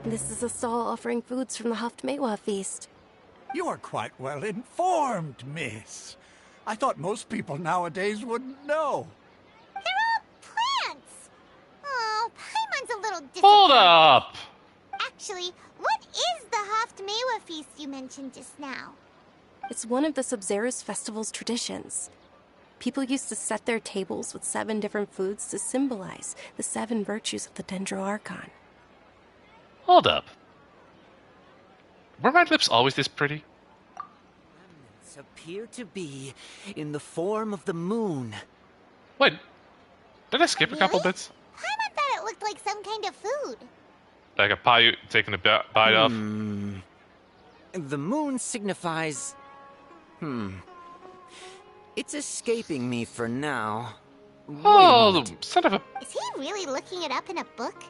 [SPEAKER 12] This is a stall offering foods from the Haftmewa feast.
[SPEAKER 13] You are quite well informed, miss. I thought most people nowadays wouldn't know.
[SPEAKER 7] They're all plants! Oh, Paimon's a little disappointed.
[SPEAKER 1] Hold up!
[SPEAKER 7] Actually, what is the Haftmewa feast you mentioned just now?
[SPEAKER 12] It's one of the Sub-Zero's festival's traditions. People used to set their tables with 7 different foods to symbolize the 7 virtues of the Dendro Archon.
[SPEAKER 1] Hold up. Were my lips always this pretty?
[SPEAKER 16] Remnants appear to be in the form of the moon.
[SPEAKER 1] Wait, did I skip a couple bits?
[SPEAKER 7] Paimon thought it looked like some kind of food.
[SPEAKER 1] Like a pie you taking a bite of?
[SPEAKER 16] The moon signifies... It's escaping me for now.
[SPEAKER 1] Oh, son of a...
[SPEAKER 7] Is he really looking it up in a book?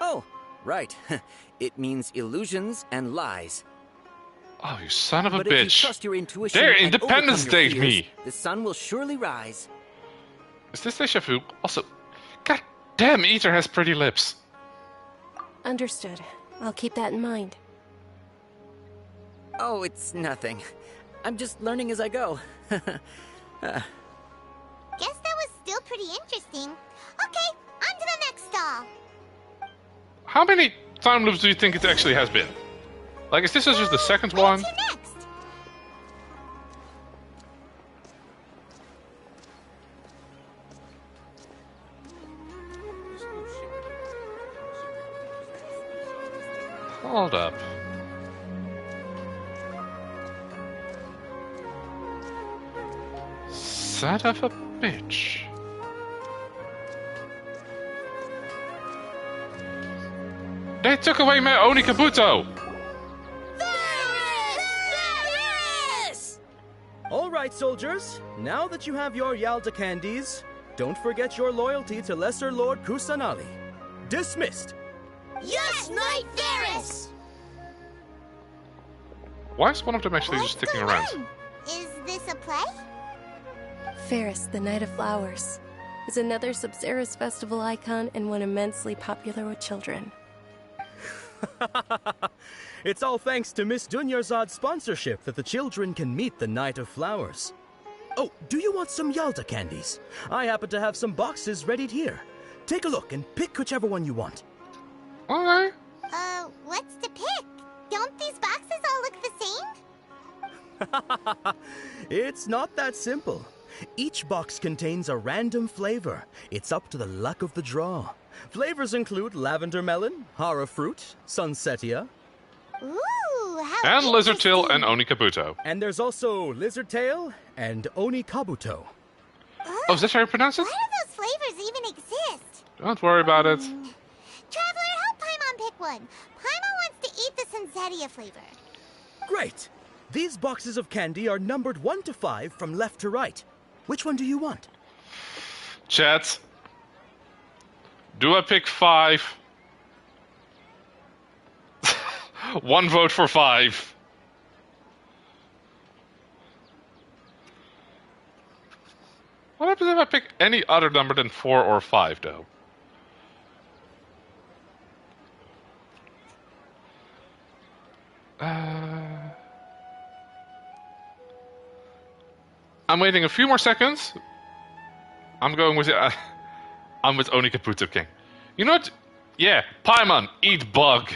[SPEAKER 16] Oh, right. It means illusions and lies.
[SPEAKER 1] Oh, you son of a
[SPEAKER 16] But
[SPEAKER 1] bitch.
[SPEAKER 16] if you trust your intuition
[SPEAKER 1] There,
[SPEAKER 16] and
[SPEAKER 1] Independence
[SPEAKER 16] overcome your
[SPEAKER 1] Day
[SPEAKER 16] fears,
[SPEAKER 1] me.
[SPEAKER 16] the sun will surely rise.
[SPEAKER 1] Is this déjà vu? Also, god damn, Ether has pretty lips.
[SPEAKER 12] Understood. I'll keep that in mind.
[SPEAKER 16] Oh, it's nothing. I'm just learning as I go.
[SPEAKER 7] Guess that was still pretty interesting. Okay, on to the next stall.
[SPEAKER 1] How many time loops do you think it actually has been? Like, is this just the second one?
[SPEAKER 7] Next.
[SPEAKER 1] Hold up. Son of a bitch. They took away my Oni Kabuto!
[SPEAKER 5] All right, soldiers. Now that you have your Yalda candies, don't forget your loyalty to Lesser Lord Kusanali. Dismissed.
[SPEAKER 7] Yes, Knight Varys!
[SPEAKER 1] Why is one of them actually just sticking around?
[SPEAKER 7] Is this a play?
[SPEAKER 12] Ferris, the Knight of Flowers, is another Sabzeruz festival icon and one immensely popular with children.
[SPEAKER 5] It's all thanks to Miss Dunyarzad's sponsorship that the children can meet the Knight of Flowers. Oh, do you want some Yalda candies? I happen to have some boxes readied here. Take a look and pick whichever one you want.
[SPEAKER 1] Okay.
[SPEAKER 7] What's to pick? Don't these boxes all look the same?
[SPEAKER 5] It's not that simple. Each box contains a random flavor. It's up to the luck of the draw. Flavors include lavender melon, hara fruit, sunsetia.
[SPEAKER 7] Ooh, how
[SPEAKER 1] And Lizard Tail and Oni Kabuto.
[SPEAKER 5] And there's also lizard tail and Oni Kabuto.
[SPEAKER 1] Oh, is that how you pronounce it?
[SPEAKER 7] Why do those flavors even exist?
[SPEAKER 1] Don't worry about it.
[SPEAKER 7] Traveler, help Paimon pick one. Paimon wants to eat the sunsetia flavor.
[SPEAKER 5] Great! These boxes of candy are numbered 1 to 5 from left to right. Which one do you want?
[SPEAKER 1] Chat. Do I pick 5? 1 vote for 5. What happens if I pick any other number than 4 or 5, though? I'm waiting a few more seconds. I'm going with I'm with Oni Kabuto King. You know what? Yeah, Paimon, eat bug.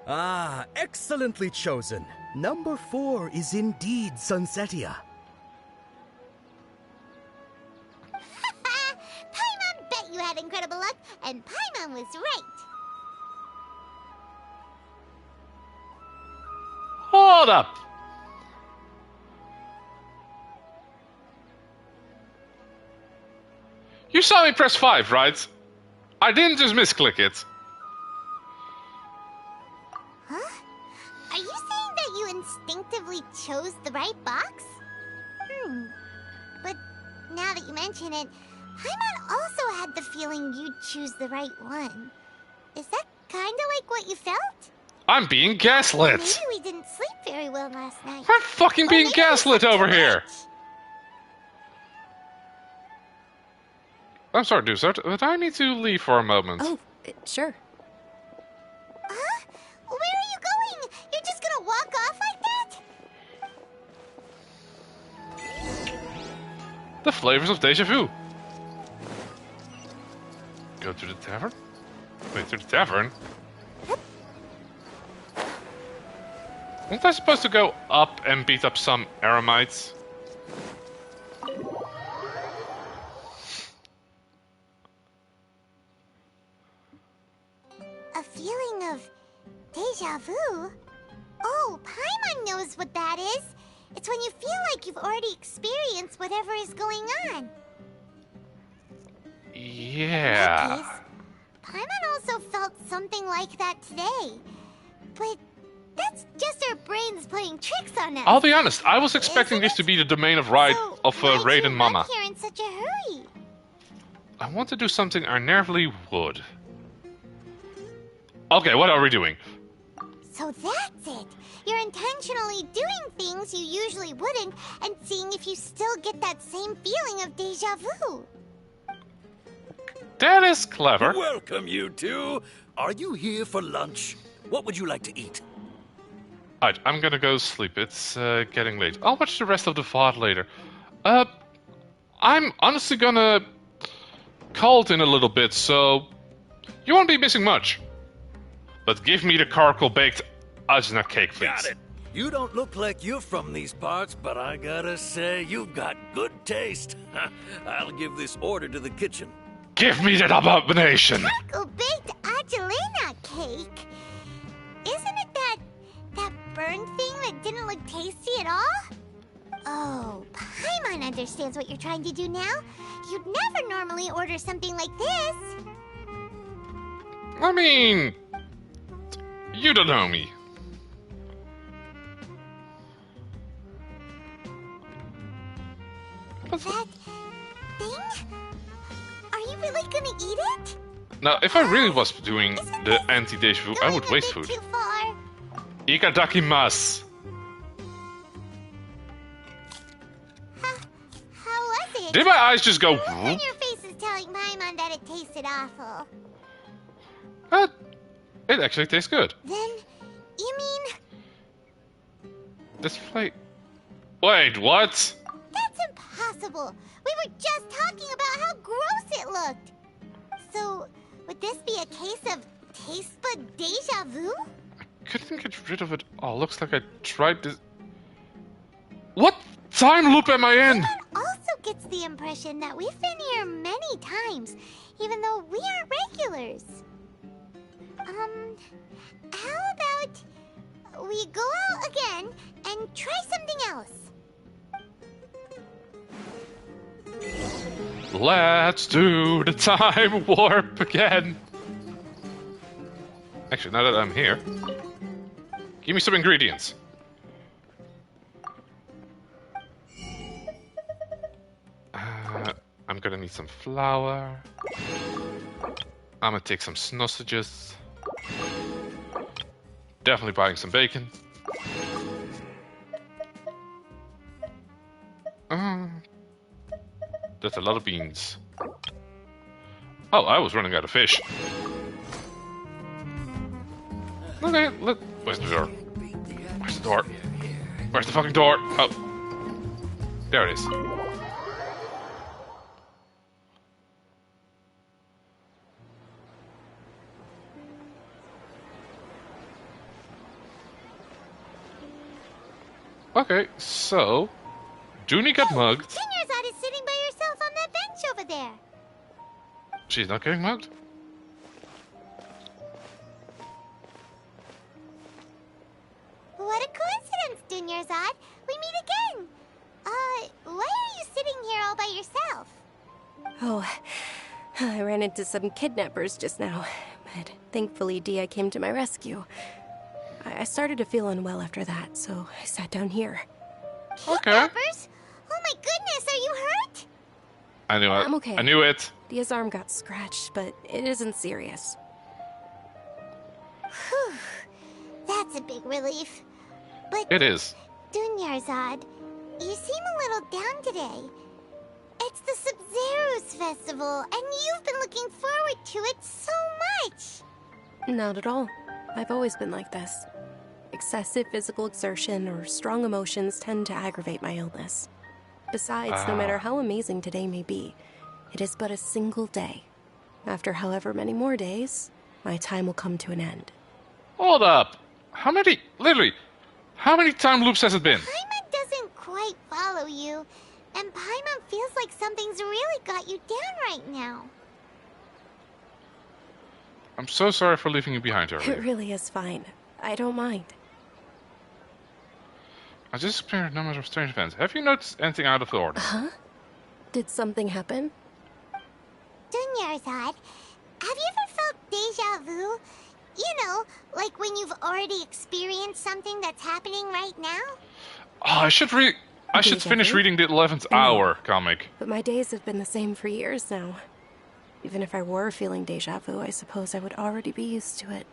[SPEAKER 5] Ah, excellently chosen. Number 4 is indeed Sunsetia.
[SPEAKER 7] Paimon bet you had incredible luck, and Paimon was right.
[SPEAKER 1] Hold up. You saw me press 5, right? I didn't just misclick it.
[SPEAKER 7] Huh? Are you saying that you instinctively chose the right box? But now that you mention it, Paimon also had the feeling you'd choose the right one. Is that kinda like what you felt?
[SPEAKER 1] I'm being gaslit.
[SPEAKER 7] Maybe we didn't sleep very well last night.
[SPEAKER 1] I'm fucking being gaslit over here. I'm sorry, dude, but I need to leave for a moment.
[SPEAKER 12] Oh, sure.
[SPEAKER 7] Huh? Where are you going? You're just gonna walk off like that?
[SPEAKER 1] The flavors of deja vu. Go to the tavern? Wait, to the tavern? Wasn't I supposed to go up and beat up some Aramites?
[SPEAKER 7] A feeling of deja vu? Oh, Paimon knows what that is. It's when you feel like you've already experienced whatever is going on.
[SPEAKER 1] Yeah.
[SPEAKER 7] Paimon also felt something like that today. But That's just our brains playing tricks on us.
[SPEAKER 1] I'll be honest, I was expecting this to be the domain of Raid and Mama.
[SPEAKER 7] Here in such a hurry?
[SPEAKER 1] I want to do something I never would. Okay, what are we doing?
[SPEAKER 7] So that's it. You're intentionally doing things you usually wouldn't and seeing if you still get that same feeling of déjà vu.
[SPEAKER 1] That is clever.
[SPEAKER 4] Welcome, you two. Are you here for lunch? What would you like to eat?
[SPEAKER 1] Alright, I'm gonna go sleep. It's getting late. I'll watch the rest of the VOD later. I'm honestly gonna call it in a little bit, so you won't be missing much. But give me the caramel baked hazelnut cake, please.
[SPEAKER 4] Got it. You don't look like you're from these parts, but I gotta say, you've got good taste. I'll give this order to the kitchen.
[SPEAKER 1] Give me that abomination!
[SPEAKER 7] Baked Angelina cake? Isn't it that burn thing that didn't look tasty at all? Oh, Paimon understands what you're trying to do now. You'd never normally order something like this.
[SPEAKER 1] I mean, you don't know me.
[SPEAKER 7] That thing? Are you really gonna eat it?
[SPEAKER 1] Now, if I really was doing the anti-deja vu, I would waste food.
[SPEAKER 7] Too far.
[SPEAKER 1] Ikadakimasu.
[SPEAKER 7] How was it?
[SPEAKER 1] Did my eyes just go?
[SPEAKER 7] And your face is telling Paimon that it tasted awful.
[SPEAKER 1] It actually tastes good.
[SPEAKER 7] Then, you mean...
[SPEAKER 1] This plate. Wait, what?
[SPEAKER 7] That's impossible. We were just talking about how gross it looked. So, would this be a case of taste bud deja vu?
[SPEAKER 1] Couldn't get rid of it all. Looks like I tried this. What time loop am I in?
[SPEAKER 7] Paimon also gets the impression that we've been here many times, even though we aren't regulars. How about we go out again and try something else?
[SPEAKER 1] Let's do the time warp again. Actually, now that I'm here, give me some ingredients. I'm gonna need some flour. I'm gonna take some sausages. Definitely buying some bacon. That's a lot of beans. Oh, I was running out of fish. Okay, where's the door? Where's the door? Where's the fucking door? Oh. There it is. Okay, so Junie got mugged.
[SPEAKER 7] Dinnersot is sitting by herself on that bench over there.
[SPEAKER 1] She's not getting mugged?
[SPEAKER 7] What a coincidence, Dinnersot. We meet again. Why are you sitting here all by yourself?
[SPEAKER 12] Oh, I ran into some kidnappers just now, but thankfully Dia came to my rescue. I started to feel unwell after that, so I sat down here.
[SPEAKER 7] Kidnappers? Oh my goodness, are you hurt?
[SPEAKER 1] I knew it.
[SPEAKER 12] I'm okay.
[SPEAKER 1] I knew it.
[SPEAKER 12] Dia's arm got scratched, but it isn't serious.
[SPEAKER 7] Whew. That's a big relief. But
[SPEAKER 1] it is.
[SPEAKER 7] Dunyarzad, you seem a little down today. It's the Sub-Zero's festival, and you've been looking forward to it so much.
[SPEAKER 12] Not at all. I've always been like this. Excessive physical exertion or strong emotions tend to aggravate my illness. Besides, no matter how amazing today may be, it is but a single day. After however many more days, my time will come to an end.
[SPEAKER 1] Hold up. How many time loops has it been?
[SPEAKER 7] Paimon doesn't quite follow you, and Paimon feels like something's really got you down right now.
[SPEAKER 1] I'm so sorry for leaving you behind earlier.
[SPEAKER 12] It really is fine. I don't mind.
[SPEAKER 1] I just experienced a number of strange events. Have you noticed anything out of the order?
[SPEAKER 12] Huh? Did something happen?
[SPEAKER 7] Dunyarzad, have you ever felt deja vu? You know, like when you've already experienced something that's happening right now?
[SPEAKER 1] Oh, I should finish reading the 11th Hour comic.
[SPEAKER 12] But my days have been the same for years now. Even if I were feeling deja vu, I suppose I would already be used to it.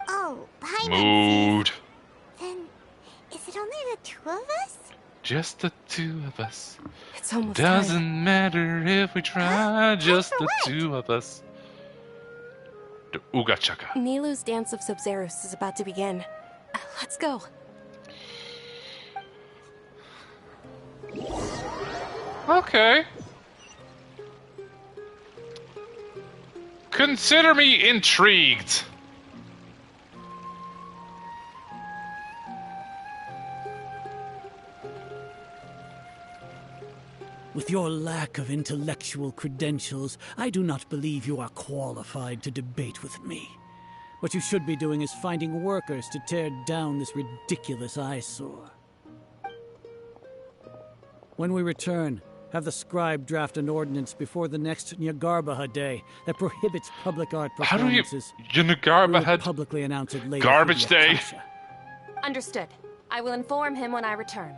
[SPEAKER 7] Oh, Paimon.
[SPEAKER 1] Mood.
[SPEAKER 7] Then, is it only the two of us?
[SPEAKER 1] Just the two of us.
[SPEAKER 12] It's almost
[SPEAKER 1] Doesn't
[SPEAKER 12] time.
[SPEAKER 1] matter if we try, just the two of us. The Uga Chaka.
[SPEAKER 12] Nilu's Dance of Sub-Zerus is about to begin. Let's go.
[SPEAKER 1] Okay. Consider me intrigued.
[SPEAKER 18] With your lack of intellectual credentials, I do not believe you are qualified to debate with me. What you should be doing is finding workers to tear down this ridiculous eyesore. When we return, have the scribe draft an ordinance before the next Nyargarbaha Day that prohibits public art
[SPEAKER 1] How do you...
[SPEAKER 18] performances.
[SPEAKER 1] Nyargarbaha...
[SPEAKER 18] publicly announce it later.
[SPEAKER 1] Garbage Day.
[SPEAKER 15] Understood. I will inform him when I return.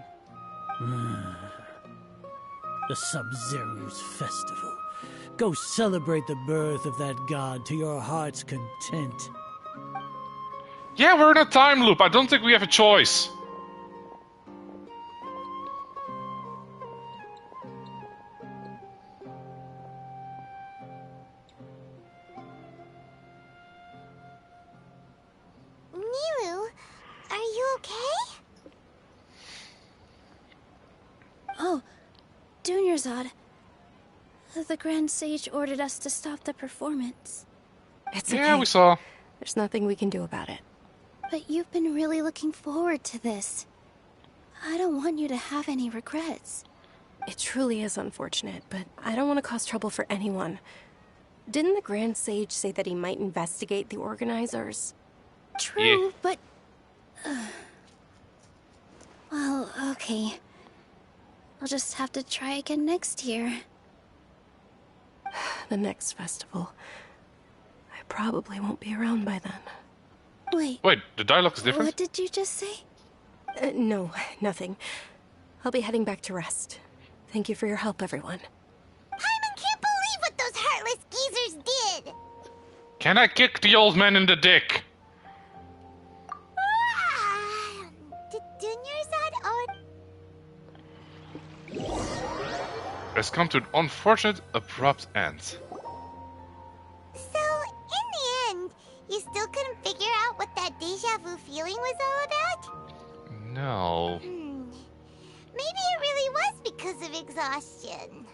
[SPEAKER 18] The Sub-Zerus Festival. Go celebrate the birth of that god to your heart's content.
[SPEAKER 1] Yeah, we're in a time loop. I don't think we have a choice.
[SPEAKER 7] Nilu, are you okay?
[SPEAKER 2] Oh, Dunyarzad. The Grand Sage ordered us to stop the performance.
[SPEAKER 12] It's
[SPEAKER 1] Yeah,
[SPEAKER 12] okay.
[SPEAKER 1] we saw.
[SPEAKER 12] There's nothing we can do about it.
[SPEAKER 2] But you've been really looking forward to this. I don't want you to have any regrets.
[SPEAKER 12] It truly is unfortunate, but I don't want to cause trouble for anyone. Didn't the Grand Sage say that he might investigate the organizers?
[SPEAKER 2] True, but... well, okay. I'll just have to try again next year.
[SPEAKER 12] The next festival. I probably won't be around by then.
[SPEAKER 1] Wait, the dialogue is different?
[SPEAKER 2] What did you just say?
[SPEAKER 12] No, nothing. I'll be heading back to rest. Thank you for your help, everyone.
[SPEAKER 7] Paimon can't believe what those heartless geezers did!
[SPEAKER 1] Can I kick the old man in the dick?
[SPEAKER 7] Did Dunyarzad
[SPEAKER 1] Has come to an unfortunate, abrupt end.
[SPEAKER 7] So, in the end, you still couldn't figure out what that deja vu feeling was all about?
[SPEAKER 1] No.
[SPEAKER 7] Maybe it really was because of exhaustion.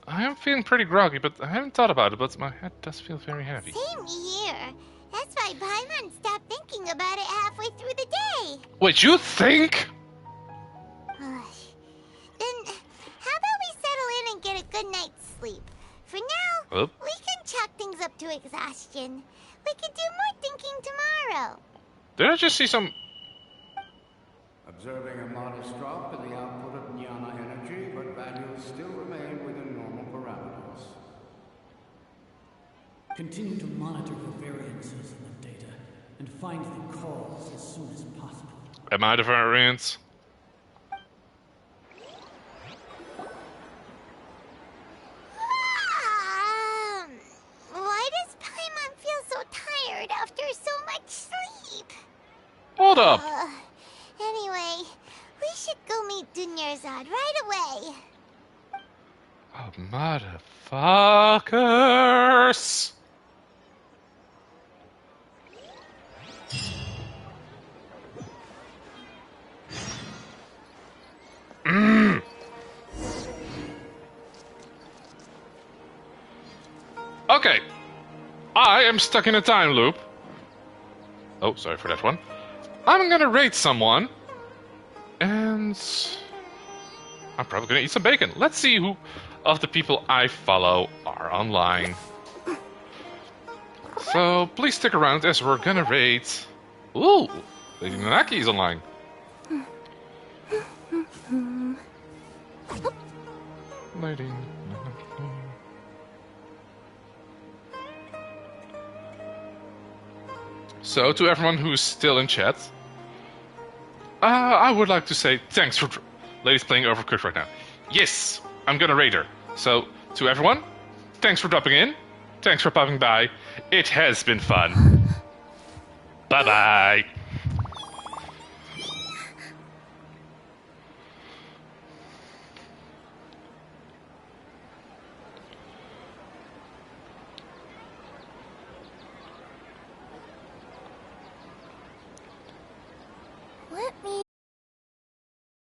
[SPEAKER 1] I am feeling pretty groggy, but I haven't thought about it, but my head does feel very heavy.
[SPEAKER 7] Same here. That's why Paimon stopped thinking about it halfway through the day.
[SPEAKER 1] Wait, you think?
[SPEAKER 7] Then, how about we settle in and get a good night's sleep? For now, we can chalk things up to exhaustion. We can do more thinking tomorrow.
[SPEAKER 1] Did I just see some...
[SPEAKER 13] Observing a modest drop in the output of jnana energy, but values still remain within normal parameters.
[SPEAKER 18] Continue to monitor for variances in the data and find the cause as soon as possible.
[SPEAKER 1] Am I the variant?
[SPEAKER 7] Why does Paimon feel so tired after so much sleep?
[SPEAKER 1] Hold up.
[SPEAKER 7] Anyway, we should go meet Dunyarzad right away.
[SPEAKER 1] Oh, motherfuckers! Okay. I am stuck in a time loop. Oh, sorry for that one. I'm gonna raid someone. And... I'm probably gonna eat some bacon. Let's see who of the people I follow are online. So, please stick around as we're gonna raid... Ooh! Lady Nanaki is online. Lady Nanaki... So, to everyone who's still in chat, I would like to say thanks for... Lady's playing Overcooked right now. Yes, I'm gonna raid her. So, to everyone, thanks for dropping in. Thanks for popping by. It has been fun. Bye-bye.